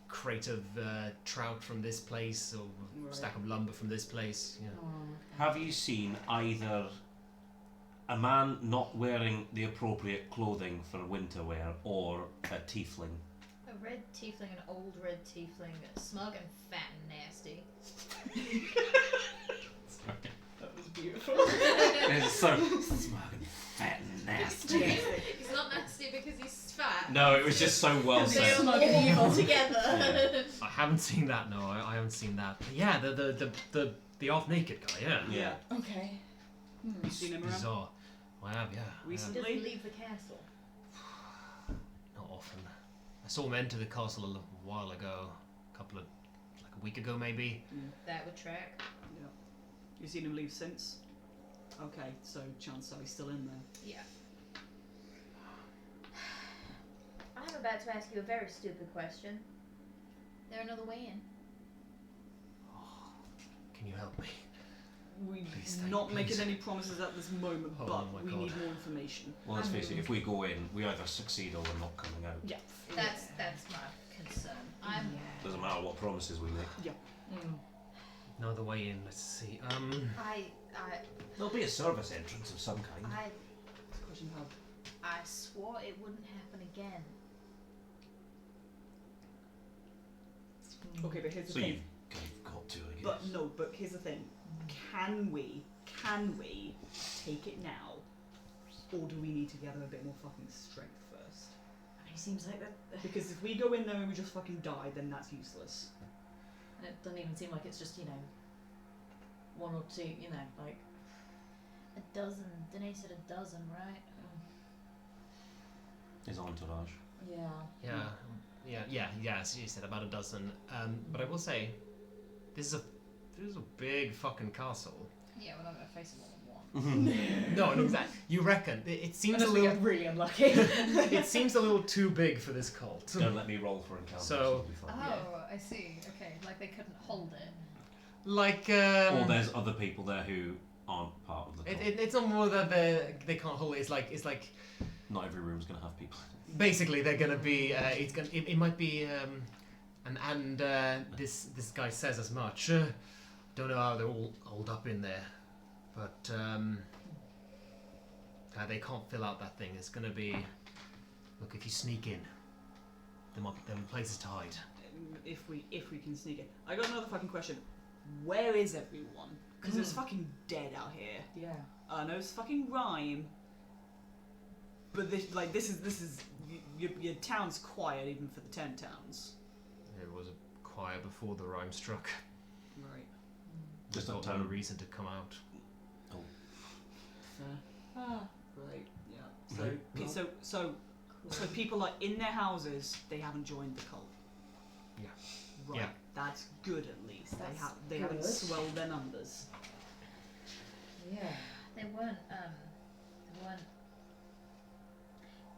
crate of trout from this place, or a stack of lumber from this place. Yeah. Have you seen either a man not wearing the appropriate clothing for winter wear or a tiefling? A red tiefling, an old red tiefling, smug and fat and nasty. That was beautiful. It's so smug and fat and nasty. He's not nasty because he's fat. No, it was just so well They're said. smug and evil together. I haven't seen that. No, I haven't seen that. But yeah, the half naked guy. Yeah. Yeah. Okay. You seen him around? Bizarre. I have, yeah. He doesn't Recently? leave the castle. Not often. I saw him enter the castle a while ago, a week ago maybe. That would track. Yeah. You seen him leave since? Okay, so chances are he's still in there. Yeah. I'm about to ask you a very stupid question. There another way in? Can you help me? We're Please, thank not you, making please. any promises at this moment, Oh but my we God. need more information. Well, let's face it, if we go in, we either succeed or we're not coming out. Yeah. That's my concern. Doesn't matter what promises we make. Another way in. Let's see. There'll be a service entrance of some kind. It's a question of how. I swore it wouldn't happen again. Okay, but here's the So thing. you've kind of got to, I guess. But here's the thing. Can we take it now? Or do we need to gather a bit more fucking strength first? He seems like that. Because if we go in there and we just fucking die, then that's useless. And it doesn't even seem like it's just, one or two, like... A dozen. Danae said a dozen, right? His entourage. Yeah. Yeah. So you said about a dozen. But I will say, this is a big fucking castle. Yeah, we're not going to face them all in one. No, exactly. You reckon it seems Unless a we little. get really unlucky. It seems a little too big for this cult. Don't let me roll for encounters. So- it'll be fun. Oh, I see. Okay, like they couldn't hold it. Like. Or there's other people there who aren't part of the cult. It's not more that they can't hold it. It's like Not every room's going to have people. basically they're gonna be. It might be. And this guy says as much. Don't know how they're all holed up in there, but they can't fill out that thing. It's gonna be. Look, if you sneak in, there might be places to hide. If we can sneak it. I got another fucking question. Where is everyone? Because it's fucking dead out here. Yeah. I know it's fucking Rime. But this is your town's quiet even for the 10 towns. There was a choir before the rhyme struck. Right. Just Got uptown. no reason to come out. Fair. Right. Yeah. So Right. so people are in their houses. They haven't joined the cult. Yeah. Right. Yeah. That's good at least. That's They haven't good. swelled their numbers. Yeah. They weren't.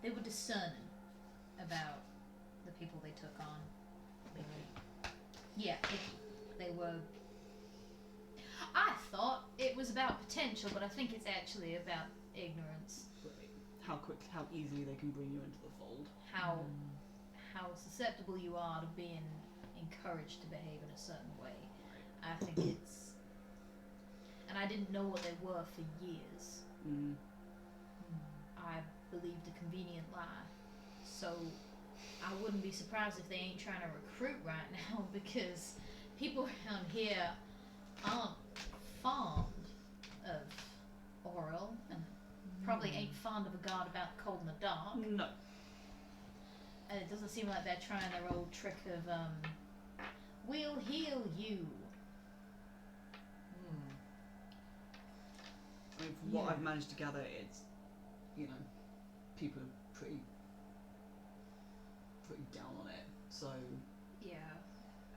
They were discerning about the people they took on. Yeah, they were. I thought it was about potential, but I think it's actually about ignorance. Right. How easily they can bring you into the fold. How susceptible you are to being encouraged to behave in a certain way. I think it's. And I didn't know what they were for years. Mm. I believed a convenient lie. So I wouldn't be surprised if they ain't trying to recruit right now, because people around here aren't fond of oral and probably ain't fond of a god about the cold and the dark. No. And it doesn't seem like they're trying their old trick of, we'll heal you. I mean, from what Yeah. I've managed to gather, it's, people are pretty down on it. So, Yeah.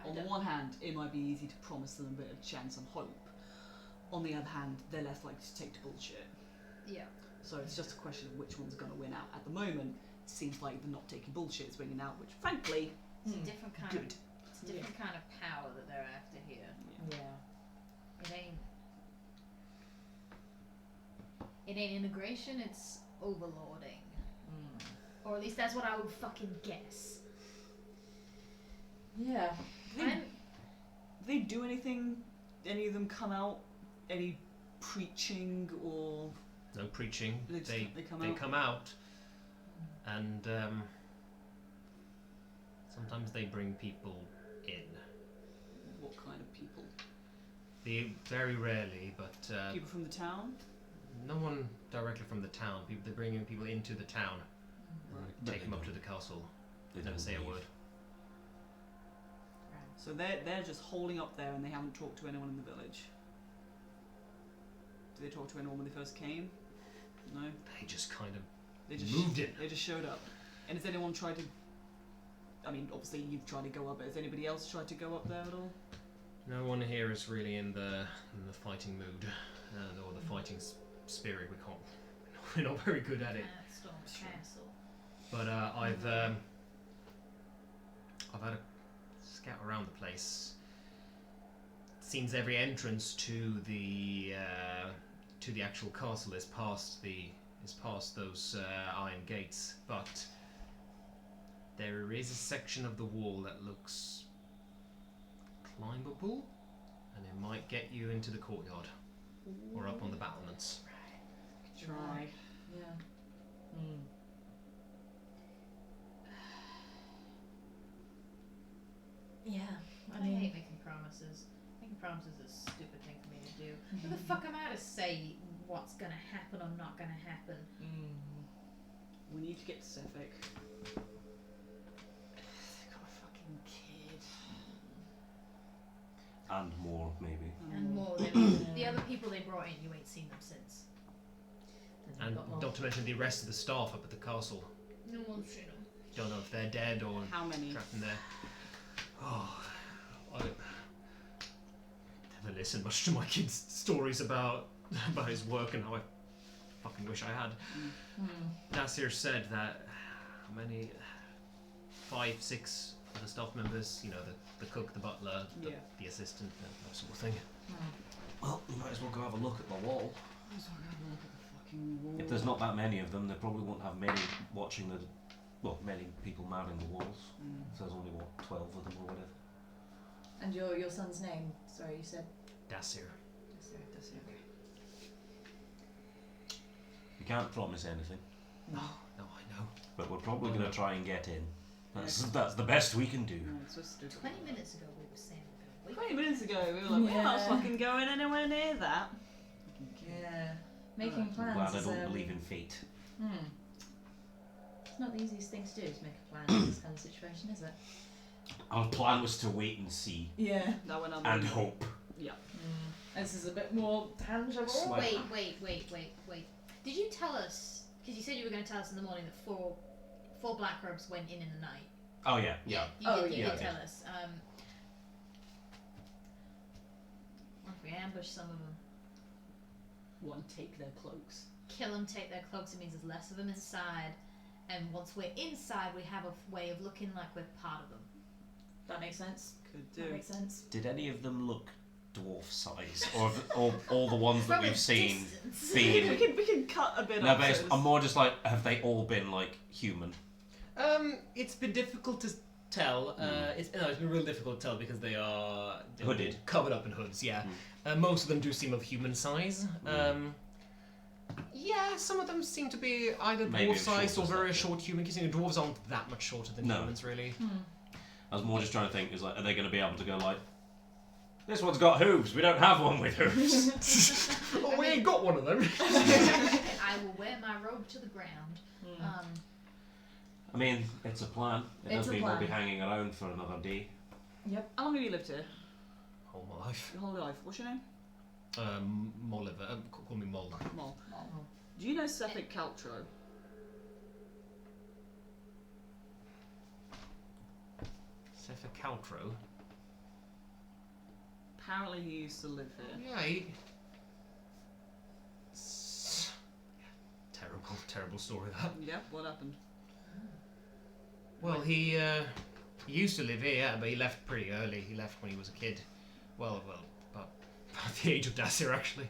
on the one hand, it might be easy to promise them a bit of chance and hope. On the other hand, they're less likely to take to bullshit. Yeah. So it's just a question of which one's going to win out. At the moment, it seems like the not taking bullshit is winning out, which, frankly, It's a different kind good. It's a different kind of power that they're after here. Yeah. It ain't integration, it's overlording. Or at least that's what I would fucking guess. Yeah. I'm They do anything? Any of them come out? Any preaching or No preaching. They just- They they come they out? come out, and sometimes they bring people in. what kind of people? Very rarely, but People from the town? no one directly from the town. They bring in people into the town, Right. take them up to the castle. They Never don't say a leave. word. So they're just holding up there and they haven't talked to anyone in the village. Did they talk to anyone when they first came? No? They just kind of They just moved in. They just showed up. And has anyone tried to I mean, obviously you've tried to go up, but has anybody else tried to go up there at all? No one here is really in the fighting mood, or the fighting spirit. We're not very good at it. Storm Castle. But I've had a scout around the place. Seems every entrance to the actual castle is past those iron gates, but there is a section of the wall that looks climbable, and it might get you into the courtyard or up on the battlements. Try. Yeah. Yeah. I hate making promises. Making promises is a stupid thing for me to do. Who the fuck am I to say what's gonna happen or not gonna happen? We need to get to Suffolk. They've got a fucking kid. And more, maybe. And more than the other people they brought in, you ain't seen them since. And not to mention the rest of the staff up at the castle. No one's seen them. Don't know if they're dead or How many? trapped in there. Oh, I never listened much to my kid's stories about his work and how I fucking wish I had. Nasir said that how many 5, 6 of the staff members, you know, the cook, the butler, the assistant, that sort of thing. Well, you might as well go have a look at the wall. Fucking wall. If there's not that many of them, they probably won't have many watching many people manning the walls. If there's only, 12 of them or whatever. And your son's name? Sorry, you said. Dasir. You can't promise anything, No, I know. but we're probably going to try and get in. That's the best we can do. No, it's so stupid. 20 minutes ago we were saying we're 20 gonna wait. minutes ago, we were like, we're not Yeah. fucking going anywhere near that. Yeah. Making I'm plans glad I is don't believe in fate. It's not the easiest thing to do, to make a plan in this kind of situation, is it? Our plan was to wait and see Yeah. That went on. and hope. Yeah. This is a bit more tangible. Slight- Wait. Did you tell us? Because you said you were going to tell us in the morning that four black robes went in the night. Oh yeah, yeah. You did tell us. What if we ambush some of them? One, take their cloaks. Kill them, take their cloaks. It means there's less of them inside. And once we're inside, we have a way of looking like we're part of them. That makes sense. Could do. That makes sense. Did any of them look dwarf size, or all the ones that From a we've seen distance. been? We can cut a bit No, off. but so I'm more just like, have they all been like human? It's been difficult to tell. It's been real difficult to tell because they're Hooded. covered up in hoods. Yeah, most of them do seem of human size. Yeah, some of them seem to be either Maybe dwarf sized or short very as that, short human. Because dwarves aren't that much shorter than No. humans, really. I was more just trying to think, is like, are they going to be able to go like, this one's got hooves, we don't have one with hooves. Oh, we ain't got one of them. I will wear my robe to the ground. I mean, it's a plan. It It's does a mean we'll be plan. hanging around for another day. How long have you lived here? Whole my life. Your whole life. What's your name? Molliver. Call me Mol. Mol. Do you know Sefik Caltro? Sefer Caltro. Apparently he used to live here. Yeah, he... Terrible story that. Yeah, what happened? Well, he used to live here, yeah, but he left pretty early. He left when he was a kid. Well, about the age of Dasir, actually.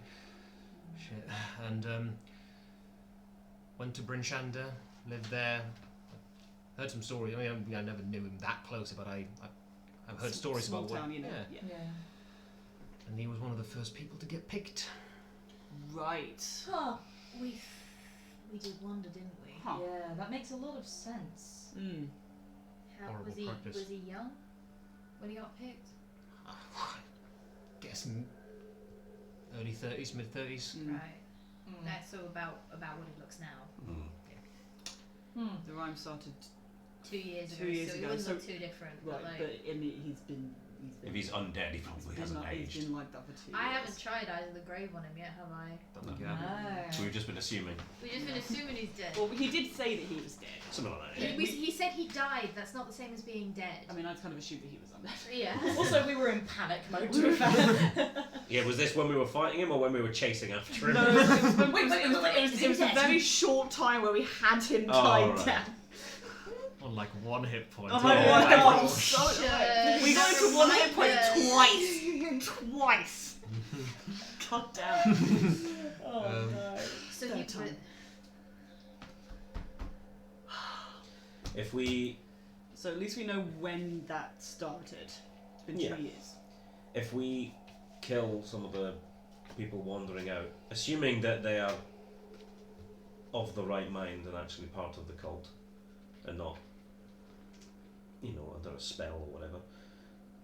Shit. And went to Brinshanda, lived there. Heard some stories. I mean, I never knew him that close, but I've heard stories Small about town, you know. yeah. Yeah. And he was one of the first people to get picked. Right. Huh. We did wonder, didn't we? Huh. Yeah, that makes a lot of sense. Mm. How Horrible was he? practice. Was he young when he got picked? Guess early 30s, mid 30s. Mm. Right. That's so about what he looks now. The rhyme started 2 years ago. 2 years so ago, he wouldn't so- look too different. right, But like, but I mean, he's been. If he's undead, he probably hasn't He's aged. been like that for 2 years. I haven't tried Eyes of the Grave on him yet, have I? Don't think you No. have. So we've just been assuming. We've just been assuming he's dead. Well, he did say that he was dead. Something like that. He said he died. That's not the same as being dead. I mean, I'd kind of assumed that he was undead. Yeah. Also, we were in panic mode, to be fair. Yeah, was this when we were fighting him or when we were chasing after him? No, it was, Wait, it was a very short time where we had him Oh, tied right. down. On like 1 hit point. On like Yeah. 1 hit point. Oh, So, we got never into 1 hit mind point this. twice. God damn. Oh, no. So Third he time. If we So at least we know when that started. It's been 2 Yeah. years. if we kill some of the people wandering out, assuming that they are of the right mind and actually part of the cult, and not, under a spell or whatever,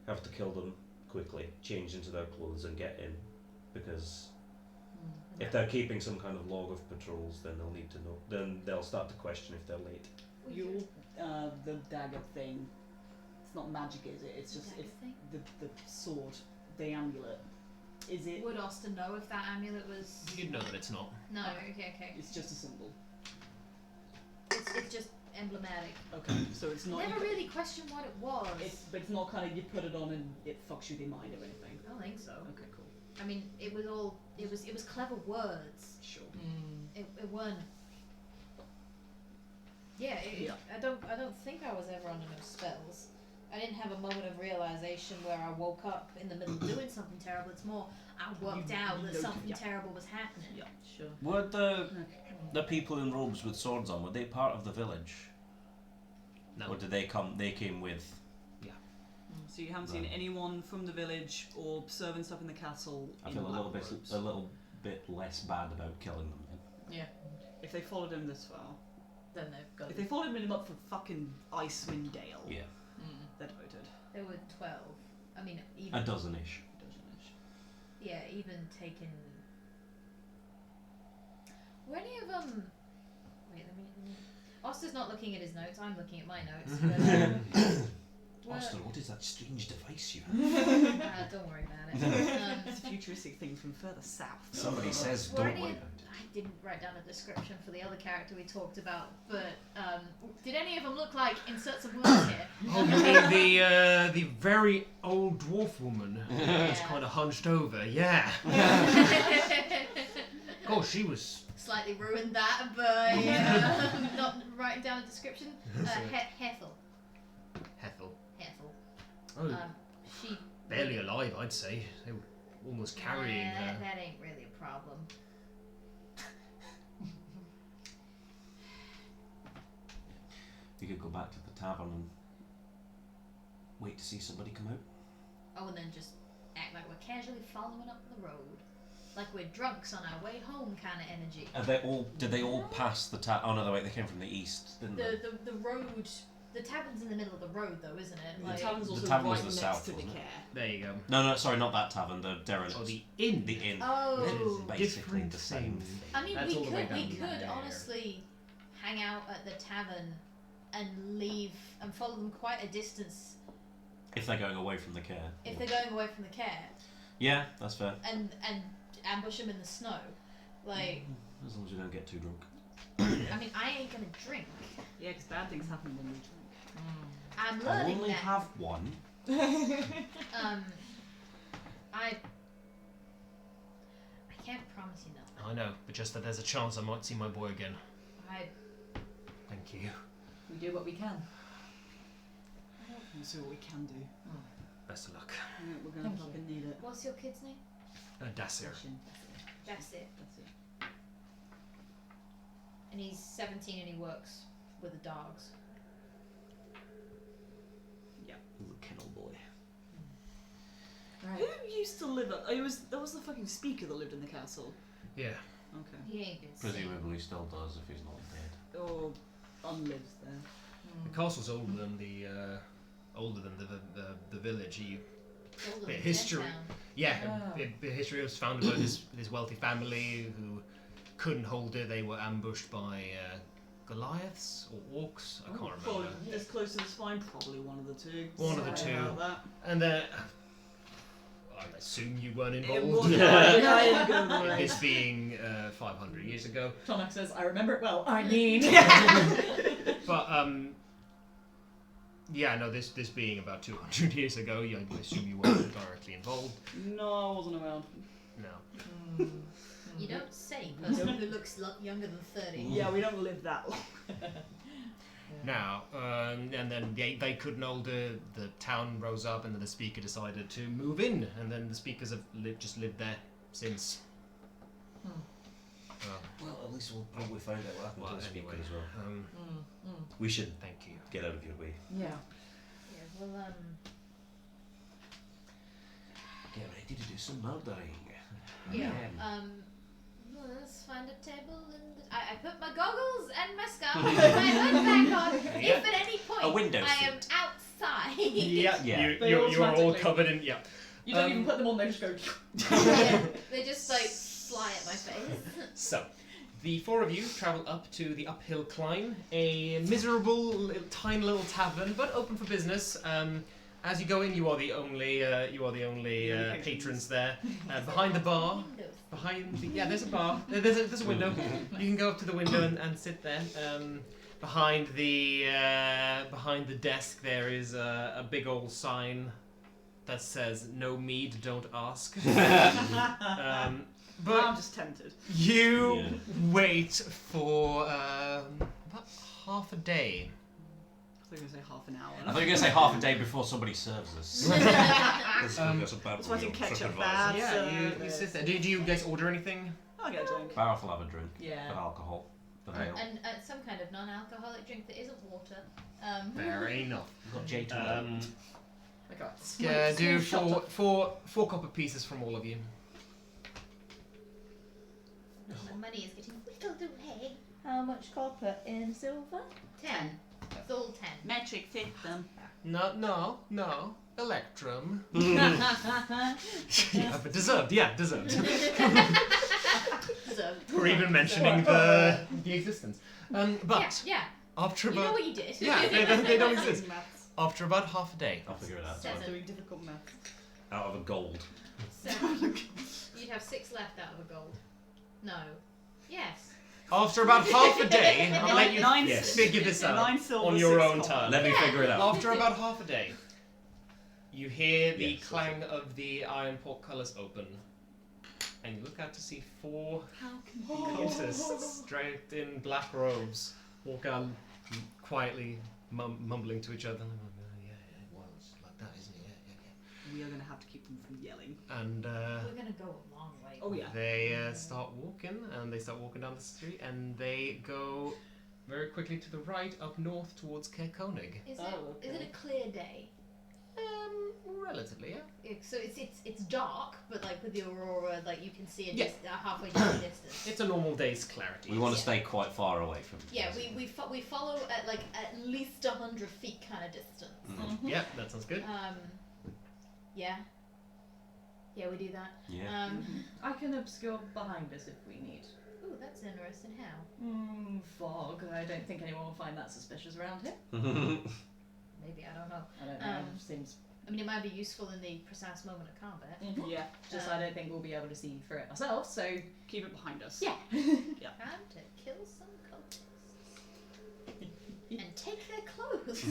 have to kill them quickly, change into their clothes and get in, because if they're keeping some kind of log of patrols, then they'll need to know. Then they'll start to question if they're late. Your the dagger thing. It's not magic, is it? It's just Dagger thing? the sword, the amulet. Is it? Would Oster know if that amulet was? You'd know that it's not. No. Okay. It's just a symbol. It's just emblematic. Okay, so it's not. Never really questioned what it was. But it's not kind of you put it on and it fucks with your mind or anything. I don't think so. Okay, cool. I mean, it was clever words. Sure. It weren't. Yeah, Yeah. I don't think I was ever under no spells. I didn't have a moment of realization where I woke up in the middle of doing something terrible. It's more I worked You out that noted, something yeah. terrible was happening. Yeah, sure. Were the people in robes with swords on, were they part of the village? No. Or did they come? They came with. So you haven't seen Right. anyone from the village or serving stuff in the castle. I in feel black robes. a little bit less bad about killing them then. If they followed him this far, Then they've got. if they followed him up for fucking Icewind Dale, Yeah, they're devoted. There were 12. I mean, a even dozen-ish. yeah, even taking. Were any of them? Wait, let me. Oster's not looking at his notes. I'm looking at my notes. But, Oster, what is that strange device you have? Don't worry about it. It's futuristic things from further south. Somebody says, Were don't any worry of- about it. I didn't write down a description for the other character we talked about, but did any of them look like inserts of words here? Oh, you mean the very old dwarf woman who's Yeah. kind of hunched over? Yeah. Oh, she was. Slightly ruined that by not writing down a description. Hethel. Hethel. Um, Oh, she barely alive, I'd say. They were almost carrying her. That ain't really a problem. We could go back to the tavern and wait to see somebody come out. Oh, and then just act like we're casually following up the road. Like we're drunks on our way home kind of energy. Are they all? Did they all pass the tavern? Oh no, wait, they came from the east, didn't they? The road, the tavern's in the middle of the road though, isn't it? The tavern's The also tavern was right the next south, to the wasn't it? care. There you go. No, sorry, not that tavern. The derelict. Oh, the inn. The inn. Oh. It's basically Different the same thing. thing. I mean, That's all the way we down could there. honestly hang out at the tavern and leave and follow them quite a distance If they're going away from the care. if they're going away from the care Yeah, that's fair. and ambush them in the snow. Like, As long as you don't get too drunk. I mean, I ain't gonna drink. Yeah, because bad things happen when we drink. I'm I learning only that. have one. I can't promise you nothing. I know, but just that there's a chance I might see my boy again. Thank you. We do what we can. We'll see what we can do. Best of luck. Yeah, we're gonna Thank fucking need it. What's your kid's name? Dasir. That's it. That's it. And he's 17 and he works with the dogs. Little kennel boy. Right. Who used to live at? That was the fucking speaker that lived in the castle. Yeah. Okay. He ain't been seen. Presumably still does if he's not dead. Or unlives there. The castle's older than the village. Older Bit than history. 10 town. Yeah, Oh. the history was founded by this wealthy family who couldn't hold it. They were ambushed by Goliaths or orcs. I can't Probably remember. as close as fine. Probably one of the two. One of the Sorry two. about that. And I assume you weren't It involved. was. I didn't go the In way. this being 500 years ago. Tonaich says, I remember it well. I mean. But yeah, no, this being about 200 years ago, I assume you weren't directly involved. No, I wasn't around. No. You don't say, person who looks younger than 30. Yeah, we don't live that long. Now, and then they couldn't hold it. The town rose up, and then the speaker decided to move in, and then the speakers have just lived there since. Well, at least we'll probably find out what happened to the speaker anyway, as well. Mm. We should thank you. get out of your way. Yeah. Yeah, well, Get ready to do some murdering. yeah. Again. Well, let's find a table and I put my goggles and my scarf and my hood back on. Yeah. If at any point A window I am seat. outside. Yeah, Yeah. They you're all automatically- covered in. Yeah. You don't even put them on, they just go. Yeah, they just like fly at my face. So, the four of you travel up to the uphill climb, a miserable, tiny little tavern, but open for business. As you go in, you are the only patrons there. Behind the bar, there's a bar. There's a window. You can go up to the window and sit there. Behind the desk, there is a big old sign that says "No mead, don't ask." But I'm just tempted. you wait for about half a day. I was going to say half an hour. I thought you were going to say half a day before somebody serves us. So I can catch up bad. You sit there. Did you guys order anything? I'll get a drink. Barrett will have a drink. Yeah. But alcohol. But Right. ale. And some kind of non-alcoholic drink that isn't water. Fair enough. Got J to Yeah, do four copper pieces from all of you. My money is getting whittled away. How much copper in silver? 10. It's all 10. Metric fit them. No. Electrum. Yeah, but deserved. Yeah, deserved. So, We're even mentioning the existence. But yeah. after You know about what you did. yeah, they don't exist. Maths. After about half a day. I'll figure it out. Seven. Doing difficult math. Out of a gold. 7. You'd have 6 left out of a gold. No. Yes. After about half a day, I'll let you Nine figure this out 9 silver, on your 6 own copper. time. Let me figure it out. After about half a day, you hear the Yes, clang of the iron portcullis open, and you look out to see 4 How convenient. cultists draped in black robes walk out quietly, mumbling to each other. Yeah, well, it's like that, isn't it? Yeah. We are going to have to keep them from yelling. And We're gonna go a long way. Oh, yeah. they start walking, and they start walking down the street, and they go very quickly to the right, up north towards Koenig. Is Oh, it okay. a clear day? Relatively, yeah. So it's dark, but like with the aurora, like you can see it Yeah. just halfway down the distance. It's a normal day's clarity. We want to Yeah. stay quite far away from. Yeah, we follow at like at least 100 feet kind of distance. Yeah, that sounds good. Yeah. Yeah, we do that. Yeah. I can obscure behind us if we need. Ooh, that's interesting. How? Fog. I don't think anyone will find that suspicious around here. Maybe, I don't know. I don't know. Seems. I mean, it might be useful in the precise moment of combat. Yeah. Just I don't think we'll be able to see through it ourselves. So Keep it behind us. yeah. Time to kill some cultists. And take their clothes.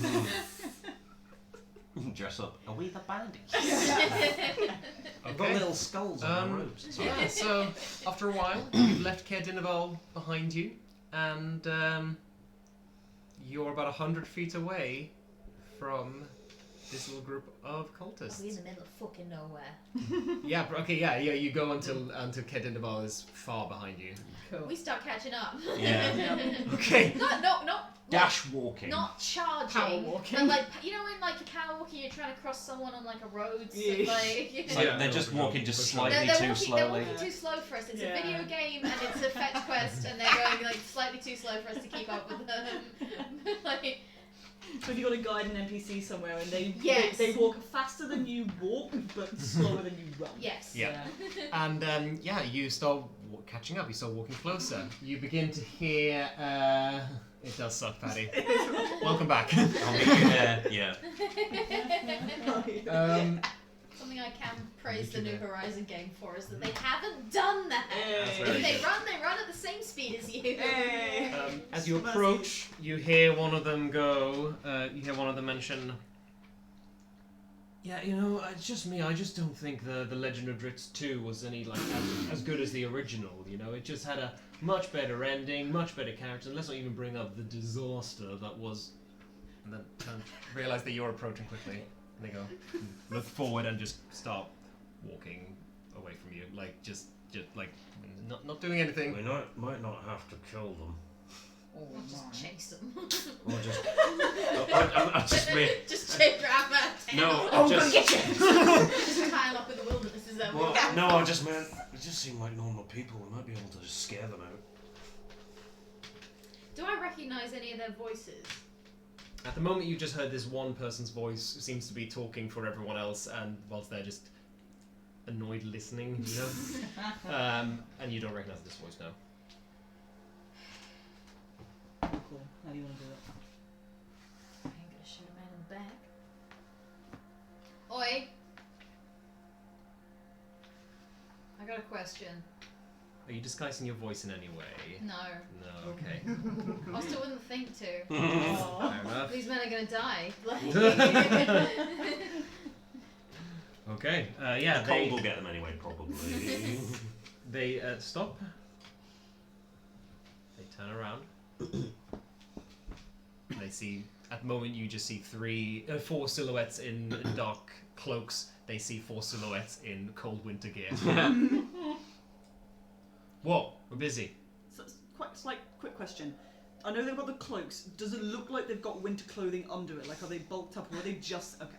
Dress up. Are we the bandits? Okay. I've got little skulls on our robes. It's alright. Yeah, so after a while, you've left Kedinaval behind you, and you're about 100 feet away from this little group of We're in cultists. the middle of fucking nowhere. Yeah, yeah, you go until Kedinaval is far behind you. Cool. We start catching up. Yeah. Okay. Not Dash walking. Not charging, Power walking. but like you know, when like you're power walking, you're trying to cross someone on like a road. So, Yeah. like, you It's know. like Yeah. they're just walking just For sure. slightly They're too walking, they're slowly. walking too slow for us. It's Yeah. a video game and it's a fetch quest, and they're going like slightly too slow for us to keep up with them. Like, So you got to guide an NPC somewhere, and Yes. they walk faster than you walk, but slower than you run. yes. Yeah. And you start catching up. You start walking closer. You begin to hear. It does suck, Paddy. Welcome back. I'll meet you there. Yeah. Something I can praise the Did you New know? Horizon game for is that they haven't done that. Hey. very If they good. run at the same speed as you. Hey. As you approach, you hear one of them go. You hear one of them mention. Yeah, it's just me. I just don't think the Legend of Dritz 2 was any like as good as the original. It just had a much better ending, much better characters. And let's not even bring up the disaster that was. And then realize that you're approaching quickly. And they go, look forward and just start walking away from you, like just like not doing anything. We might not have to kill them. Or just chase them. Or just. I just mean. Just chase grab that tail. No, Oh, I go just. get you! Just pile up in the wilderness is that Well, no, I just meant. They just seem like normal people. We might be able to just scare them out. Do I recognise any of their voices? At the moment, you just heard this one person's voice who seems to be talking for everyone else, and whilst they're just annoyed listening, and you don't recognise this voice now. Cool. How do you want to do it? I ain't gonna shoot a man in the back. Oi! I got a question. Are you disguising your voice in any way? No. No, okay. Oster wouldn't think to. Oh. Fair enough. These men are gonna die. Okay, The cold will get them anyway, probably. they stop. They turn around. They see, at the moment you just see 4 silhouettes in dark cloaks. They see 4 silhouettes in cold winter gear. What? We're busy. So it's quite slight, quick question. I know they've got the cloaks. Does it look like they've got winter clothing under it? Like, are they bulked up, or are they just okay?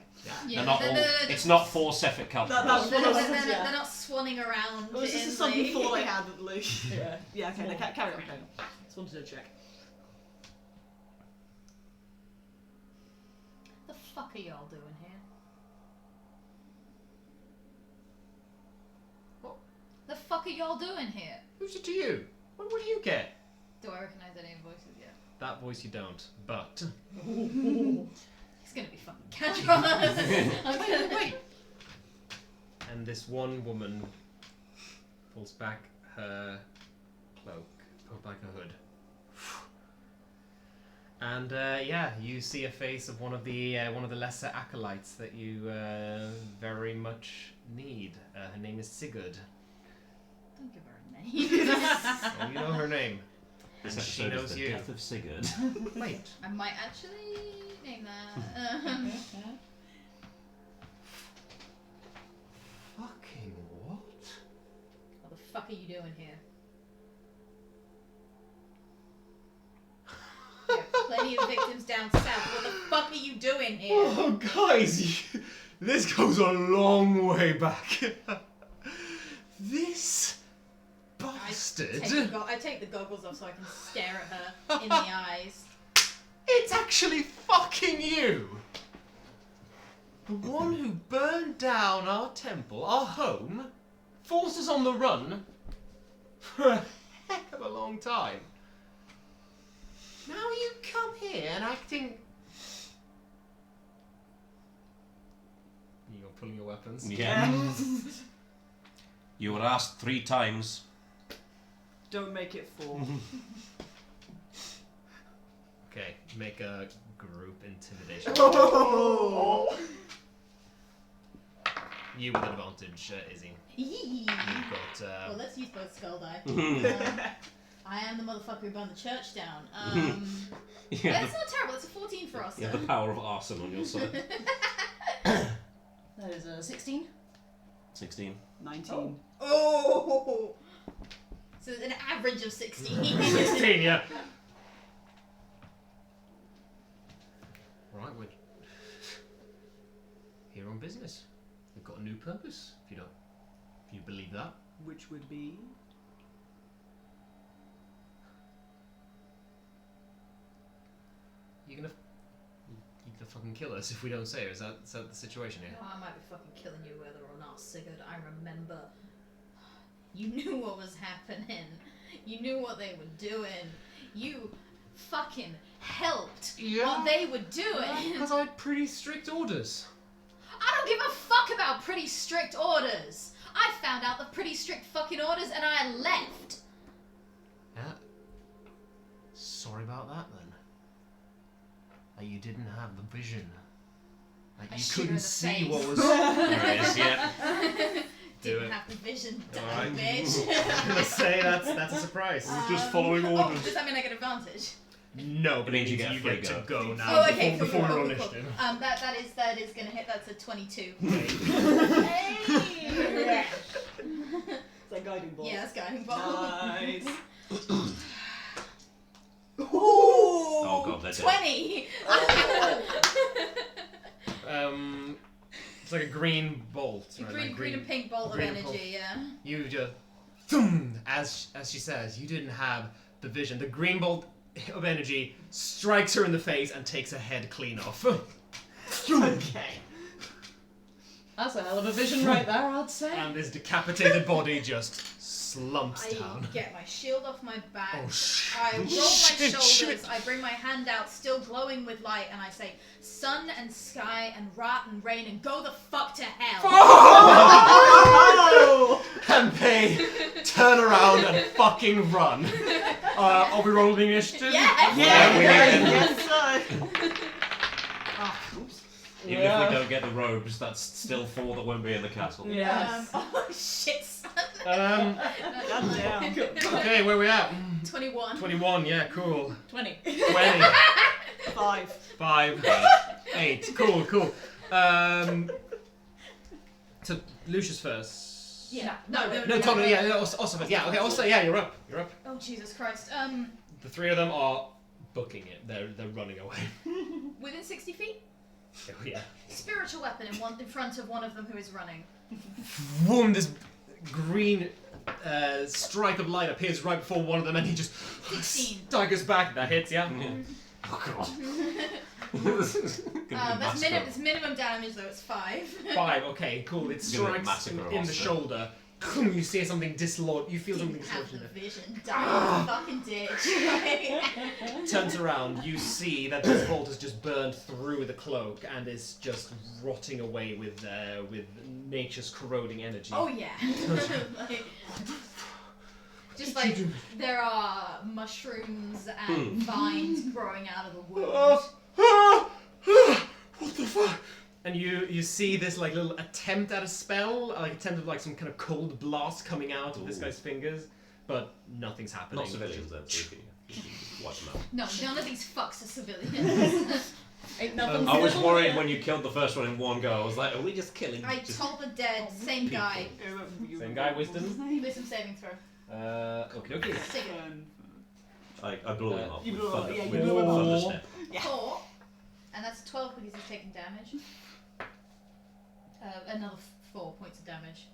Yeah, They're not all, it's not 4 Sephir That- cultists. that's- They're not swanning around. Oh, this in is something the- thought I had at least. Yeah. Yeah, okay, carry on. Just wanted to check. The fuck are y'all doing here? What? The fuck are y'all doing here? Who's it to you? What do you get? Do I recognise any voices yet? That voice you don't, but... It's gonna be fucking Catron. Wait. And this one woman pulls back her cloak, pulls back her hood. And you see a face of one of the lesser acolytes that you very much need. Her name is Sigurd. Don't give her a name. Oh, you know her name. This And she episode knows is the you. death of Sigurd. Wait. I might actually name that. Fucking what? What the fuck are you doing here? There are plenty of victims down south. What the fuck are you doing here? Oh, guys, this goes a long way back. This bastard. I take the goggles off so I can stare at her in the eyes. It's actually fucking you! The one who burned down our temple, our home, forced us on the run for a heck of a long time. Now you come here and acting... You're pulling your weapons? Yeah. You were asked 3 times. Don't make it 4. Okay, make a group intimidation. Oh! You with advantage, Izzy. You've got... Well, let's use both skull die. I am the motherfucker who burned the church down. Yeah, That's not terrible. It's a 14 for us. you have the power of arson on your side. That is a 16. 16. 19. Oh! So an average of 16. 16, yeah. Right, we're here on business. We've got a new purpose, if you believe that. Which would be... You're gonna fucking kill us if we don't say it. Is that the situation here? Oh, I might be fucking killing you whether or not, Sigurd. I remember. You knew what was happening. You knew what they were doing. You fucking helped what they were doing. Because I had pretty strict orders. I don't give a fuck about pretty strict orders. I found out the pretty strict fucking orders and I left. Yeah. Sorry about that then. That you didn't have the vision. That I you shoot her in couldn't the see face. what was. There it is, yeah. Do Didn't it. have the vision, Alright. bitch. I was gonna say that's a surprise. Just following Oh, orders. does that mean I get advantage? No, but It means you get a free to go. go now Oh, okay, before cool, we roll cool, cool. initiative. That is gonna hit. That's a 22. Is that guiding bolt? Yeah, that's guiding bolt. Nice. Oh god, they're dead. 20. It's like a green bolt. Right? green, like green and pink bolt of green energy. bolt. Yeah. You just, thum, as she says, you didn't have the vision. The green bolt of energy strikes her in the face and takes her head clean off. Okay. That's a hell of a vision right there, I'd say. And this decapitated body just slumps I down. get my shield off my back. Oh shit! I roll my Shit, shoulders. shit. I bring my hand out, still glowing with light, and I say, "Sun and sky and rat and rain, and go the fuck to hell." Oh! And they turn around and fucking run. Are we rolling initiative? Yeah. Yes, sir. Ah, oops. Even if we don't get the robes, that's still 4 that won't be in the castle. Yes. Oh shit, son. Goddamn. Okay, where we at? 21. 21, yeah, cool. 20. 20. 5. 5. 8. Cool. So Lucius first. Yeah. No, Tonaich, yeah, Oster first. Yeah, okay, Oster, yeah, you're up. Oh Jesus Christ. The 3 of them are booking it. They're running away. Within 60 feet. Oh yeah. Spiritual weapon in front of one of them who is running. Boom! This green stripe of light appears right before one of them, and he just 16. staggers back. That hits, yeah. Oh god. That's minimum damage though. It's 5. 5. Okay, cool. It It's gonna be strikes massacre in the Oster. shoulder. You see something dislodged. You feel something Didn't have dislodged. the vision. Die in the fucking ditch. Turns around, you see that this bolt has just burned through the cloak and is just rotting away with nature's corroding energy. Oh yeah. Like, just like there are mushrooms and vines growing out of the wound. What the fuck? And you see this like little attempt at a spell, like attempt of like some kind of cold blast coming out of this guy's fingers, but nothing's happening. Not civilians, then. So you can watch them out. No, none of these fucks are civilians. Ain't nothing I was civil worried here. when you killed the first one in one go. I was like, are we just killing? I just told the dead, same people? guy. Same guy, wisdom. Wisdom saving throw. Okay. Take it. I blew him up. You with blew him up, thunder- yeah, you with blew him up. thunderstep. Yeah. 4. And that's 12 because he's taking damage. Another 4 points of damage.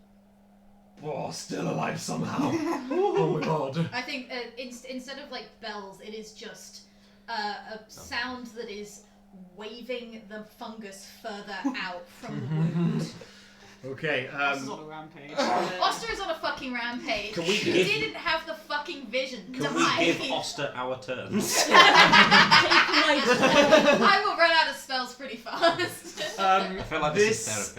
Oh, still alive somehow. Oh my god. I think instead of like bells, it is just a sound that is waving the fungus further out from the wound. Okay. Oster's on a rampage. Oster is on a fucking rampage. Can we He give- didn't have the fucking vision. Can Die. we give Oster our turns? I will run out of spells pretty fast. I feel like this is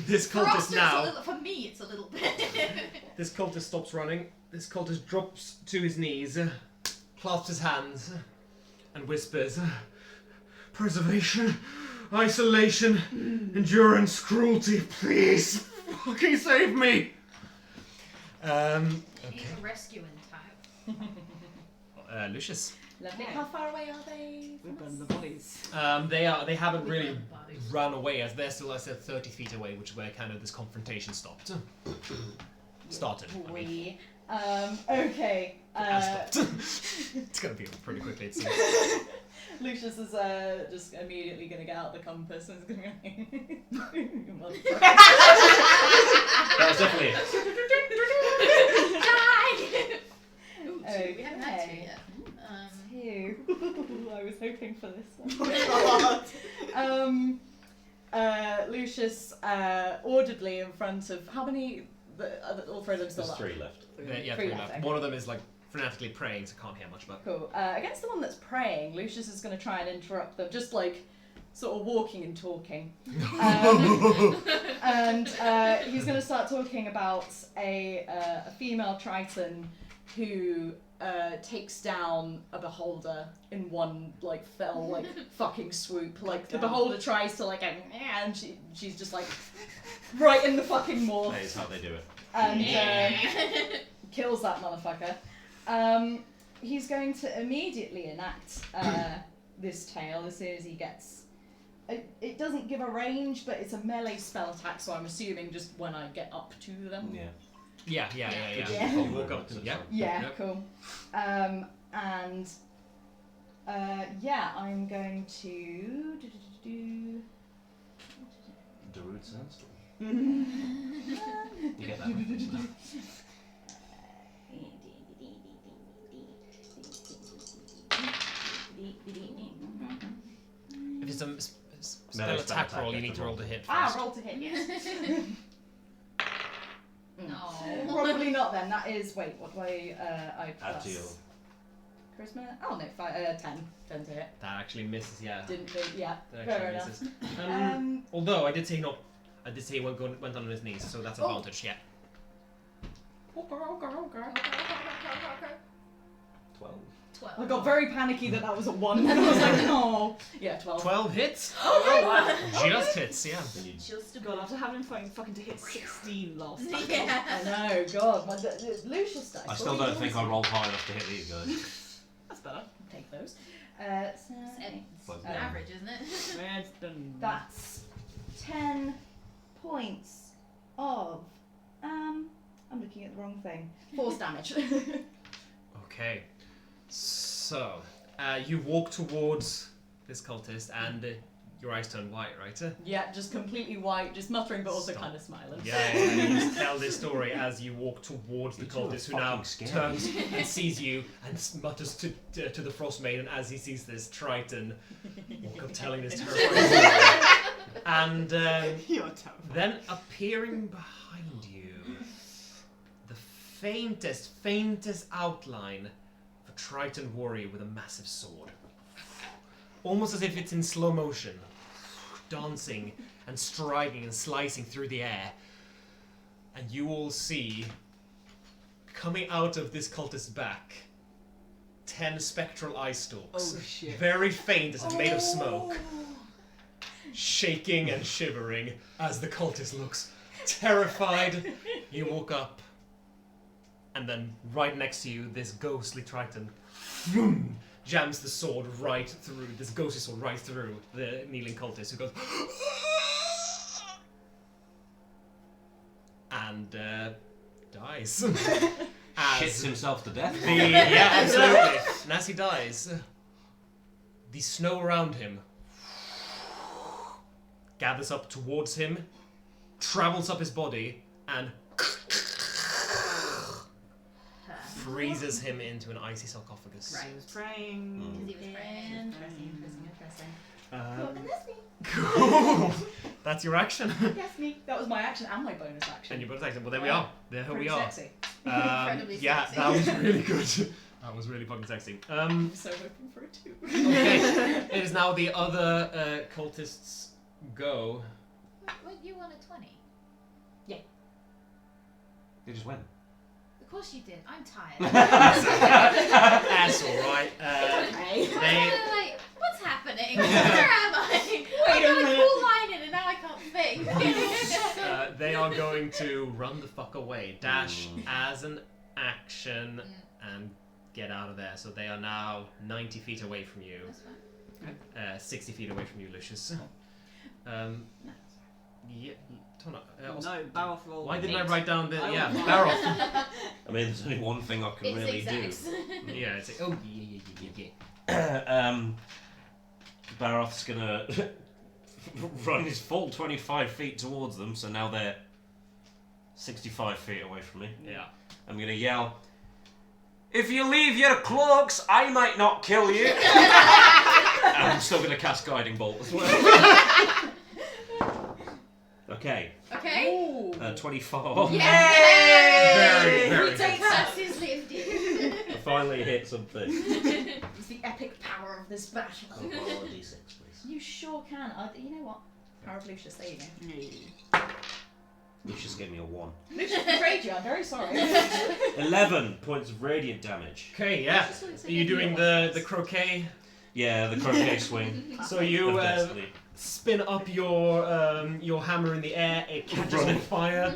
this For cultist Oster, now. for me, it's a little bit. This cultist stops running. This cultist drops to his knees, clasps his hands, and whispers, "Preservation, isolation, endurance, cruelty, please, fucking save me." He's Okay. a rescuing type. Lucius. Lovely. How far away are they? We're from burning us? the bodies. They haven't really Burn the bodies. run away, as they're still, I said, 30 feet away, which is where kind of this confrontation stopped. Started. I mean. Okay. It's gonna be pretty quickly, it seems. Lucius is just immediately going to get out the compass and is going to go. That was definitely it. Die! Ooh, two. Okay. We haven't had 2 yet. I was hoping for this one. Oh Lucius audibly in front of how many? All 3 of them still There's up. 3 left. Yeah, 3 left. okay. One of them is like frenetically praying, so can't hear much, but Cool. Against the one that's praying, Lucius is going to try and interrupt them, just like sort of walking and talking. And he's going to start talking about a female Triton who takes down a beholder in one like fell like fucking swoop. Like the beholder tries to like and she's just like right in the fucking morph. That is how they do it. And kills that motherfucker. He's going to immediately enact this tale as soon as he gets. It doesn't give a range, but it's a melee spell attack, so I'm assuming just when I get up to them. Yeah. yeah. Yeah. You walk up to them. Yeah. Yeah, Yep. cool. I'm going to. Darude Sandstorm. You get that reference now. If it's a spell Melee attack spell roll, attack, you need to roll. roll to hit first. Roll to hit, yes. No. Probably not then. That is. Wait, what do I Add plus? to your. Charisma? Oh no, 10. 10 to hit. That actually misses, yeah. Didn't think, yeah. That Fair actually enough. misses. Although I did say not. I did say he went on his knees, so that's advantage, yeah. 12. 12. I got very panicky that was a 1, and I was like, no. Yeah, 12. 12 hits? Oh wow. Just hits, yeah. Then you Just a God, after having fucking to hit 16 last time. Yeah. I know, God. Lucius dice. I still don't think I rolled high enough to hit these guys. That's better. Take those. It's But, average, isn't it? Red's done. That's 10 points of. I'm looking at the wrong thing. Force damage. Okay. So, you walk towards this cultist and your eyes turn white, right? Yeah, just completely white, just muttering but also Stop. kind of smiling. Yeah, you just tell this story as you walk towards the You two are cultist who now fucking scary. turns and sees you and mutters to the Frostmaiden as he sees this Triton walk up telling this terrifying story. And You're terrible. then appearing behind you faintest outline of a Triton warrior with a massive sword. Almost as if it's in slow motion, dancing and striking and slicing through the air. And you all see, coming out of this cultist's back, 10 spectral eye stalks. Oh, shit. Very faint as if made of smoke. Shaking and shivering as the cultist looks terrified. You walk up, and then right next to you, this ghostly Triton jams the sword right through, this ghostly sword right through the kneeling cultist, who goes and dies. Shits himself to death. Yeah, absolutely. And as he dies, the snow around him gathers up towards him, travels up his body, and freezes him into an icy sarcophagus. Right. He was praying. He was praying. Interesting. Um, That's me. Cool. That's your action. That's me. That was my action and my bonus action. And your bonus action. Well, there we are. There Pretty we are. Sexy. Incredibly yeah, sexy. that was really good. That was really fucking sexy. I'm so hoping for it too. Okay. It is now the other cultists' go. What, you won a 20? They just went. Of course you did. I'm tired. That's alright. Okay. I'm kind of like, what's happening? Where am I? I Wait a got a minute. cool line in and now I can't think. They are going to run the fuck away. Dash as an action and get out of there. So they are now 90 feet away from you. That's fine. 60 feet away from you, Lucius. Yeah, Tonaich. no, Baroth rolled. Why didn't I 8. write down the... I Yeah, rolled 9. Baroth. I mean, there's only one thing I can It's really zigzags. Yeah, it's like, oh, yeah. Baroth's gonna run his full 25 feet towards them, so now they're 65 feet away from me. Yeah. I'm gonna yell, "If you leave your cloaks, I might not kill you." And I'm still gonna cast Guiding Bolt as well. Okay, Okay? Ooh. 24. Yay! Very, very The good. curse is lifted. I finally hit something. It's the epic power of this battle. I'll roll a d6, please. You sure can. You know what? Power of Lucius, there you go. Lucius gave me a 1. Lucius betrayed you, I'm very sorry. 11 points of radiant damage. Okay, yeah. Are you doing the croquet? Yeah, the croquet swing. So you of destiny. spin up your hammer in the air. It catches on fire.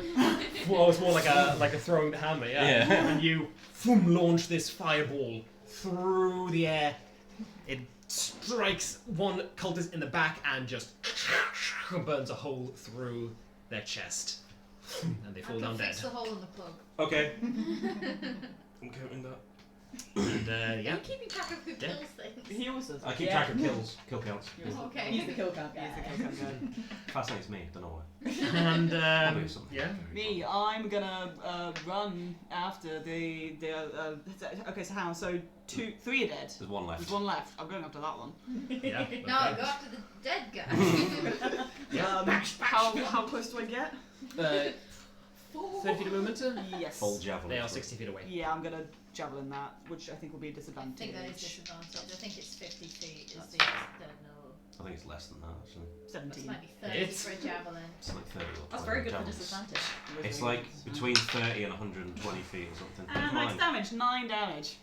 Well, it's more like a throwing the hammer, yeah. Yeah. And you launch this fireball through the air. It strikes one cultist in the back and just burns a hole through their chest, and they fall I down can dead. fix the hole in the plug. Okay. I'm counting that. And yeah. I'm keeping track of who kills things. He also does. I keep Yeah. track of kill counts. Okay. He's the kill count guy. Fascinates me, don't know why. And Probably something yeah. very Me, I'm gonna run after the okay, so how? So 3 are dead. There's one left. There's one left. I'm going after that one. Yeah. No, okay. go after the dead guy. Yeah. How close do I get? 30 feet of movement. Yes. Full javelin. They are 60 feet away. Yeah, I'm gonna javelin that, which I think will be a I disadvantage. think that is disadvantage. I think it's 50 feet. Is the don't know. I think it's less than that, actually. This 17. might be 30 It's- for a javelin. It's like 30 or 20. That's very good for javelins. disadvantage. It's like between 30 and 120 feet or something. And Never max mind. damage, 9 damage.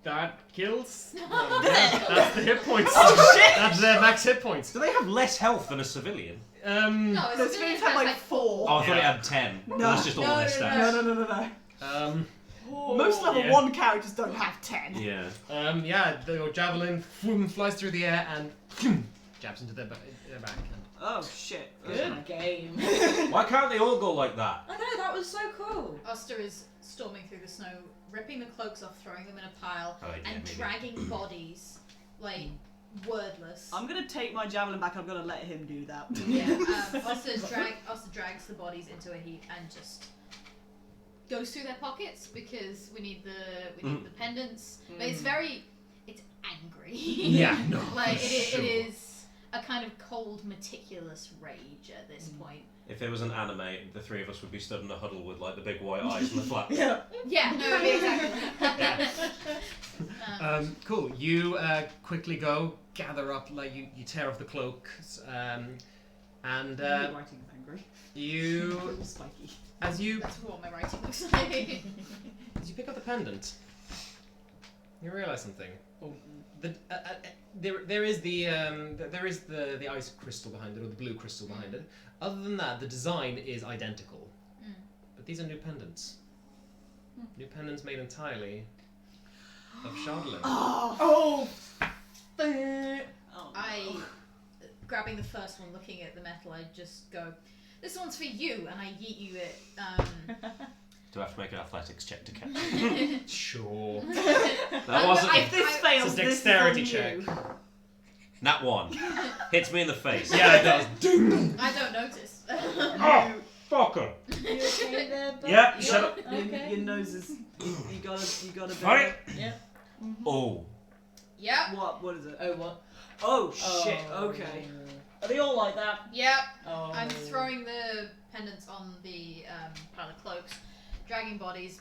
That kills. Oh, That's the hit points. Oh, shit! That's their max hit points. Do they have less health than a civilian? No, No, it's this civilian means have has like 4. Oh, I thought it Yeah. had 10. No. That's just all No, their no, stats. No. Oh. Most level Yeah. 1 characters don't have 10. Yeah. Yeah, the javelin flies through the air and jabs into their back. And Oh shit. Good game. Why can't they all go like that? I know, that was so cool. Oster is storming through the snow, ripping the cloaks off, throwing them in a pile, Oh, yeah, and maybe. dragging bodies, like, wordless. I'm gonna take my javelin back. I'm gonna let him do that. Yeah, Oster drags the bodies into a heap and just goes through their pockets because we need the pendants. But it's angry. yeah, no. Like sure. it is. a kind of cold, meticulous rage at this point. If it was an anime, the three of us would be stood in a huddle with like the big white eyes and the flap. Yeah. Yeah, no, exactly. Cool. You quickly go, gather up, like you tear off the cloaks, and writing is angry. you Little spiky. as you That's what my writing looks like. as you pick up the pendant, you realise something. Oh. There is the ice crystal behind it, or the blue crystal behind it. Other than that, the design is identical. But these are new pendants. New pendants made entirely of Chardolin. Oh! I, grabbing the first one, looking at the metal, I just go, "This one's for you," and I yeet you it. Do I have to make an athletics check to catch it? Sure. That wasn't. If this fails, It's a dexterity this is on check. you. Nat 1. Hits me in the face. Yeah, it does. I don't notice. Oh, fucker. You okay there, bud? Yeah, shut up. Okay. Your nose is. You gotta. Right. Yeah. Oh. Yep. What is it? Oh, what? Oh shit. Okay. Are they all like that? Yep. Oh. I'm throwing the pendants on the pile of cloaks, dragging bodies.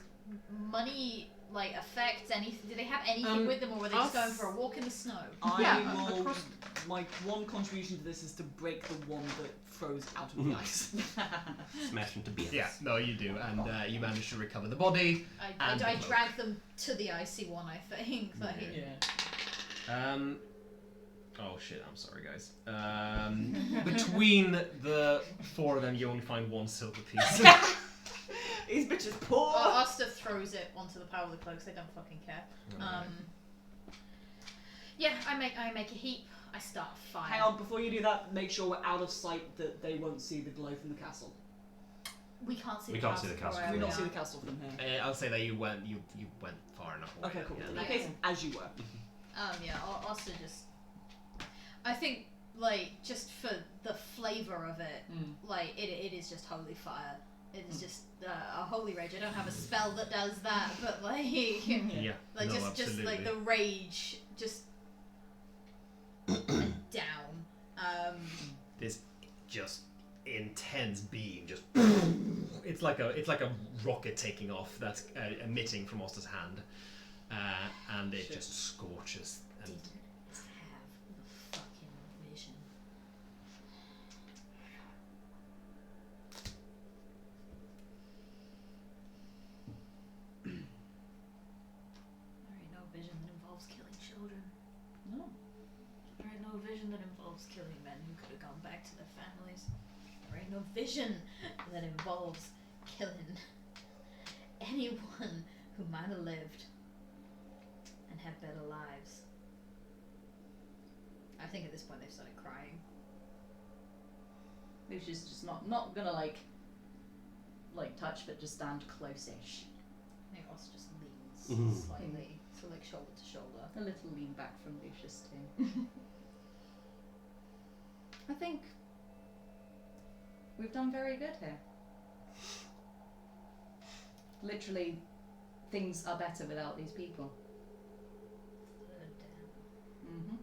Money like affects anything? Do they have anything with them, or were they just going for a walk in the snow? I will. My one contribution to this is to break the one that throws out of the ice. Smash into bits. Yeah, no, you do, and you manage to recover the body. I And the cloak. drag them to the icy one. I think. Like, Yeah. Oh shit! I'm sorry, guys. Between the four of them, you only find one silver piece. These bitches poor. Oster throws it onto the pile of the cloaks. They don't fucking care. Yeah, I make a heap. I start a fire. Hang on, before you do that, make sure we're out of sight that they won't see the glow from the castle. We can't see. We the can't castle see the castle. from We where not we see are. the castle from here. I'll say that you went far enough away. Okay, cool. Yeah. In that case, as you were. Yeah, Oster just. I think, like, just for the flavour of it, like, it is just holy fire. It is just a holy rage. I don't have a spell that does that, but, like, Yeah. like no, just like absolutely. the rage, just down. This just intense beam, just it's like a rocket taking off that's emitting from Oster's hand, and it just scorches. And Didn't have the fucking vision. There ain't no vision that involves killing children. No. There ain't no vision that involves killing men who could have gone back to their families. There ain't no vision that involves killing anyone who might have lived and had better lives. I think at this point they've started crying. Lucia's just not gonna like touch, but just stand close-ish. I think Oz just leans slightly, so like shoulder to shoulder. A little lean back from Lucius too. I think we've done very good here. Literally, things are better without these people. Third down. Mm-hmm.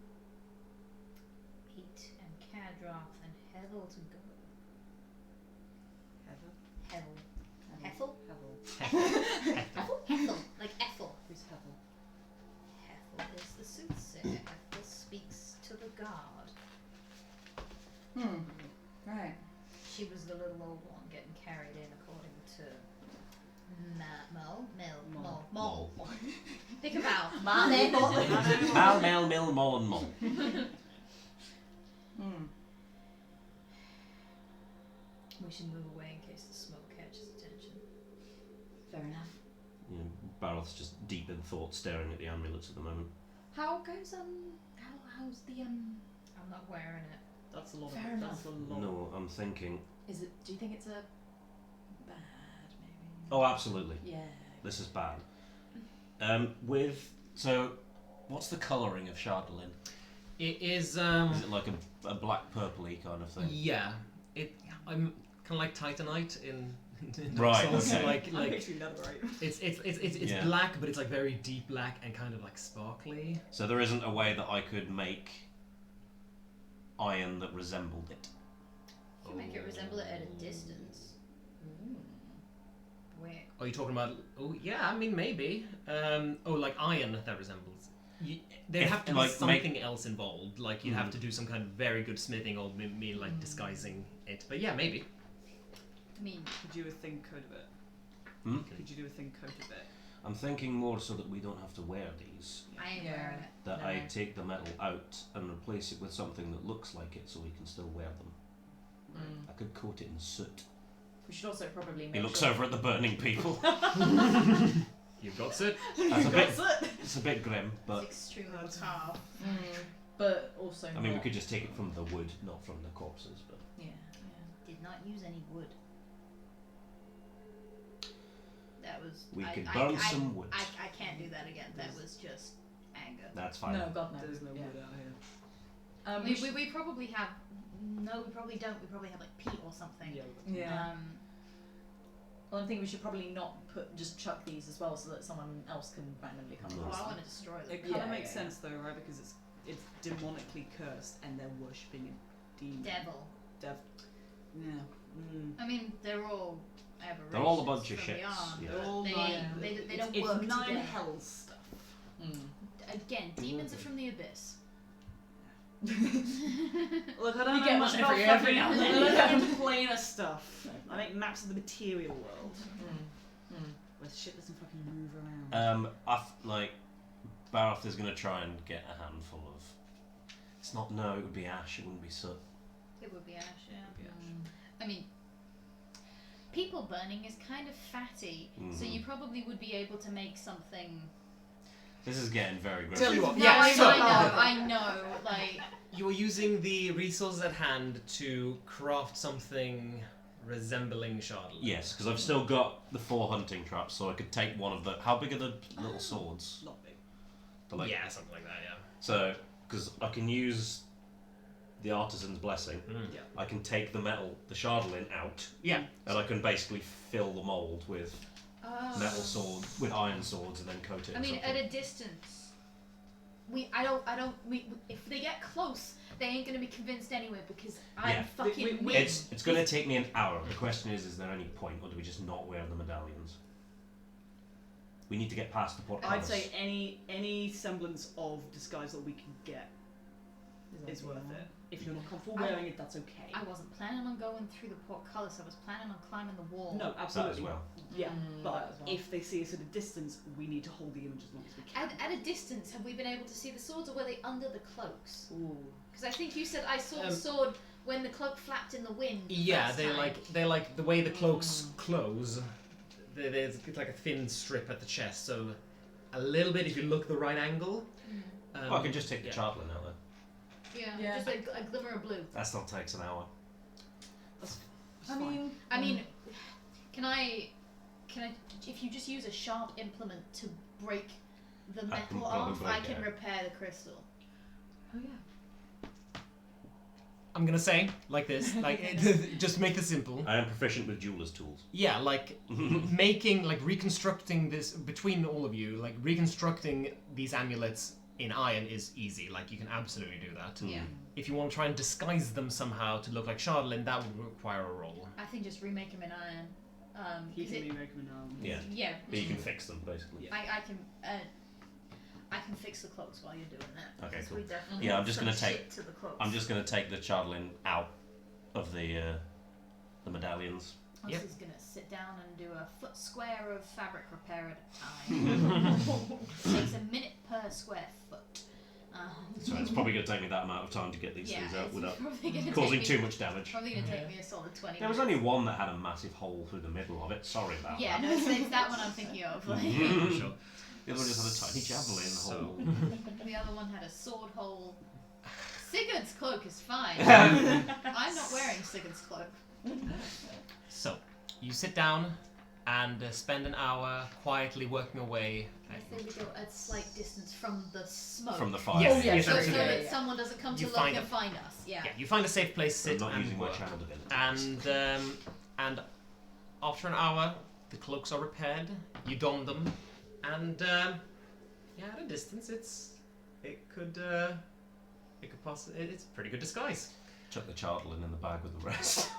8 and Kadroth and Hevel to go. Hevel. Hethel? Hethel. Like Ethel. Who's Hevel? Hethel is the soothsayer. Hethel speaks to the god. Right. She was the little old one getting carried in according to Mol. Think about Mal, Mel, Mill, Mol, and Mol. We should move away in case the smoke catches attention. Fair enough. You know, Barrel's just deep in thought, staring at the amulets at the moment. How goes how's the I'm not wearing it. That's a lot. Fair That's a lot. No, I'm thinking. Is it? Do you think it's a bad maybe? Oh, absolutely. Yeah. This is bad. So, what's the colouring of Chardolin? it is. Is it like a black purpley kind of thing? Yeah. I'm kind of like Titanite in Right, Dark Souls. okay. Like Netherite. it's Yeah. black, but it's like very deep black and kind of like sparkly. So there isn't a way that I could make iron that resembled it. You can make it resemble it at a distance. Weird. Are you talking about? Oh yeah, I mean maybe. Like iron that resembles. There'd have to be something else involved. Like you'd have to do some kind of very good smithing or me like disguising it. But yeah, maybe. I mean, Could you do a thin coat of it? Could you do a thin coat of it? I'm thinking more so that we don't have to wear these. I ain't wearing it. That No. I take the metal out and replace it with something that looks like it so we can still wear them. I could coat it in soot. We should also probably make He looks sure... over at the burning people. You've got soot. It's a bit grim, It's but extremely macabre. But also I mean, we not- could just take it from the wood, not from the corpses. But Yeah. Did not use any wood. That was. we could burn some wood. I can't do that again. That was just anger. That's fine. No, God no. There's no Yeah. wood out here. We probably have. No, we probably don't. We probably have like peat or something. Yeah. Well, I think we should probably not just chuck these as well, so that someone else can randomly come No. Well, across I them. want to destroy them. It kind of Yeah, makes yeah, sense though, right? Because it's demonically cursed and they're worshipping a demon. Devil. Yeah. I mean, they're all aberrations. They're all a bunch of from shits, beyond, yeah. but They're all they don't it's work nine together. hell stuff. Again, demons are from the abyss. Look, I don't You know get much one about every now and then. fucking planar stuff. I make maps of the material world where shit doesn't fucking move around. Barth is gonna try and get a handful of. It's not. No, it would be ash. It wouldn't be soot. It would be ash, yeah. Be ash. I mean, people burning is kind of fatty, so you probably would be able to make something. This is getting very grim. Tell you what. No, Yeah. I know. Like, You're using the resources at hand to craft something resembling Shardley. Yes, because I've still got the 4 hunting traps, so I could take one of the. How big are the little swords? Not big. They're like- Yeah, something like that. Yeah. So, because I can use the artisan's blessing, Yeah. I can take the metal, the Shardlin out, Yeah. and I can basically fill the mold with oh. metal sword, with iron swords, and then coat it. I in mean, something. at a distance, if they get close, they ain't gonna be convinced anyway because I'm Yeah. fucking We- win. It's going to take me an hour. The question is there any point, or do we just not wear the medallions? We need to get past the portcullis. I'd say any semblance of disguise that we can get is worth it. If you're not comfortable wearing it, that's okay. I wasn't planning on going through the portcullis. I was planning on climbing the wall. No, that absolutely. as well. Yeah, that but as well. if they see us at a distance, we need to hold the image as long as we can. At a distance, have we been able to see the swords, or were they under the cloaks? Ooh. Because I think you said I saw the sword when the cloak flapped in the wind. the Yeah, first they time. like the way the cloaks close. There's like a thin strip at the chest, so a little bit if you look the right angle. Well, I can just take the yeah. Chardlin out there. Yeah, just a glimmer of blue. That still takes an hour. I mean, Can I, if you just use a sharp implement to break the I can metal probably off, break I can it. repair the crystal. oh yeah. I'm gonna say like this, just to make this simple. I am proficient with jeweler's tools. Yeah, like reconstructing this between all of you, like reconstructing these amulets in iron is easy. Like you can absolutely do that. Yeah. If you want to try and disguise them somehow to look like Shardlin, that would require a roll. I think just remake them in iron. He 'Cause can it- remake them now. Yeah. yeah. But you can fix them, basically. Yeah. I can fix the cloaks while you're doing that. Okay, because cool. we definitely Yeah, I'm have just some gonna take- shit to the cloaks. I'm just going to take the Chardlin out of the medallions. Yep. Oster's gonna sit down and do a foot square of fabric repair at a time. Takes a minute per square foot. So it's probably going to take me that amount of time to get these things out it's without probably gonna causing take me, too much damage. Probably gonna take me a solid 20 There was minutes. only one that had a massive hole through the middle of it. Sorry about Yeah, that. no, it's that one I'm thinking of. Like, Sure. The other one just had a tiny javelin hole. the other one had a sword hole. Sigurd's cloak is fine. I'm not wearing Sigurd's cloak. So, you sit down and spend an hour quietly working away. I think we go at slight distance from the smoke. From the fire. Yes, yeah, yes, so absolutely. that someone doesn't come to You look find and them. find us. Yeah. Yeah, you find a safe place to I'm sit not and using my work. channel divinity. And after an hour, the cloaks are repaired. You don them, and yeah, at a distance, it could It could possibly. It's a pretty good disguise. Chuck the chartling in the bag with the rest.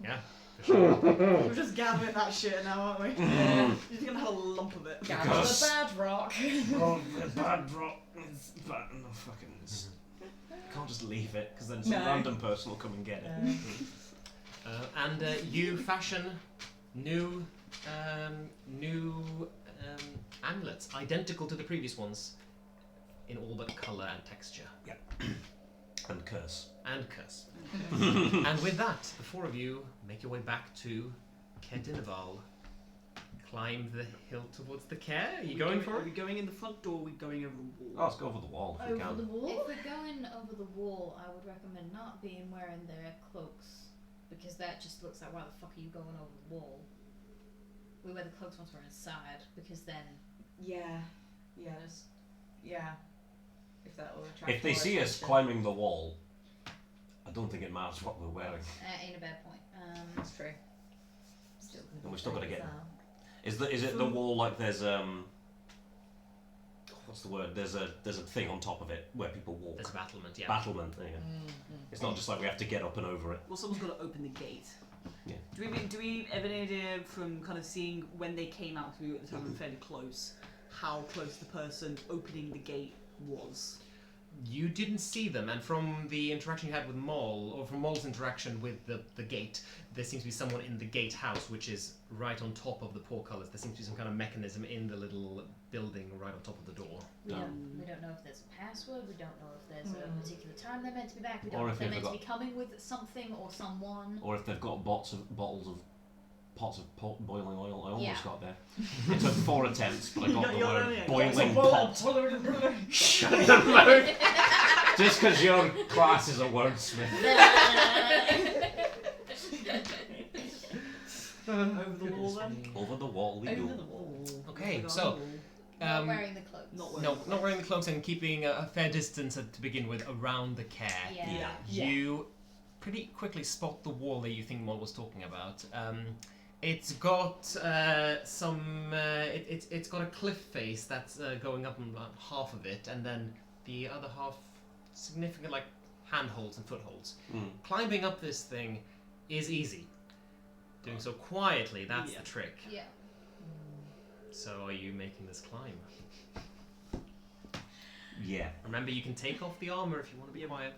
Yeah, for sure. We're just gathering that shit now, aren't we? Yeah. You're just gonna have a lump of it. Gather Because- the bad rock. Oh, the bad rock is bad. No, fucking. Can't just leave it because then some No. random person will come and get it. And you fashion new amulets, identical to the previous ones, in all but colour and texture. And curse. And curse. And with that, the four of you make your way back to Kedinaval. Climb the hill towards the care. Are you going for Are it? we going in the front door or are we going over the Oh, wall? let's go over the wall if we Over can. the wall? If we're going over the wall, I would recommend not being wearing their cloaks. Because that just looks like, why the fuck are you going over the wall? We wear the cloaks once we're inside, because then... Yeah. If that will attract If they more see us attention. climbing the wall, I don't think it matters what we're wearing. ain't a bad point. That's true. Still And we've still got to get. bizarre. Is it the wall like there's what's the word? There's a thing on top of it where people walk. There's a battlement, yeah. Battlement. There you go. It's not just like we have to get up and over it. Well, someone's got to open the gate. Yeah. Do we have any idea from kind of seeing when they came out, because we were at the time fairly close, how close the person opening the gate was? You didn't see them, and from the interaction you had with Moll, or from Moll's interaction with the gate, there seems to be someone in the gatehouse, which is right on top of the portcullis. There seems to be some kind of mechanism in the little building right on top of the door. We don't know if there's a password, we don't know if there's a particular time they're meant to be back, we don't Or know if if they're they've meant to be coming with something or someone. Or if they've got pots of boiling oil. I almost Yeah. got there. It took 4 attempts, but I got the You're word learning it. boiling pot. Shut your mouth! Just because your class is a wordsmith. Over the wall then? Over the wall we Over go. the wall. Okay, Over the so wall. Not wearing the cloaks. Not wearing no, not wearing the cloaks and keeping a fair distance to begin with around the care. Yeah. You pretty quickly spot the wall that you think Moll was talking about. It's got it's got a cliff face that's going up on about half of it, and then the other half significant like handholds and footholds. Climbing up this thing is easy. Doing so quietly, that's the trick. Yeah. So are you making this climb? Yeah, Remember, you can take off the armor if you want to be quiet.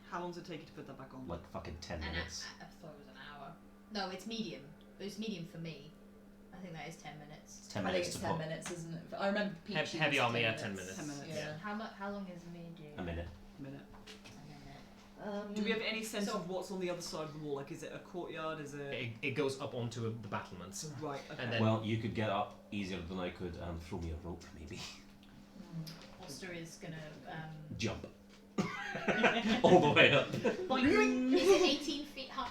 How long does it take you to put that back on? like fucking 10 And minutes. I thought it was an hour. No, it's medium. It's medium for me. I think that is 10 minutes. It's 10 I think minutes it's to 10 put. minutes, isn't it? I remember Peachy Heavy was armor, 10 yeah, minutes. 10 minutes. 10 minutes. Yeah. How long is medium? A minute. Minute. A minute. Do we have any sense So- of what's on the other side of the wall? Like, is it a courtyard? Is it... It goes up onto the battlements. Right, okay. And then- Well, you could get up easier than I could and throw me a rope, maybe. Oster is gonna. Jump. All the way up. Is it 18 feet high?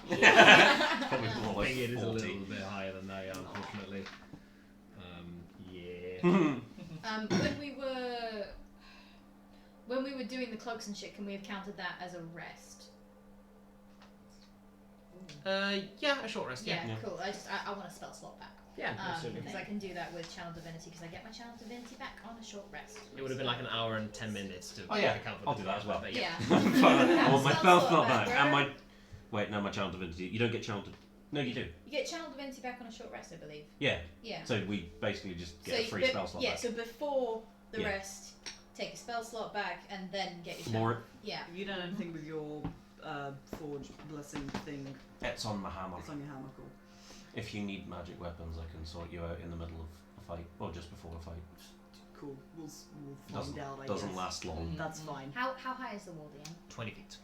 Probably more I like think it is a 40. little bit higher than that, yeah, unfortunately. When we were doing the cloaks and shit, can we have counted that as a rest? Yeah, a short rest, yeah. Yeah. Cool. I want a spell slot back. Yeah, absolutely. Because I can do that with Channel Divinity, because I get my Channel Divinity back on a short rest. It would have been like an hour and 10 minutes to Oh, yeah. account for I'll do that as well. But Yeah. Oh, my Spell spell's slot not back, back. right? And my... Wait, no, my Channel Divinity. You don't get Channel Divinity. No, you do. You get Channel Divinity back on a short rest, I believe. Yeah. Yeah. So we basically just get a free spell slot yeah, back. so before the Yeah. rest, take a spell slot back, and then get your More. channel. Yeah. Have you done anything with your forge blessing thing? It's on my hammer. It's on your hammer, cool. If you need magic weapons, I can sort you out in the middle of a fight, or just before a fight. Cool. We'll Doesn't find out, I doesn't guess. last long. That's fine. How high is the wall, Dean? 20 feet.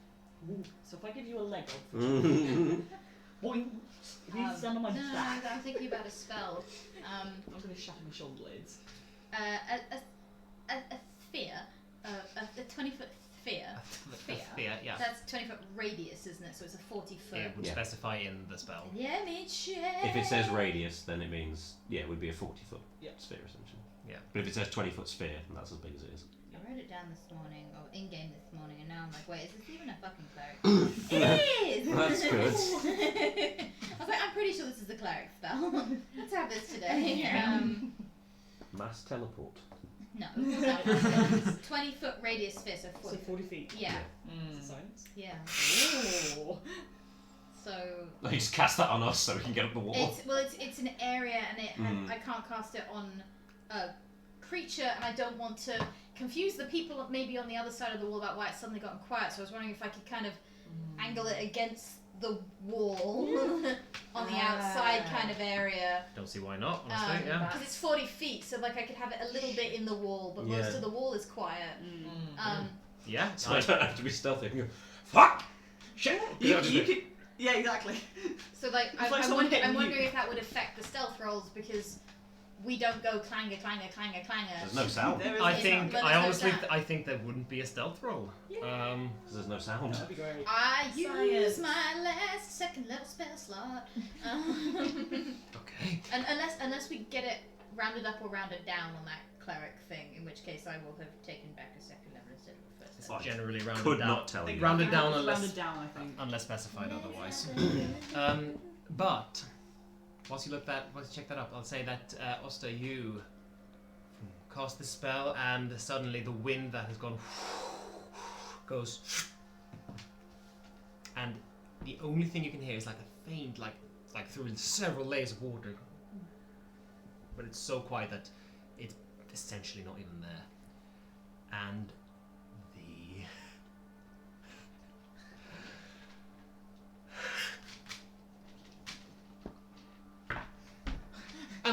So if I give you a leg up, Mm. boing, if you stand on my no, back, I'm thinking about a spell. I'm going to shatter my shoulder blades. A sphere, a 20-foot sphere. Yeah. That's 20-foot radius, isn't it? So it's a 40-foot. It would Yeah. specify in the spell. Yeah, me check. If it says radius, then it means, yeah, it would be a 40-foot Yeah. sphere, essentially. Yeah. But if it says 20-foot sphere, then that's as big as it is. I wrote it down this morning, or in-game this morning, and now I'm like, wait, is this even a fucking cleric? It is! That's good. I was like, I'm pretty sure this is a cleric spell. Let's have this today. Mass teleport. No. 20-foot radius sphere, so 40. So 40 feet. Yeah. Is it science? Yeah. Ooh. So. No, you just cast that on us so we can get up the wall. It's an area, and I can't cast it on a creature, and I don't want to confuse the people maybe on the other side of the wall about why it's suddenly gotten quiet. So I was wondering if I could kind of angle it against the wall on the outside kind of area. Don't see why not, honestly, Because it's 40 feet, so like I could have it a little bit in the wall, but most of the wall is quiet. Yeah. So I don't have to be stealthy. I can go, fuck! Shit! You could, yeah, exactly. So like, It's like someone hitting I'm you. wondering if that would affect the stealth rolls, because we don't go clanger, clanger, clanger, clanger. There's no sound. There is I no think, sound. I no honestly, sound. I think there wouldn't be a stealth roll. Because there's no sound. That'd be great. I use Science. my last second level spell slot. Okay. And unless we get it rounded up or rounded down on that cleric thing, in which case I will have taken back a second level instead of a first It's level. generally rounded Could down. not tell you. Rounded down Rounded down, I think. unless specified otherwise. But whilst you check that up, I'll say that Oster, you cast the spell, and suddenly the wind that has gone goes, and the only thing you can hear is like a faint, like through several layers of water, but it's so quiet that it's essentially not even there, and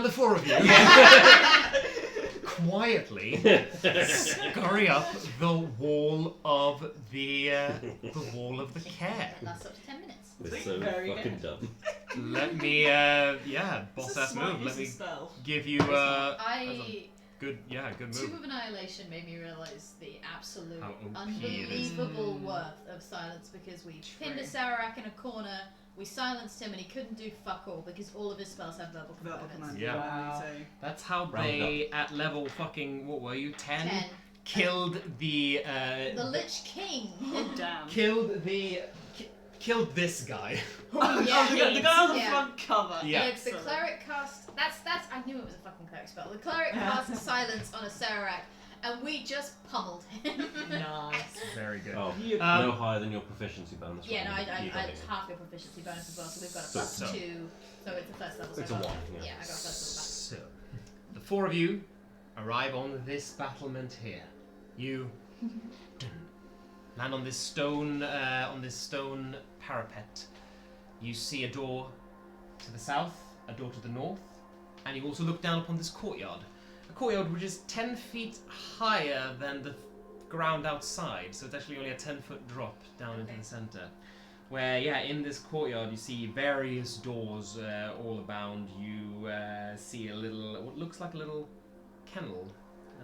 the four of you quietly scurry up the wall of the care. It lasts up to 10 minutes. It's so Very fucking good. dumb. Let me, boss It's a ass smart move. use Let of me spell. give you good Two move. of Annihilation made me realise the absolute How OP unbelievable worth of silence, because we pinned a Sararak in a corner, we silenced him, and he couldn't do fuck all because all of his spells have verbal Verbal components. command. Yeah. Wow. So, That's how Round they at level fucking what were you 10 10. killed the The Lich King. oh damn. killed this guy. Oh, Yeah, the guy on the yeah. front cover. Yeah. The cleric cast. That's. I knew it was a fucking cleric spell. The cleric cast silence on a Sararak, and we just pummeled him. Nice. Very good. Oh, You- no higher than your proficiency bonus. Yeah, no, right? I You got had it. half your proficiency bonus as well, so we've got a So- plus so- 2. So it's a first level. So It's I a got, 1, yeah. Yeah, I got a first level So, the four of you arrive on this battlement here. You land on this stone parapet. You see a door to the south, a door to the north, and you also look down upon this courtyard. A courtyard which is 10 feet higher than the ground outside, so it's actually only a 10-foot drop down into the center. Where, in this courtyard you see various doors all abound. You see what looks like a little kennel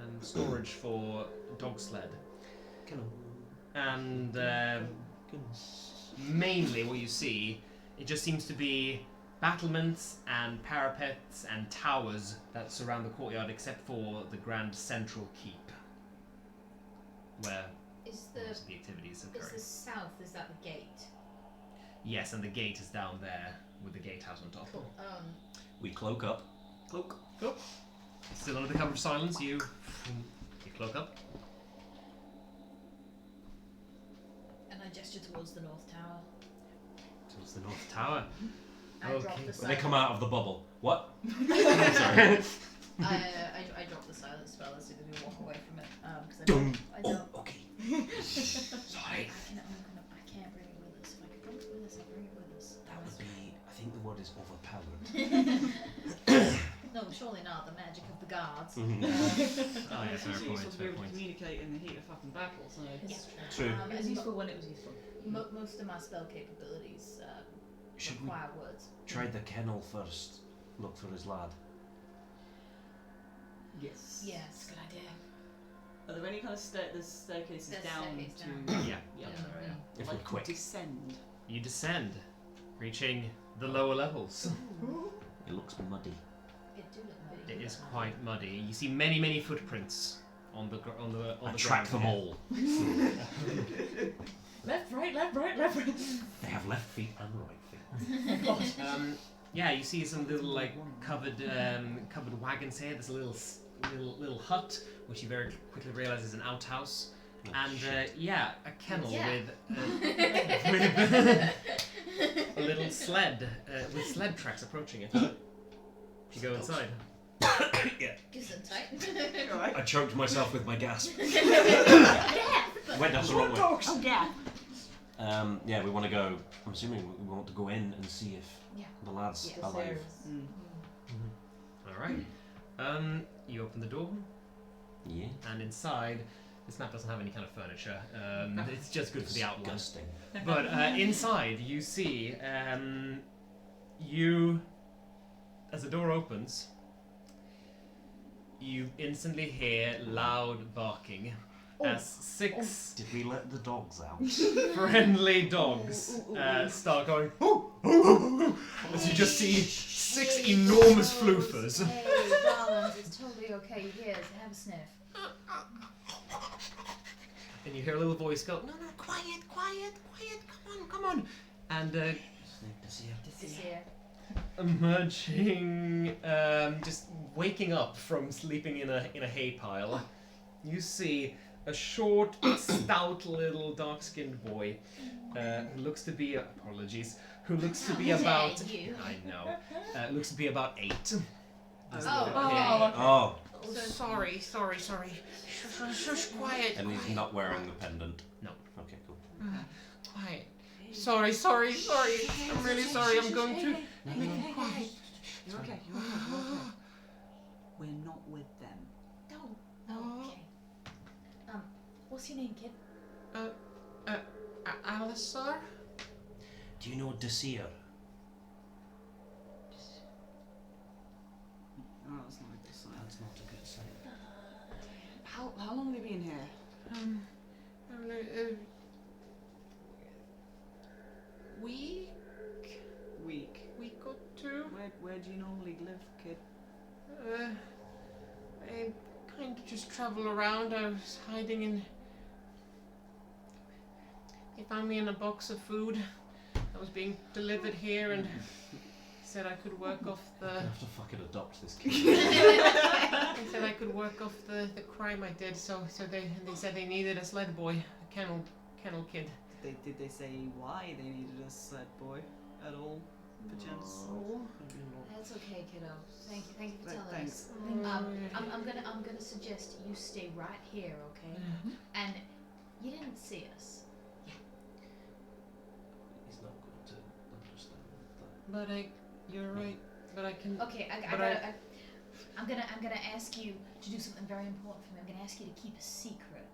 and storage for a dog sled. And mainly what you see, it just seems to be battlements and parapets and towers that surround the courtyard, except for the grand central keep, where Is most of the activities the occurring. south? Is that the gate? Yes, and the gate is down there with the gatehouse on top. Cool. We cloak up. Cloak. Still under the cover of silence, you cloak up. And I gesture towards the north tower. Towards the north tower. I drop Okay. the When they come silence. out of the bubble. What? I drop the silence spell as soon as we walk away from it. Because I don't. Okay. Sorry. I can't bring it with us. If I could bring it with us, I'd bring it with us. That would be. I think the word is overpowered. No, surely not. The magic of the gods. Oh, yeah, It's fair useful point, to be fair able to point. communicate in the heat of fucking battle, so... Yeah. True. It was useful when it was useful. Most of my spell capabilities Should we require words. try the kennel first? Look for his lad. Yes. Yes, good idea. Are there any kind of staircases There's down staircase to... down. Yeah. Yeah. If like we're quick. descend. You descend, reaching the lower levels. It looks muddy. It do look muddy. It is quite muddy. You see many footprints on the I the track them ground all. Left, right. They have left feet and right feet. here. You see some little covered wagons here. There's a little little hut, which you very quickly realise is an outhouse, Oh, and shit. a kennel Yeah. with a little sled with sled tracks approaching it. You go inside. Yeah. Gesundheit. Alright. I choked myself with my gasp. Yeah. Went down the wrong way. Oh, yeah. Yeah, we want to go. I'm assuming we want to go in and see if Yeah. the lad's The alive. stairs. All right. You open the door, Yeah. and inside, this map doesn't have any kind of furniture. It's just good for the outline. Disgusting. But inside, you see, as the door opens, you instantly hear loud barking as 6 Did we let the dogs out? friendly dogs start going as you just see 6 enormous floofers. Hey, darlings, it's totally okay. Here, have a sniff. And you hear a little voice go, no, quiet, come on. And This here. emerging, just waking up from sleeping in a hay pile, you see a short, stout little dark-skinned boy who looks to be who looks to be about You. I know looks to be about 8. This Oh, little okay. kid. Oh, Sorry. Shush, quiet. and he's not wearing the pendant. No. Okay, cool. Quiet. Sorry. I'm really sorry. I'm going to make him quiet. You're okay. We're not with them. No. Oh, okay. What's your name, kid? Alisar? Do you know Desir? Oh, that's not a good sign. That's not a good sign. How long have they been here? Week or two. Where do you normally live, kid? I kind of just travel around. I was hiding in. They found me in a box of food that was being delivered here, and said I could work off I the. have to fucking adopt this kid. They said I could work off the crime I did. So they said they needed a sled boy, a kennel kid. Did they say why they needed a sled boy at all, perchance? That's okay, kiddo. Thank you for telling Thanks. us. I'm gonna suggest you stay right here, okay? And you didn't see us. He's not going to understand that. You're right. But I can. Okay, I'm gonna ask you to do something very important for me. I'm gonna ask you to keep a secret.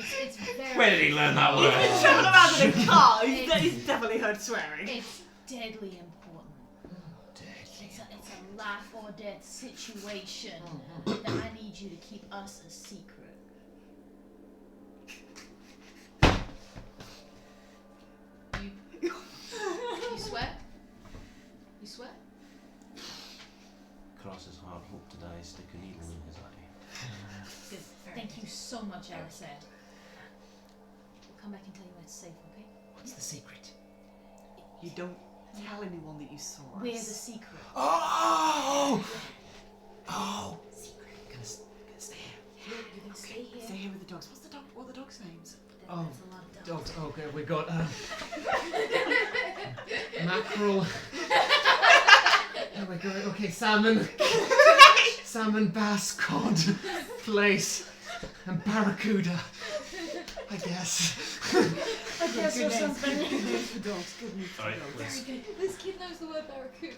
It's very. Where did he learn that word? He's been travelling around in a car. He's definitely heard swearing. It's deadly important. It's a life or death situation that I need you to keep us a secret. You swear? You swear? Cross his heart, hope to die, stick a needle in his eye. Good. Thank you so much, Alice. We'll come back and tell you when it's safe, okay? What's the secret? You don't tell anyone that you saw us. We're the secret. Oh! Secret. Gonna stay here. You're gonna stay here. Stay here with the dogs. What are the dogs' names? That's a lot of dogs. Dogs. Okay, we got mackerel. Oh my god. Okay, salmon. Salmon, bass, cod, plaice, and barracuda. I guess. I guess or something. Good news for dogs. Good news for Alright, dogs. let's- Very good. This kid knows the word barracuda.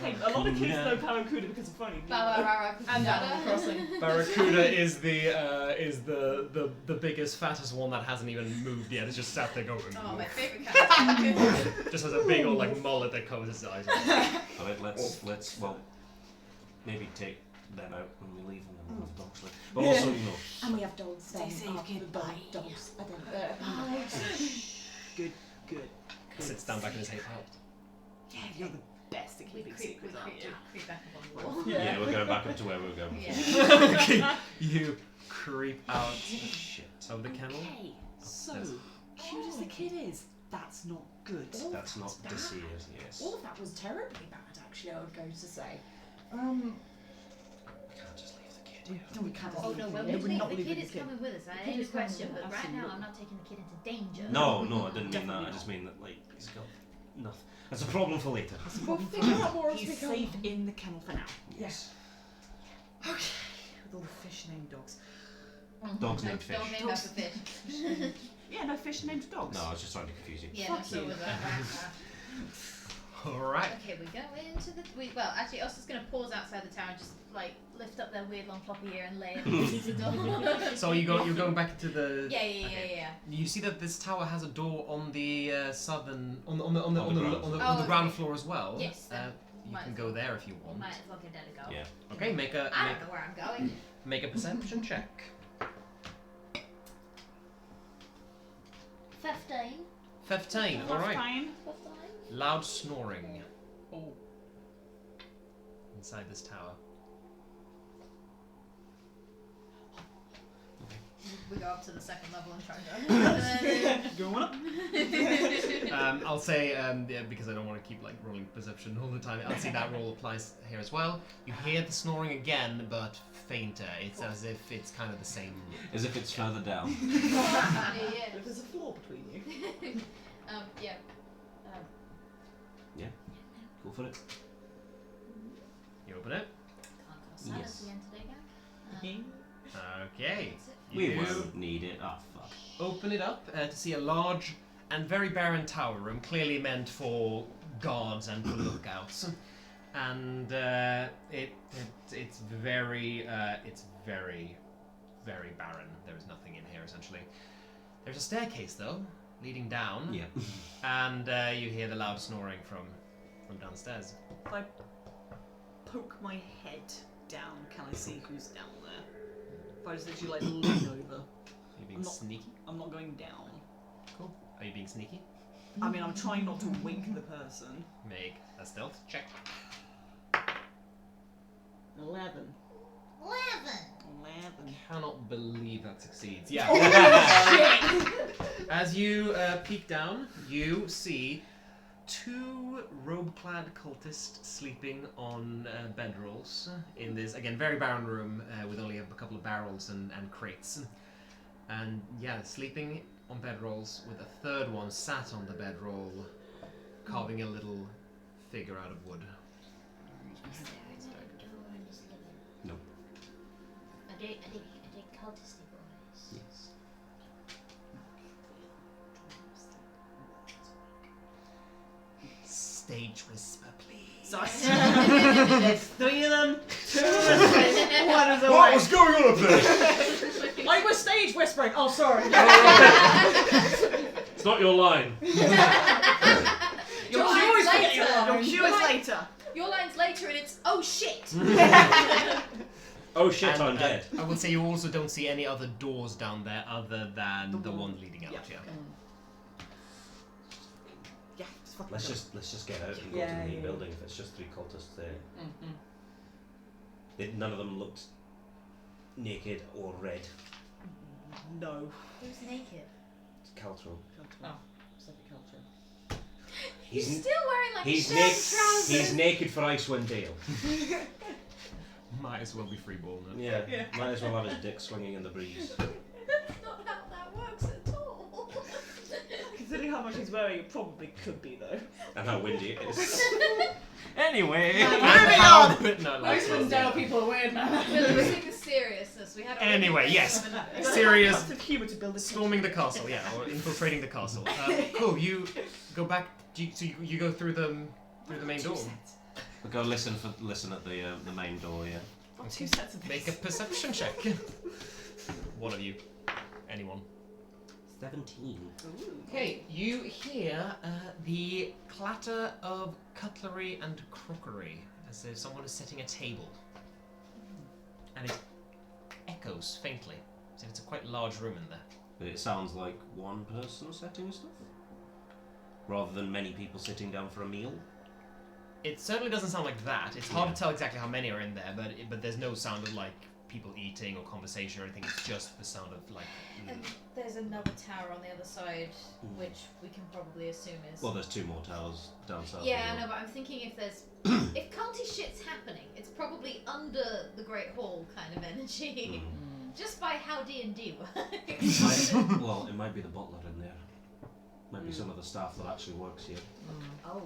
Hey, a lot of kids know Barracuda because of funny. And Animal Crossing. Barracuda is the biggest, fattest one that hasn't even moved yet. It's just sat there going. Oh, my favourite character. Just has a big old like mullet that covers his eyes. Alright, let's maybe take them out when we leave and then we'll have dogs there. But also, you know, And we have dogs. Stay then safe, after kid. the dog- Bye. Dogs. I don't. Good. Sits down back in his hay pile. Yeah, you're the best at We keeping creep secrets, aren't you? back up on the wall. yeah, we're going back up to where we were going. Yeah. Okay, you creep out Shit. of the kennel. Okay, so Yes. cute as the kid is, that's not Good. That's not bad. Desir, yes. All of that was terribly bad, actually, I would go to say. We can't just leave the kid here. No, we can't. Oh no, when Yeah, we we're leave, not the leaving kid is the kid. coming with us. The I kid ain't a is coming question, with but us, right now absolutely. I'm not taking the kid into danger. No, I didn't mean Definitely that. I not. just mean that, like, he's got nothing. That's a problem for later. We'll figure out more as we He's go. safe in the kennel for now. Yes. Okay. With all the fish named dogs. Dogs named fish. Dog named after fish. Yeah, no fish named dogs. No, I was just trying to confuse you. Yeah, no, Fuck so you. was that. Alright. Okay, we go into the. Well, actually, Oster's gonna pause outside the tower and just like lift up their weird long floppy ear and lay it against the door. So you're going back into the. Yeah. You see that this tower has a door on the southern on the On the ground ground okay. floor as well. Yes, then You might can as go well. there if you want. Might as well give that a go. Yeah. Okay, make a I don't know where I'm going. make a perception check. 15. 15. All right. Fine. 15. Loud snoring Oh. inside this tower. We go up to the second level and try and go. Going up. I'll say yeah, because I don't want to keep like rolling perception all the time. I'll say that roll applies here as well. You hear the snoring again, but fainter. It's as if it's kind of the same. As if it's further down. yeah. There's a floor between you. Yeah. Go for it. You open it. Can't cause silence Yes. again today, gang. Okay. That's it. We You won't need it. Ah, fuck. open it up to see a large and very barren tower room, clearly meant for guards and for lookouts. And it's very very barren. There is nothing in here essentially. There's a staircase though, leading down, Yeah. and you hear the loud snoring from downstairs. If I poke my head down, can I see who's down there? If I just literally like lean over, Are you being I'm not- sneaky? I'm not going down. Cool. Are you being sneaky? I mean, I'm trying not to wake the person. Make a stealth check. 11. 11. Cannot believe that succeeds. Yeah. Oh, shit! As you peek down, you see two robe-clad cultists sleeping on bedrolls in this, again, very barren room with only a couple of barrels and crates. And yeah, sleeping on bedrolls with a third one sat on the bedroll, carving a little figure out of wood. Nope. Are they cultisty boys? Yes. Stage whisper, please. Sorry. There's 3 of them, 2 of them, 1 is away. What was going on up there? I was stage whispering. Oh, sorry. It's not your line. Your Your cue line's is later. later. Your cue Your is line- later. Your line's later and it's oh shit. Oh shit, And, I'm dead. I will say you also don't see any other doors down there other than the one leading out. Yeah. Yeah. Yeah, just fucking Let's go. just get out and go Yeah, to the main yeah. building if it's just 3 cultists there. Mm-hmm. None of them looked naked or red. No. Who's naked? It's Caltro. Pacific culture. He's He's still wearing like he's shirt naked. trousers. He's naked for Icewind Dale. Might as well be free ball now. Yeah. Might as well have his dick swinging in the breeze. That's not how that works at all. Considering how much he's wearing, it probably could be though. And how windy it is. Anyway, Moving how- on. no, Icewind Dale people are weird, man. We're losing the seriousness. We had a Anyway, yes. It's Serious. Lots of humour to build a Storming the castle, yeah, or infiltrating the castle. Cool. You go back. So you go through the main door. We go listen at the main door. Yeah. Got 2 sets of this. Make a perception check. One of you, anyone. 17. Ooh. Okay, you hear the clatter of cutlery and crockery as if someone is setting a table, and it echoes faintly, as if it's a quite large room in there. But it sounds like one person setting stuff, rather than many people sitting down for a meal. It certainly doesn't sound like that. It's hard to tell exactly how many are in there, but there's no sound of like people eating or conversation or anything. It's just the sound of like. And there's another tower on the other side, which we can probably assume is. Well, there's 2 more towers down south. Yeah, as I well. know, but I'm thinking if there's if culty shit's happening, it's probably under the Great Hall kind of energy. Just by how D&D works. Well, it might be the butler in there. Might be some of the staff that actually works here. Oh.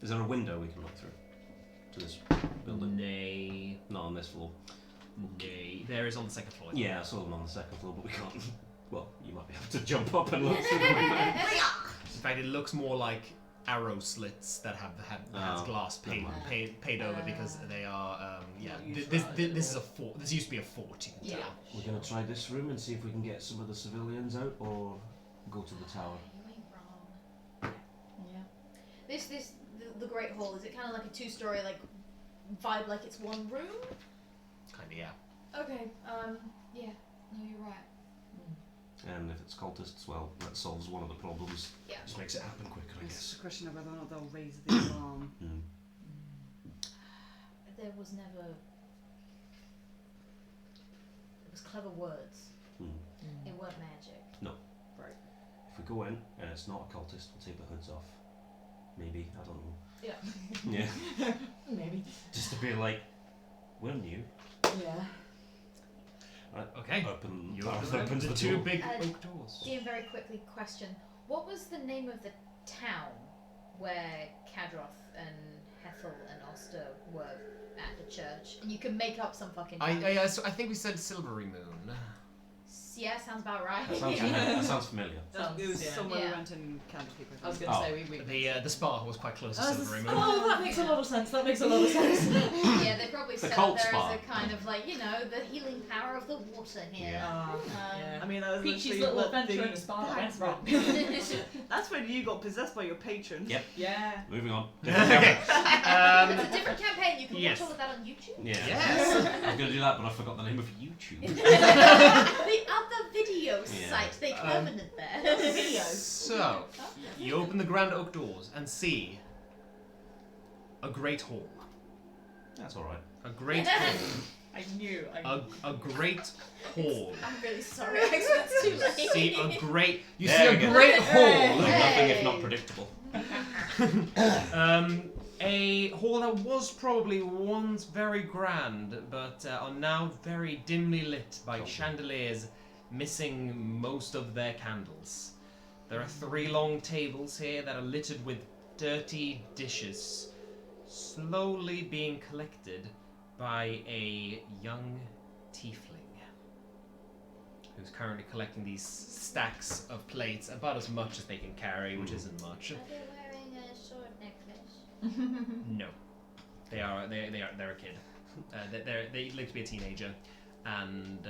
Is there a window we can look through to this building? Nay. Not on this floor. Nay. There is on the second floor. Yeah, I saw them on the second floor, but we can't. Well, you might be able to jump up and look through the window. In fact, it looks more like arrow slits that has glass paid over because they are. This is a fort. This used to be a fort. You can tell. We're gonna try this room and see if we can get some of the civilians out, or go to the tower. You ain't wrong. Yeah. The Great Hall, is it kind of like a 2-story like vibe, like it's one room? Kinda, yeah. Okay. Yeah. No, you're right. And if it's cultists, well, that solves one of the problems. Yeah. Just makes it happen quicker, I It's guess. just a question of whether or not they'll raise the alarm. There was never. It was clever words. It weren't magic. No. Right. If we go in and it's not a cultist, we'll take the hoods off. Maybe, I don't know. Yeah. Yeah. Maybe. Just to be like, we're new. Yeah. Right. Okay. Open. You Gareth open opens the the 2 door. big oak doors. Ian, very quickly, question. What was the name of the town where Kadroth and Hethel and Oster were at the church? And you can make up some fucking I town. think we said Silvery Moon. Yeah, sounds about right. That sounds familiar. It was Yeah. somewhere Yeah. around in Candlekeep. I was going to say we. The spa was quite close to Silvery Moon. Oh, that makes a lot of sense. That makes a lot of sense. Yeah, they probably The set up cult there spa. as a kind of like, you know, the healing power of the water here. Yeah. Yeah. I mean, that was Peachy's literally little what adventure the- in a spa that went that's wrong. That's when you got possessed by your patron. Yep. Yeah. Moving on. Okay. It's a different campaign. You can yes. watch all of that on YouTube. Yeah. Yes. I was going to do that, but I forgot the name of YouTube. The other video Yeah. site, they permanent there. So, you open the grand oak doors and see a great hall. That's alright. A great hall. I knew. A great hall. I'm really sorry, Axel, it's too late. See a great. You There see we a go. great hall. Nothing if not predictable. A hall that was probably once very grand, but are now very dimly lit by chandeliers missing most of their candles. There are 3 long tables here that are littered with dirty dishes, slowly being collected by a young tiefling who's currently collecting these stacks of plates, about as much as they can carry, which isn't much. Are they wearing a sword necklace? No, they're a kid. They look to be a teenager, and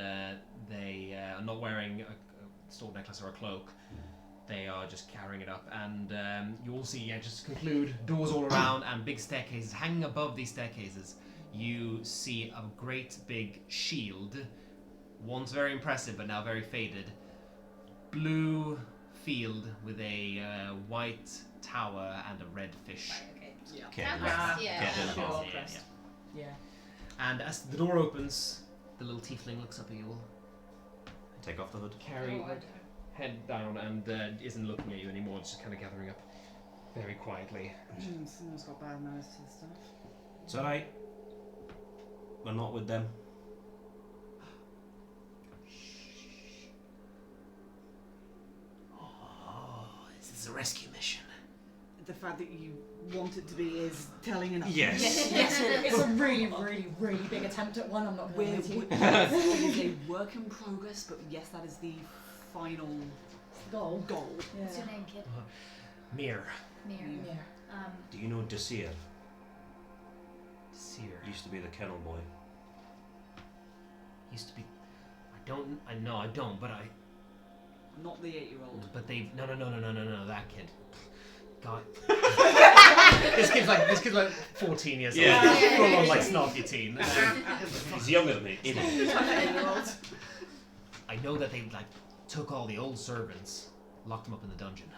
they are not wearing a sword necklace or a cloak. They are just carrying it up, and you all see, just to conclude, doors all around and big staircases. Hanging above these staircases, you see a great big shield, once very impressive but now very faded. Blue field with a white tower and a red fish. Right, okay. Yeah. Campus, yeah. Yeah. And as the door opens, the little tiefling looks up at you all, Take off the hood. carry head down, and isn't looking at you anymore, just kind of gathering up very quietly. Someone's got bad manners to the stuff. It's alright. We're not with them. Oh, is this a rescue mission? The fact that you want it to be is telling enough. Yes. Yes, it's a really, really, really big attempt at one. I'm not going to lie to you. It is a work in progress, but yes, that is the final Goal. goal. What's your name, kid? Mir. Mir. Yeah. Do you know Desir? Seer. Used to be the kennel boy. Used to be. I don't, but I. Not the 8-year-old. But they. No, that kid. God. This kid's like 14 years Yeah. old. Full on like snarky teen. He's younger than me. Idiot. 8-year-old. I know that they like took all the old servants, locked them up in the dungeon.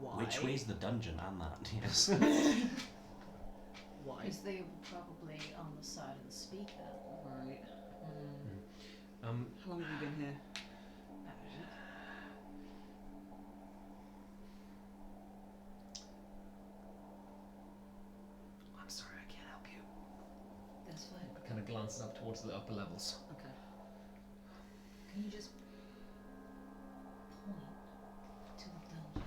Why? Which way's the dungeon and that? Yes. Why? Because they were probably on the side of the speaker. Right. glances up towards the upper levels. Okay. Can you just point to the dungeon?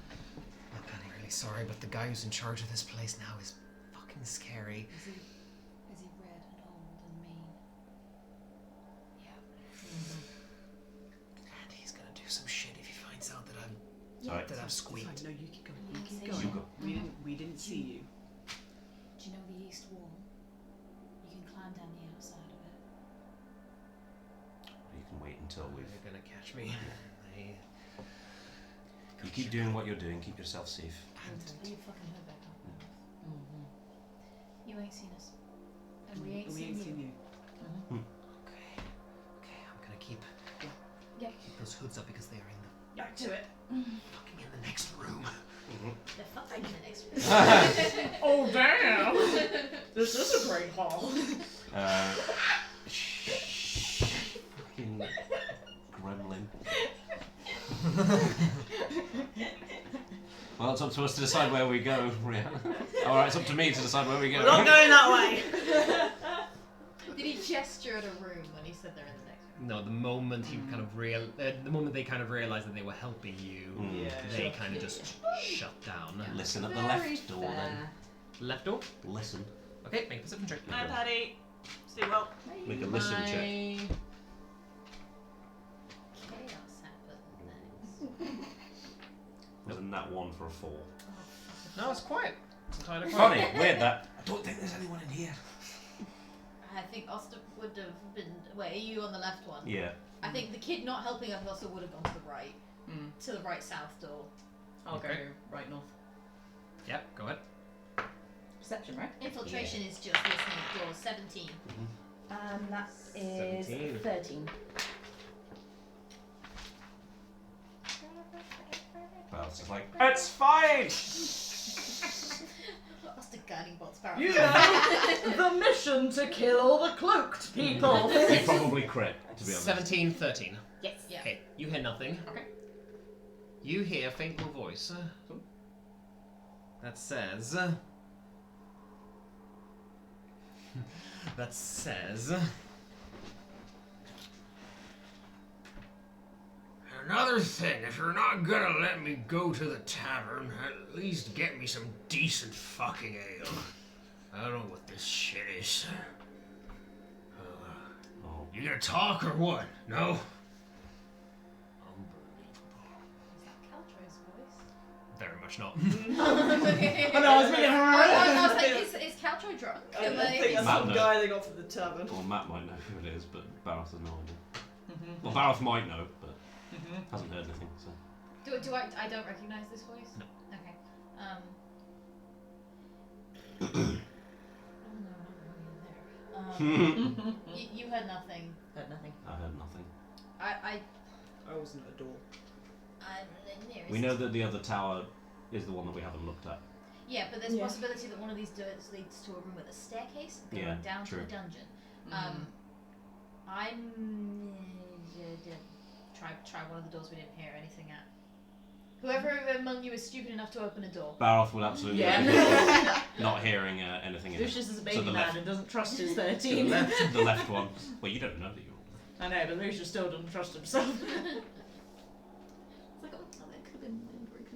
Look, I'm really sorry, but the guy who's in charge of this place now is fucking scary. Is he red and old and mean? Yeah. And he's gonna do some shit if he finds out that I'm Sorry. that I've squeaked. No, you keep going. You You keep say going. You go. We didn't see you. Do you know the east wall? You can climb down the outside of it. You can wait until we've. They're gonna catch me. You keep doing what you're doing. Keep yourself safe. Leave your fucking hood back up. You ain't seen us. And we ain't seen you. Okay, I'm gonna keep those hoods up because they are in the Back to it. fucking in the next room. They're fucking in the next room. Oh damn! This is a great hall. Fucking gremlin. Well, it's up to us to decide where we go, Rhianna. Alright, it's up to me to decide where we go. We're not going that way. Did he gesture at a room when he said they're in the next room? No, the moment he kind of the moment they kind of realized that they were helping you, Yeah. they kind of just shut down. Listen at the Very left door fair. Left door. then. Listen. Okay, make a perception check. Hi, Paddy. See well. Make a listen check. Chaos happened. Wasn't that one for a 4? No, it's quiet. It's entirely quiet. Funny, weird that. I don't think there's anyone in here. I think Oster would have been. Wait, are you on the left one? Yeah. I think the kid not helping us also would have gone to the right. To the right south door. I'll Okay. go right north. Yep, go ahead. Perception, right? Infiltration is just listening at doors. 17. And that is 17. 13. Well, it's just like, it's fine! Oster guiding bots barrel. You have the mission to kill all the cloaked people. You probably crit, to be honest. 17, 13. Yes. Yeah. Okay, you hear nothing. Okay. You hear a faint little voice that says. That says. Another thing, if you're not gonna let me go to the tavern, at least get me some decent fucking ale. I don't know what this shit is. Oh. You gonna talk or what? No? Is that Caltro's voice? Very much not. Oh no, I was I making was like, is Caltro drunk? I think that's Matt some knows. guy they got from the tavern. Well, Matt might know who it is, but Barroth has no idea. Well, Barroth might know, but hasn't heard anything, so. Do I don't recognize this voice? No. Okay. Oh no, not really in there. You heard nothing. Heard nothing. I heard nothing. I wasn't at the door. I'm the nearest. We know that the other tower is the one that we haven't looked at. Yeah, but there's a Yeah. possibility that one of these doors leads to a room with a staircase going Yeah, down true. to the dungeon. Try one of the doors we didn't hear anything at. Whoever among you is stupid enough to open a door. Barroth would absolutely Yeah. not hearing anything in it. Lucius is a To baby the man left. and doesn't trust his The 13. left, the left one. Well, you don't know that you're older. I know, but Lucius still doesn't trust himself. It's like, oh, that could have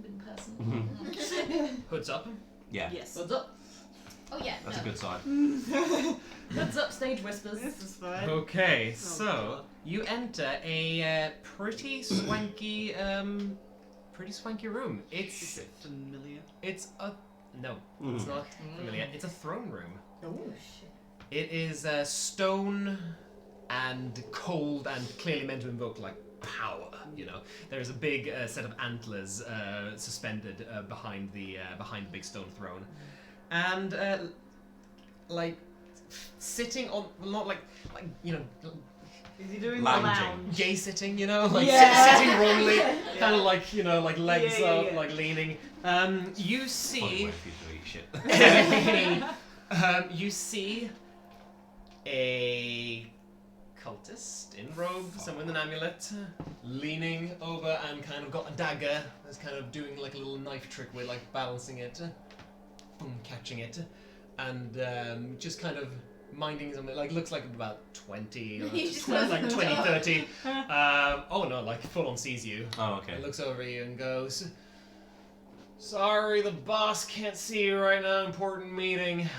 been personal. Hoods up. Yeah, Yes. What's up? Oh yeah, that's no. a good sign. What's up, stage whispers? This is fine. Okay, Oh, so God. you enter a pretty swanky room. Is It's it familiar? a no, it's not familiar. It's a throne room. Oh. Shit. It is stone and cold and clearly meant to invoke like power. You know, there's a big set of antlers suspended behind the big stone throne, and like sitting on not like you know. Is he doing Lounging. the lounge? Gay sitting, you know, like Yeah. sitting wrongly, kind of like you know, like legs Yeah, up, yeah. like leaning. You Funny see, way for you to eat shit. you see a cultist in robe, someone with an amulet, leaning over and kind of got a dagger. That's kind of doing like a little knife trick with like balancing it, boom, catching it, and just kind of minding something. Like looks like about 20, or He just like closes 20, the door. 30. Oh no, like full on sees you. Oh, okay. And looks over at you and goes, "Sorry, the boss can't see you right now. Important meeting."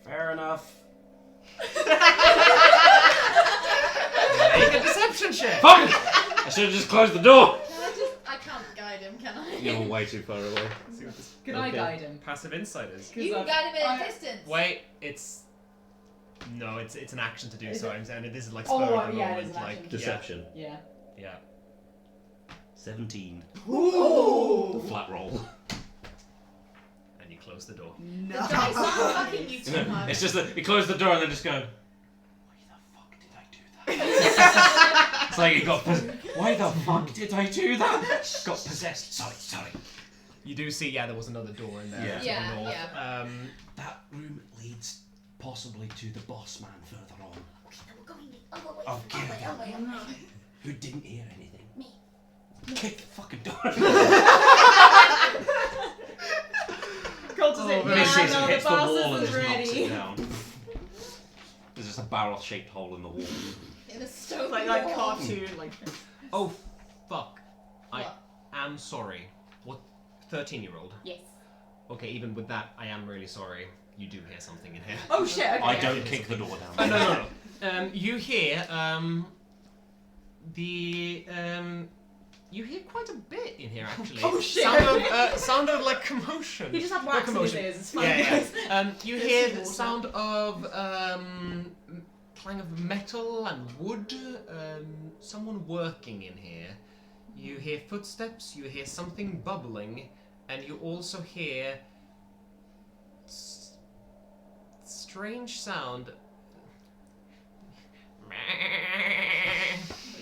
Fair enough. Make a deception check. Fuck! I should have just closed the door. I can't guide him, can I? You're way too far away. See what this Can I Okay. guide him? passive insight is. You can guide him at a distance. Wait, it's an action to do Is so. it? I'm saying this is like Oh, spur of the yeah, it is moment, an like action. Deception. Yeah. Yeah. 17. Ooh. Flat roll. And you close the door. No. The dice aren't fucking you too much. It's just that you close the door and then just go, why the fuck did I do that? It's like you got why the fuck did I do that? Got possessed. Sorry. You do see, there was another door in there. Yeah. to the Yeah, north. yeah. That room leads possibly to the boss man further on. We're going in. Oh, I'll get it. oh, Who didn't hear anything? Me. Kick the fucking door. Colt is Oh, it? very Misses Yeah, and no, hits the the boss wall and isn't just knocks it ready. down. There's just a barrel-shaped hole in the wall. In a stone Like wall. cartoon, like. Oh, fuck. I What? am sorry. What? 13-year-old? Yes. Okay, even with that, I am really sorry. You do hear something in here. Oh shit. Okay. I don't kick the door down. No. You hear, you hear quite a bit in here, actually. Oh, shit. Sound of like commotion. He just had Not wax in his commotion. ears. It's fine. Yeah. You This hear is the water. sound of clang of metal and wood. Someone working in here. You hear footsteps. You hear something bubbling, and you also hear strange sound.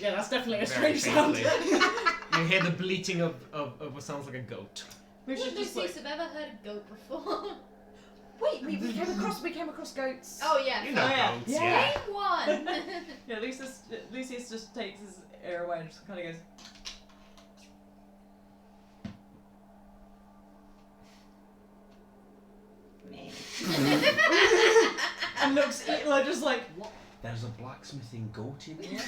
Yeah, that's definitely a Very strange sound. faintly. You hear the bleating of what sounds like a goat. We should Wouldn't just you like. have ever heard a goat before? Wait, we came across goats. Oh yeah. You know Oh, yeah. goats, Yeah. yeah. Name one. Yeah, Lucius just takes his ear away and just kind of goes. And looks like just like what? There's a blacksmithing goat in here.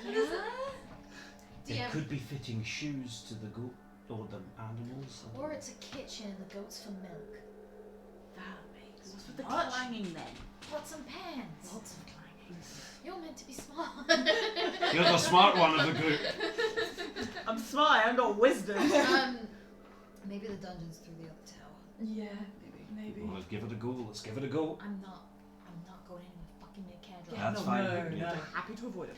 What is that? It Yeah. could be fitting shoes to the goat or the animals. Or it's a kitchen and the goat's for milk. That makes. What's with the Much. clanging then? Pots and pans. Lots of clanging. You're meant to be smart. You're the smart one of the group. I'm smart. I've got wisdom. Maybe the dungeon's through the other tower. Yeah, maybe. Well, let's give it a go. Let's give it a go. I'm not going anywhere fucking near Kendra. Yeah. That's no, fine. No, Yeah. happy to avoid it.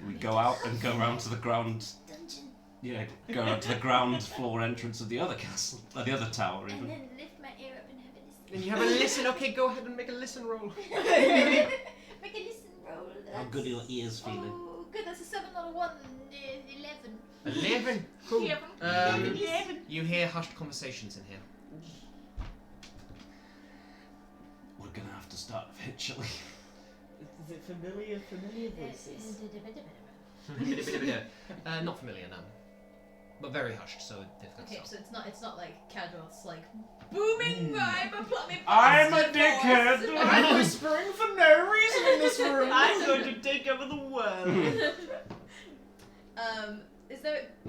We go out and go around to the ground. Dungeon. Yeah, go around to the ground floor entrance of the other castle, the other tower And even. then lift my ear up and have a listen. And you have a listen. Okay, go ahead and make a listen roll. Make a listen roll. How good are your ears feeling? Oh, good. That's a 7 on a 1. 11. 11. Cool. 11. You hear hushed conversations in here. We're gonna have to start eventually. Is it familiar voices? Not familiar, no. But very hushed, so difficult Okay, to so it's not like Cadroth's like booming rhyme and plumbing. I'm a dickhead. I'm whispering for no reason in this room. I'm going to take over the world.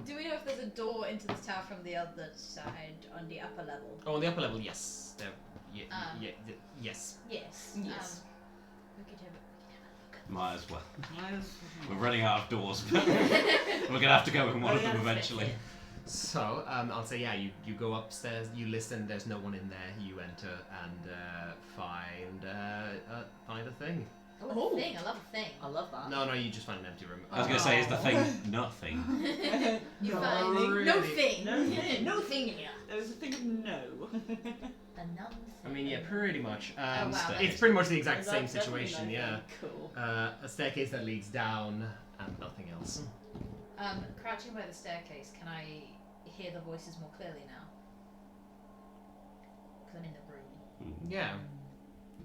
Do we know if there's a door into this tower from the other side on the upper level? Oh, on the upper level, yes. There, yes. Yes. Yes. We could have a Might as well. We're running out of doors, but we're gonna have to go in one of them eventually. So, I'll say, yeah, you go upstairs, you listen, there's no one in there, you enter and find a thing. Oh, a thing. I love a thing. I love that. No, you just find an empty room. I was gonna say, is the thing nothing? You No. find Really? no thing. No thing here. There's a thing of no. A numb thing. I mean, yeah, pretty much. wow. It's pretty much the exact That's same definitely situation, no yeah. thing. Cool. A staircase that leads down and nothing else. Crouching by the staircase, can I hear the voices more clearly now? Because I'm in the room. Yeah.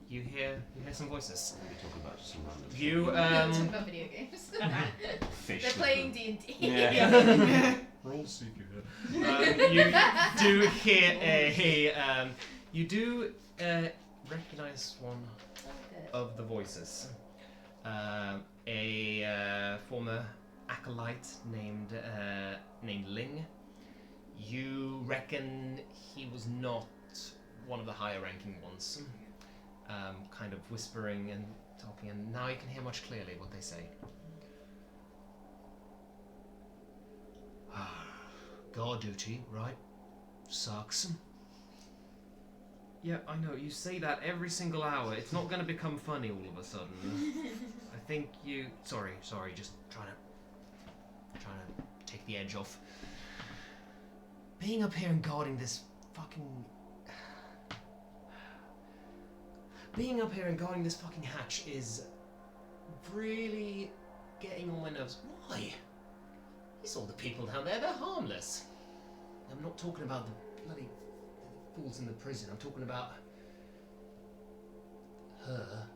You hear some voices. We talk about just some random You Talk about video games. fish. They're playing D&D. Yeah. Roll see if you hear. You do hear recognize one Oh, good. of the voices. A former acolyte named Ling. You reckon he was not one of the higher ranking ones. Kind of whispering and talking, and now you can hear much clearly what they say. Guard duty, right? Sucks. Yeah, I know, you say that every single hour. It's not gonna become funny all of a sudden. I think you... Sorry, just trying to take the edge off. Being up here and guarding this fucking... Being up here and guarding this fucking hatch is really getting on my nerves. Why? You saw the people down there, they're harmless. I'm not talking about the bloody fools in the prison, I'm talking about her.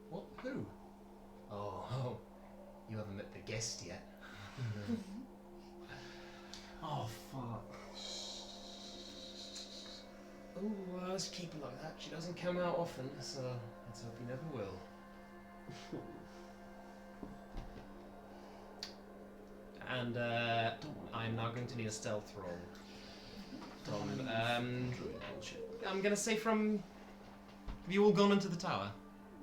What? Who? Oh, you haven't met the guest yet. Oh, fuck. Oh, let's keep her like that. She doesn't come out often, so let's hope he never will. And I'm now going to need a stealth roll. I'm gonna say from... Have you all gone into the tower?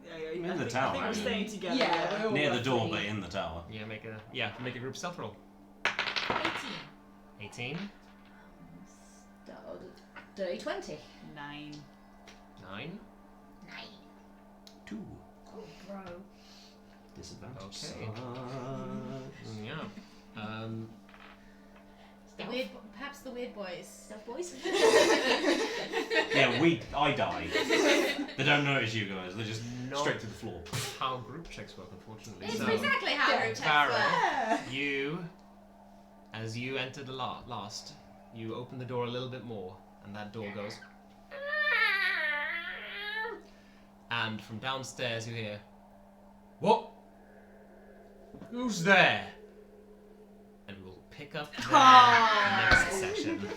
Yeah, In the I think tower, we're I mean. staying together. Yeah, we're all Near the door, roughly- but in the tower. Yeah, make a group stealth roll. 18. Dirty 20. 9. 9. 2. Oh, bro. Disadvantage. Okay. Yeah. Perhaps the weird boys. Stealth boys? Yeah, I die. They don't notice you guys. They just Not straight to the floor. how group checks work, unfortunately. It's So, exactly how Yeah, group checks Barrow. work. you, as you enter the last, you open the door a little bit more, and that door goes. And from downstairs you hear, "What? Who's there?" And we'll pick up there next session.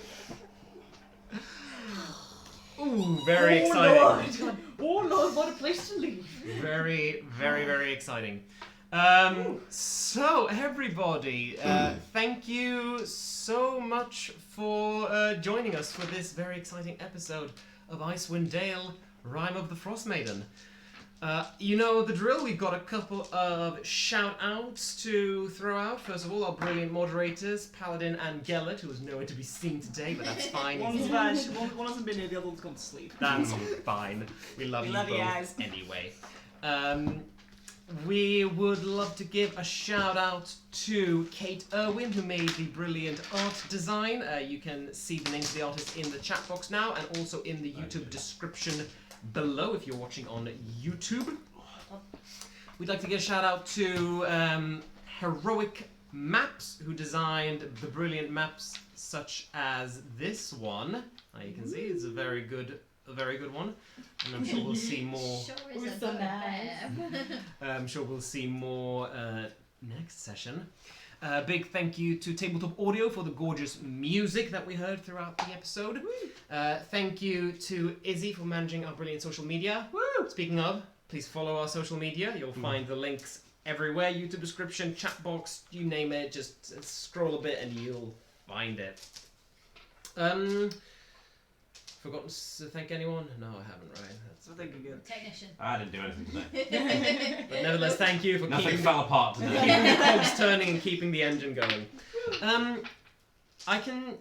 Ooh, very exciting. Oh Lord, what a place to leave. Very, very, very exciting. So everybody, thank you so much for joining us for this very exciting episode of Icewind Dale, Rime of the Frostmaiden. You know the drill, we've got a couple of shout-outs to throw out. First of all, our brilliant moderators, Paladin and Gellert, who is nowhere to be seen today, but that's fine. One's bad. One hasn't been here, the other one's gone to sleep. That's fine. We love you love you both guys. anyway. We would love to give a shout out to Kate Irwin, who made the brilliant art design. You can see the names of the artists in the chat box now, and also in the YouTube description below if you're watching on YouTube. We'd like to give a shout out to Heroic Maps, who designed the brilliant maps such as this one. You can see it's a very good one, and I'm sure we'll see more. Sure is Who's a so bugbear. I'm sure we'll see more next session. Big thank you to Tabletop Audio for the gorgeous music that we heard throughout the episode. Thank you to Izzy for managing our brilliant social media. Woo! Speaking of, please follow our social media. You'll find the links everywhere. YouTube description, chat box, you name it. Just scroll a bit and you'll find it. Forgotten to thank anyone? No, I haven't, right? I think you're good. Technician. I didn't do anything today. But nevertheless, thank you for Nothing keeping fell apart today. keeping the cogs turning and keeping the engine going. I can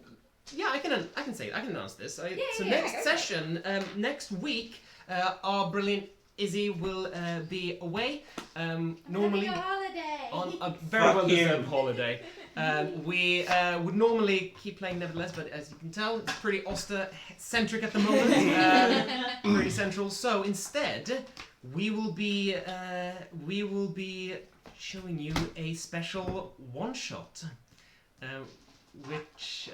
announce this. So next session, next week, our brilliant Izzy will be away. Normally Having a holiday. on a very Fuck well deserved you. holiday. We would normally keep playing nevertheless, but as you can tell, it's pretty Oster centric at the moment. Pretty central. So instead, we will be showing you a special one shot, which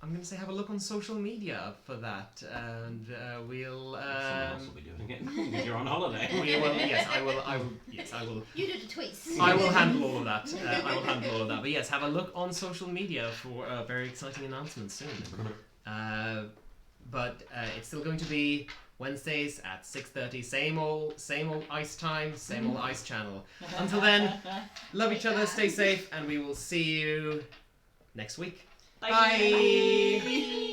I'm going to say have a look on social media for that, and we'll. Someone else will be doing it because you're on holiday. We will. Yes, I will. Yes, I will. You do the tweets. I will handle all of that. But yes, have a look on social media for very exciting announcements soon. but it's still going to be Wednesdays at 6:30. Same old ice time, same old ice channel. Until then, love each other, stay safe, and we will see you next week. Bye. Bye. Bye.